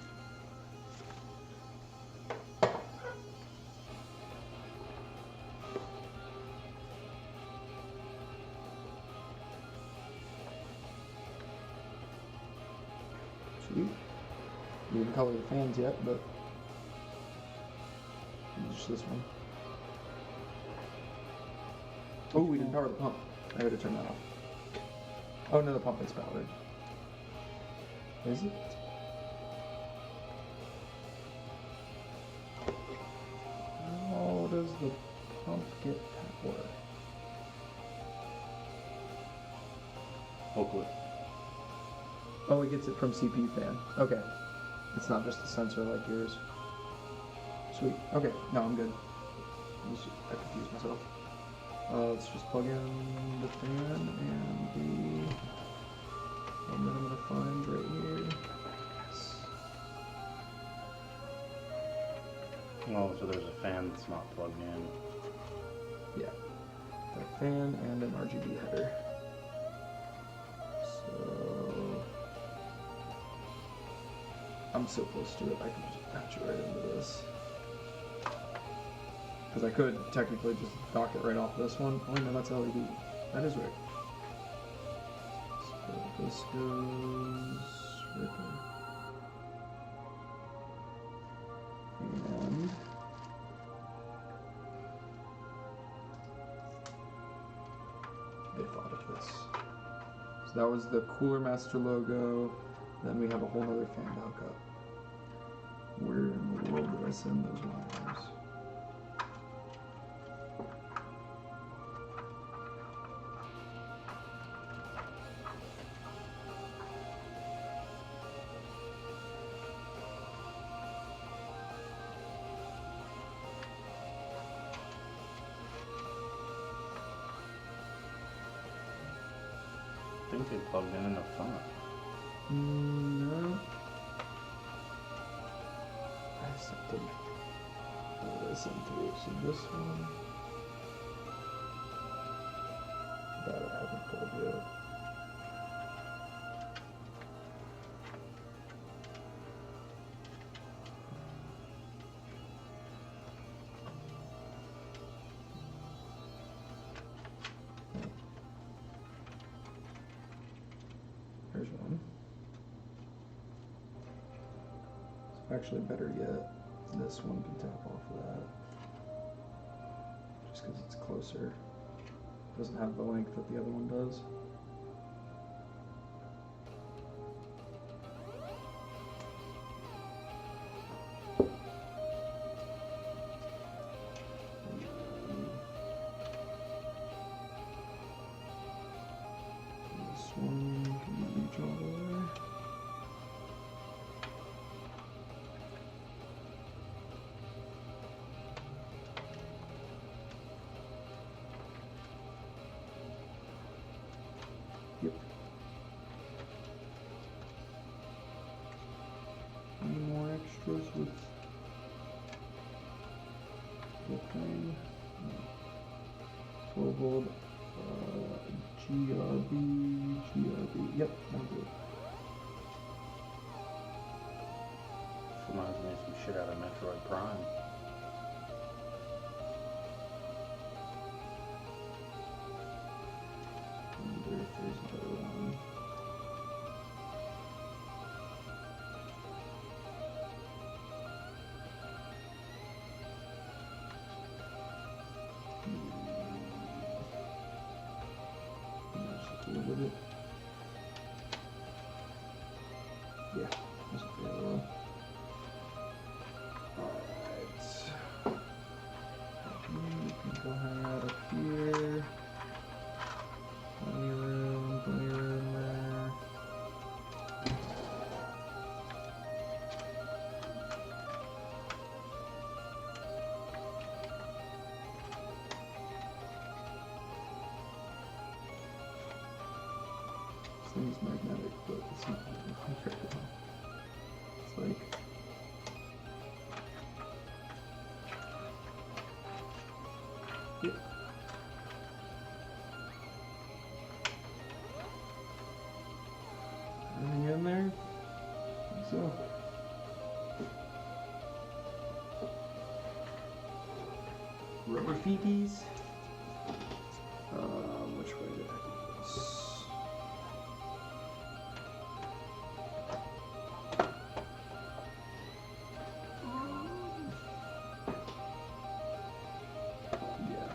Sweet. We didn't color the fans yet, but just this one. Oh, we didn't power the pump. I gotta turn that off. Oh no, the pump is powered. Is it? How does the pump get power? Booklet. Oh, it gets it from CPU fan. Okay. It's not just a sensor like yours. Sweet. Okay. No, I'm good. I confused myself. Let's just plug in the fan and the one that I'm gonna find right here. Yes. Oh, so there's a fan that's not plugged in. Yeah. The fan and an RGB header. So I'm so close to it, I can just patch it right into this. Because I could technically just dock it right off this one. Oh no, that's LED. That is right. So this goes right there. And they thought of this. So that was the Cooler Master logo. Then we have a whole other fan to hook up. Where in the world did I send those wires? I think they plugged in the front. No. I sent them. What did I send through? So this one. That I haven't pulled yet. Actually, better yet, this one can tap off of that. Just because it's closer. Doesn't have the length that the other one does. This one can reach all the way. Yep. Any more extras with the thing? No. 12 volt, GRB, yep, I'm good. Reminds me of some shit out of Metroid Prime. I wonder if there's a better one. Just a little bit. Yeah, that's the other one. Alright. You can go hang out up here. Plenty of room there. This thing's magnetic, but it's not very well. It's like yep. Anything in there? I think so. Rubber feeties. Which way did I do this? Yeah.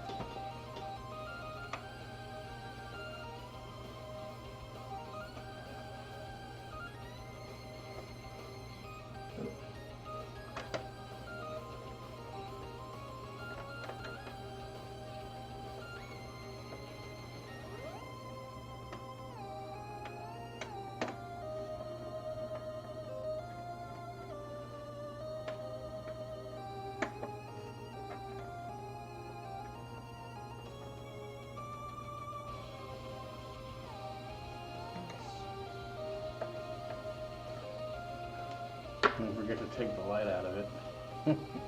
Don't forget to take the light out of it.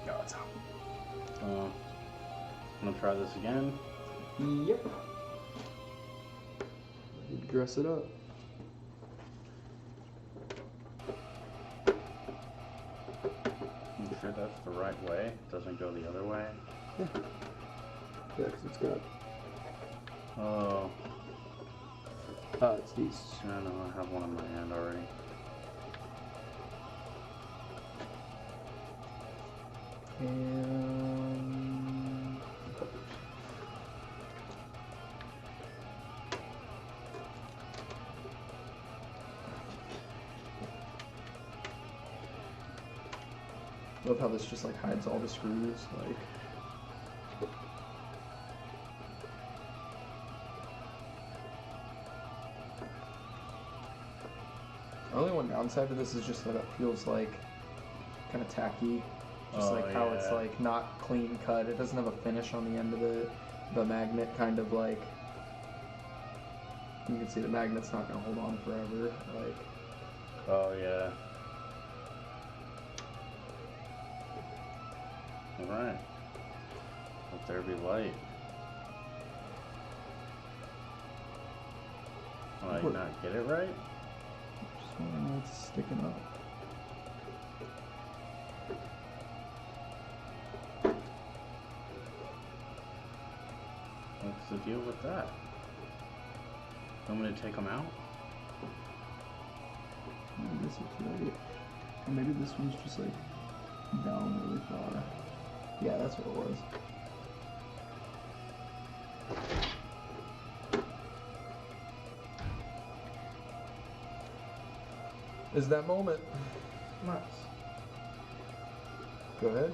No, it's out. I'm gonna try this again. Yep. Need to dress it up. You sure that's the right way? It doesn't go the other way? Yeah. Yeah, because it's got. Oh, It's these. I know, I have one in my hand already. And. Love how this just like hides all the screws, like. Only one downside to this is just that it feels like kind of tacky. Just Oh, like how it's yeah. like not clean cut. It doesn't have a finish on the end of it. The magnet kind of like, you can see the magnet's not gonna hold on forever. Like, Oh, yeah. Alright. Let there be light. Oh, I What? not get it right? just wondering why it's sticking up. What's the deal with that? You want me to take them out? I guess it's right. Or maybe this one's just like down really far. Yeah, that's what it was. Is that moment? Nice. Go ahead.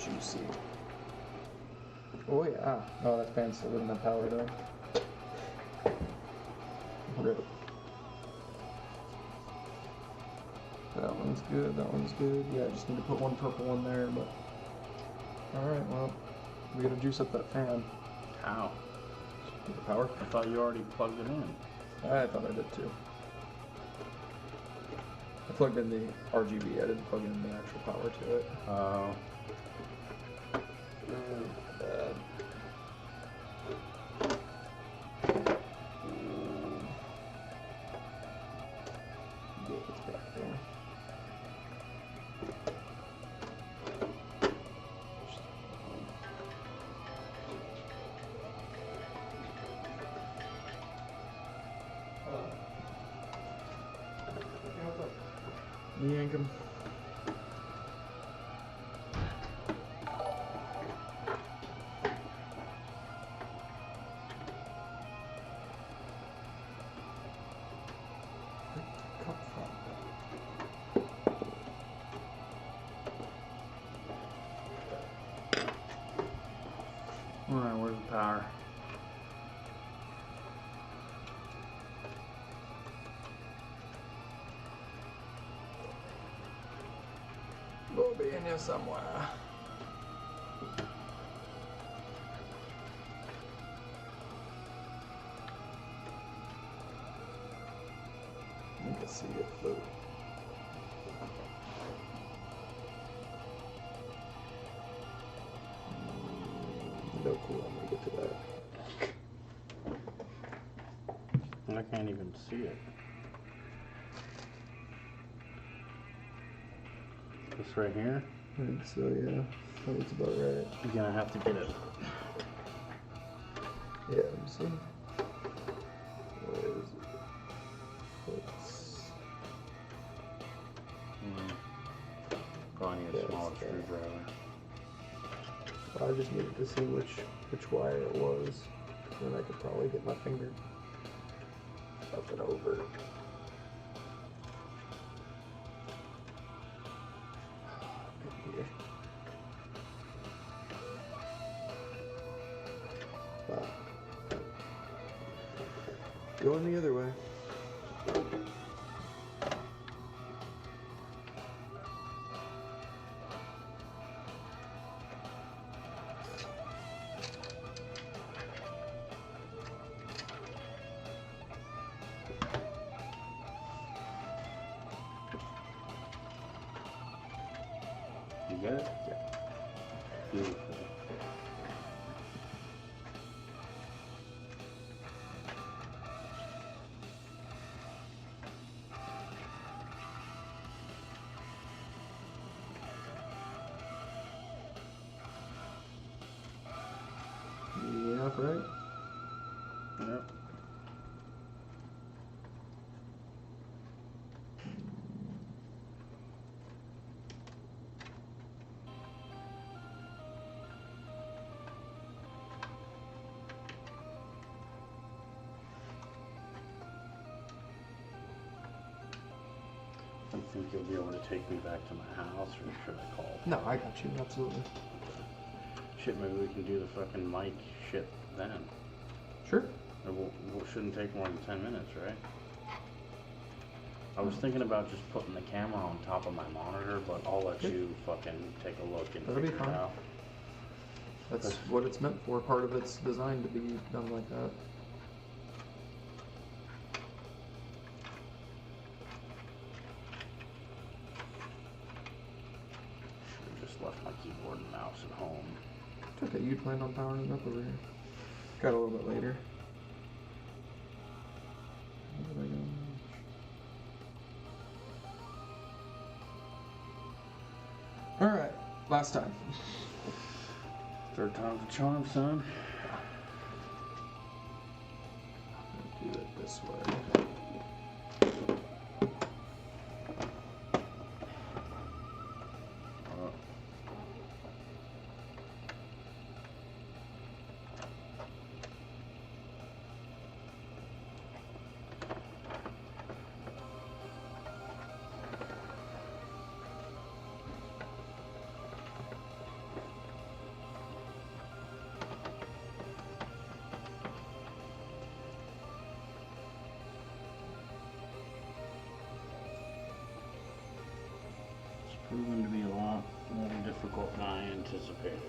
Juicy. Oh yeah. Oh, that fan still doesn't have power though. Rip. That one's good. That one's good. Yeah, I just need to put one purple one there, but. All right. Well, we gotta juice up that fan. How? Get the power. I thought you already plugged it in. I thought I did too. I plugged in the RGB. I didn't plug in the actual power to it. Bad. Yeah, it's back there. Yank him. Alright, where's the power? Will be in here somewhere. You can see it float. No cool, I'm gonna get to that. I can't even see it. This right here? I think so, yeah. That looks about right. You're gonna have to get it. Yeah, let me see. Where is it? It's... Probably need Yeah, a smaller it's there. screwdriver. I just needed to see which wire it was. Then I could probably get my finger up and over. Here. Wow. Going the other way. You get it? Yeah. Beautiful. Yeah, right? Yep. I think you'll be able to take me back to my house, or should I call? No, I got you, absolutely. Shit, maybe we can do the fucking mic shit then. Sure. It shouldn't take more than 10 minutes, right? I was thinking about just putting the camera on top of my monitor, but I'll let you fucking take a look and That'll be figure it fine. out. That's what it's meant for. Part of it's designed to be done like that. Should've just left my keyboard and mouse at home. It's okay, you planned on powering it up over here. Got a little bit later. What did I go? Alright, last time. Third time's a charm, son. Do it this this way. Proven to be a lot more difficult than I anticipated.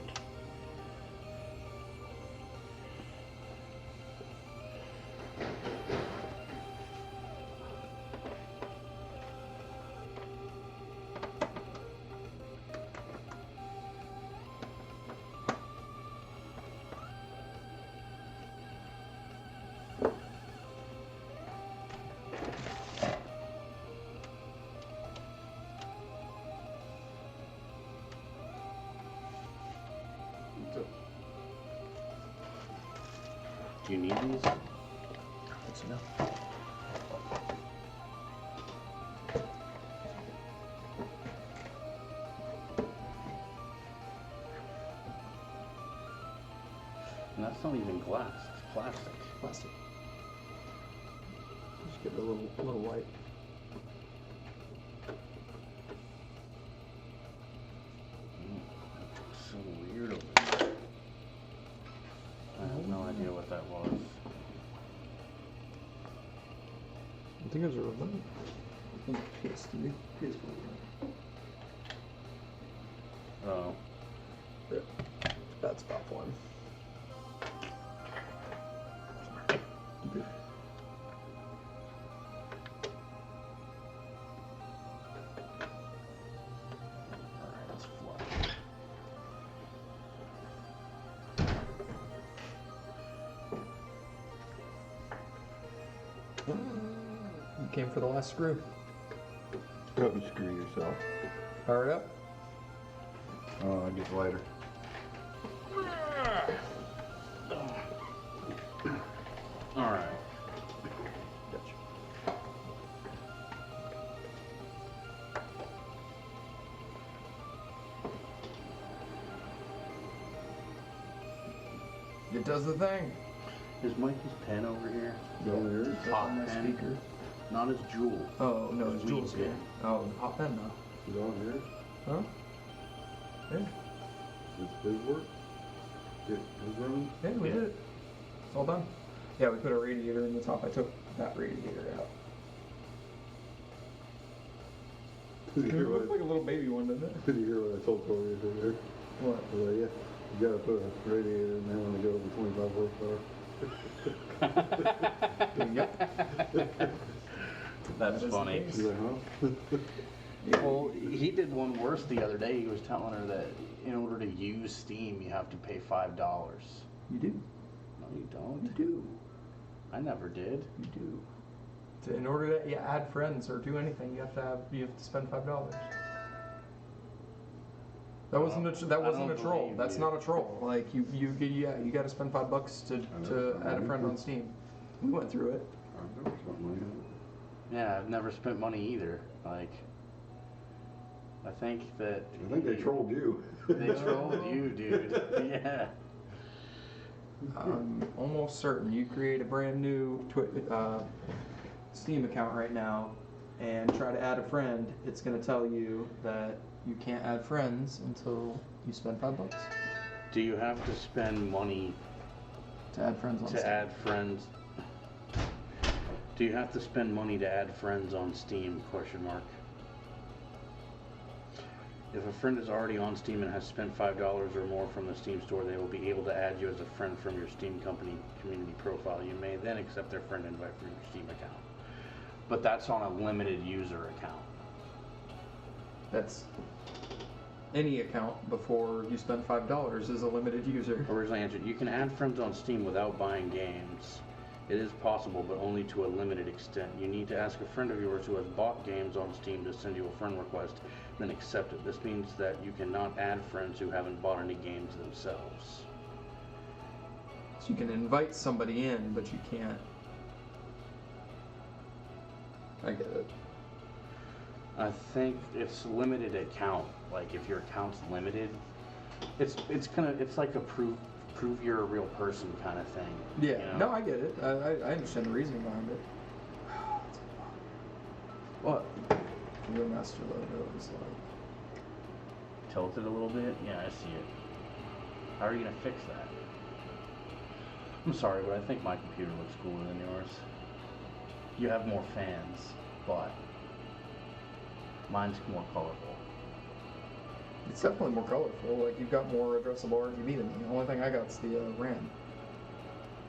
Do you need these? Good to know. And that's not even glass, it's plastic. Plastic. Just give it a little light. That's so weird over there. I have no idea what that was. I think it was a remote. I think PS3. PS4. Oh. Yeah. Bad spot for him. Alright, let's fly. You came for the last screw. Don't screw yourself. Power it up. Oh, it gets lighter. Alright. Gotcha. It does the thing. Is Mikey's pen over here? Over here. It's Hot on my pen? speaker. Not his jewel. Oh no, His it's weed Jules here. pen. Oh, the hot pen now. Is it on here? Huh? Yeah. It's his work? His room? Yeah, we Yeah. did it. It's all done. Yeah, we put a radiator in the top. I took that radiator out. Did It you hear looked what like a little baby one, didn't it? Did you hear what I told Corey earlier? What? I was like, yeah, you gotta put a radiator in there when they go over 25 horsepower. Yep. That's That is funny. the case. She's like, huh? Well, he did one worse the other day. He was telling her that in order to use Steam, you have to pay $5. You do. No, you don't. You do. I never did. You do. In order to add friends or do anything, you have to spend $5. That wasn't I don't a troll. believe That's you. not a troll. Like you got to spend $5 to add a friend on Steam. We went through it. I've never spent money on it. Yeah, I've never spent money either. Like, I think that I think they trolled you. they trolled you, dude. Yeah. I'm almost certain you create a brand new Steam account right now and try to add a friend. It's going to tell you that you can't add friends until you spend $5 Do you have to spend money to add friends on to Steam. add friends? Do you have to spend money to add friends on Steam? Question mark. If a friend is already on Steam and has spent $5 or more from the Steam store, they will be able to add you as a friend from your Steam company community profile. You may then accept their friend invite from your Steam account. But that's on a limited user account. That's any account before you spend $5 is a limited user. Originally answered, you can add friends on Steam without buying games. It is possible, but only to a limited extent. You need to ask a friend of yours who has bought games on Steam to send you a friend request, then accept it. This means that you cannot add friends who haven't bought any games themselves. So you can invite somebody in, but you can't I get it. I think it's limited account. Like if your account's limited, it's like a prove you're a real person kind of thing. Yeah, you know? no, I get it. I understand the reasoning behind it. What? The master logo is like Tilted a little bit. Yeah, I see it. How are you gonna fix that? I'm sorry, but I think my computer looks cooler than yours. You have more fans, but mine's more colorful. it's definitely more colorful. Like you've got more addressable RGB than me. The only thing I got's the RAM.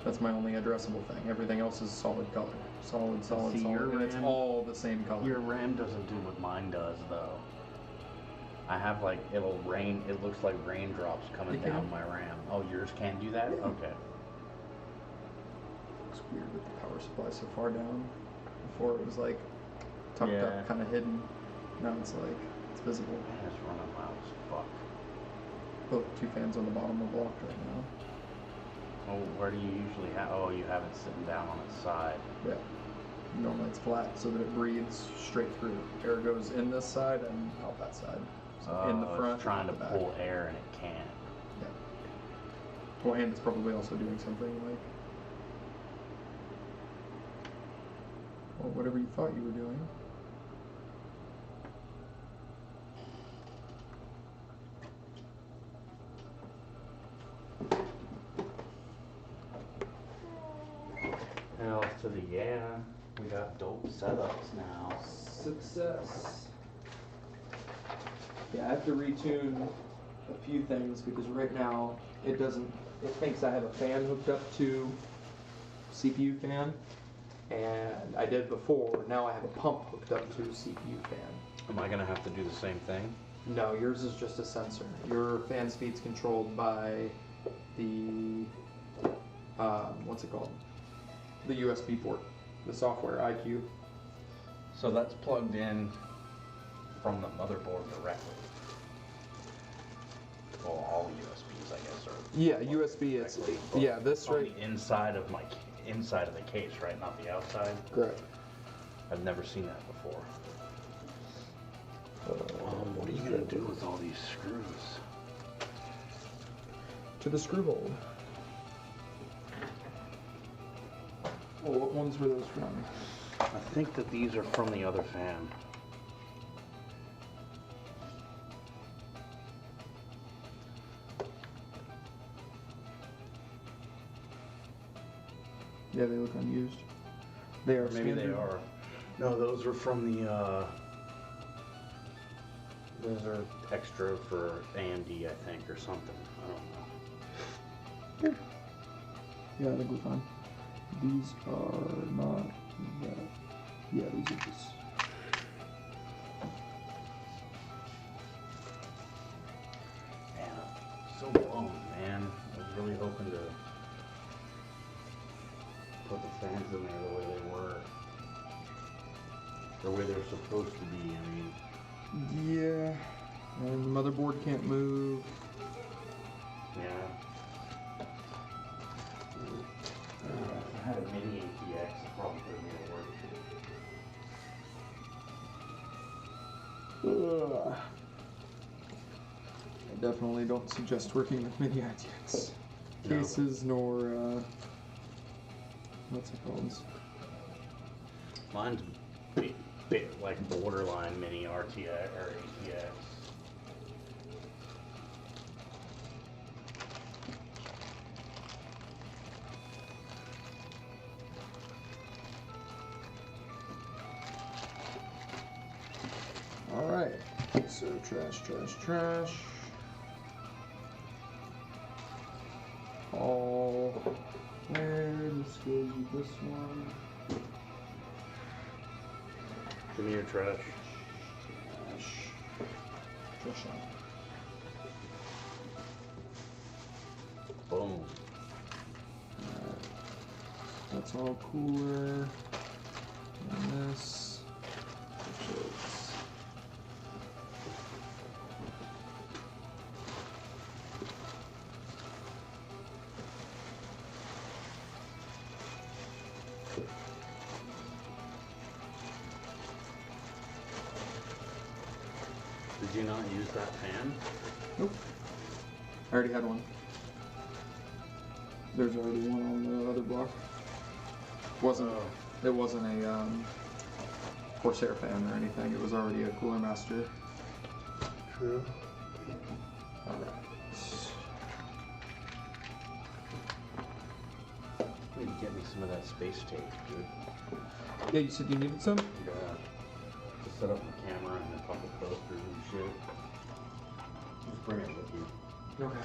That's my only addressable thing. Everything else is solid color. Solid, See, solid, your and it's RAM- all the same color. Your RAM doesn't do what mine does, though. I have like it'll rain. It looks like raindrops coming It can? down my RAM. Oh, yours can do that? Yeah. Okay. It's weird with the power supply so far down. Before it was like tucked Yeah. up, kind of hidden. Now it's like it's visible. Man, it's running loud as fuck. Look, 2 fans on the bottom are blocked right now. Oh, where do you usually have? Oh, you have it sitting down on its side. Yeah. Normally it's flat so that it breathes straight through. Air goes in this side and out that side. So in the front, It's trying to out the back. pull air and it can't. Yeah. Well, and it's probably also doing something like, well, whatever you thought you were doing. Hell to the yeah. We got dope setups now. Success. Yeah, I have to retune a few things because right now it doesn't. It thinks I have a fan hooked up to CPU fan, and I did before. Now I have a pump hooked up to CPU fan. Am I gonna have to do the same thing? No, yours is just a sensor. Your fan speed's controlled by the what's it called? The USB port, the software IQ. So that's plugged in from the motherboard directly. Well, all USBs, I guess, are. Yeah, USB. It's directly, but yeah. This on right. the inside of inside of the case, right? Not the outside. Correct. I've never seen that before. What are you gonna do with all these screws? To the screw hole. Well, what ones were those from? I think that these are from the other fan. Yeah, they look unused. They are. Maybe they standard. are. No, those are from the. Those are extra for AMD, I think, or something. I don't know. Yeah, I think we're fine. These are not that. Yeah, these are just. Man, I'm so blown, man. I was really hoping to put the fans in there the way they were. The way they're supposed to be, I mean. Yeah, and the motherboard can't move. Yeah. If I had a mini ATX, it probably could have made it work. Ugh. I definitely don't suggest working with mini ITX No. cases nor what's it called? Mine's bit like borderline mini RTX or ATX. All right. So trash, trash, trash. All there. Let's go with this one. Give me your trash. Trash. Trash out. Boom. Alright. That's all cooler. And this. Which is. Did you not use that fan? Nope. I already had one. There's already one on the other block. It wasn't a Corsair fan or anything. It was already a Cooler Master. True. Alright. Need to get me some of that space tape, dude. Yeah, you said you needed some? Yeah. To set up the camera and a couple posters and shit. Just bring it with you. Okay.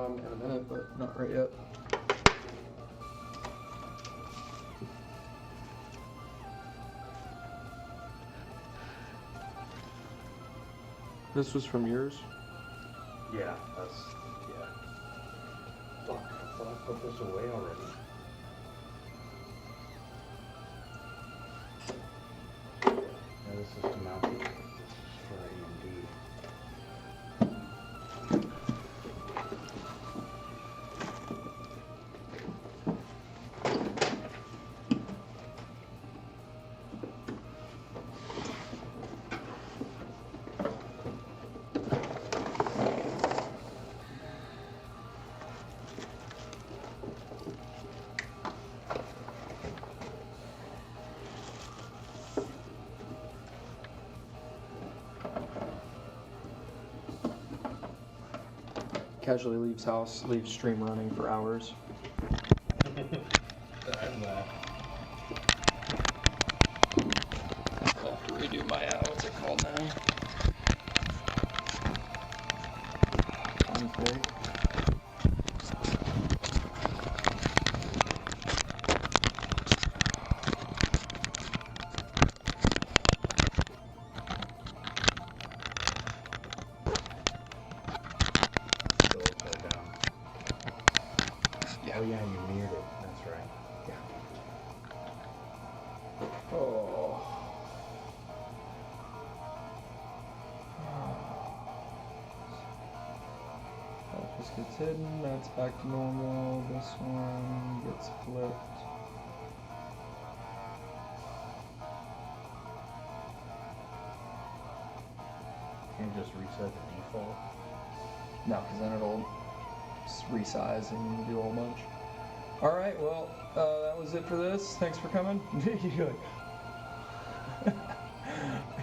In a minute, but not right yet. This was from yours? Yeah, yeah. Fuck, I thought I put this away already. Yeah, this is to mount it for AMD. Casually leaves house, leaves stream running for hours. I'm I'll have to redo my, what's it called now? Config. Oh yeah, you mirrored it. That's right. Yeah. Oh. That just gets hidden. That's back to normal. This one gets flipped. Can't just reset the default. No, because then it'll resize and do a whole bunch. All right, well, that was it for this. Thanks for coming. You're like,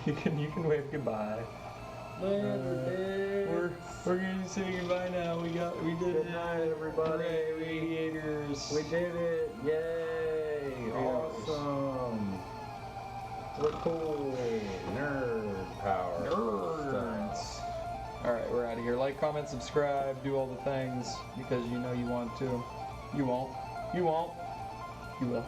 you can wave goodbye. We're gonna say goodbye now. We did Good it. night, everybody. Hooray, Radiators. We did it! Yay! Awesome! We're cool! Nerd power! Nerds. All right, we're out of here. Like, comment, subscribe, do all the things because you know you want to. You won't. You won't. You will.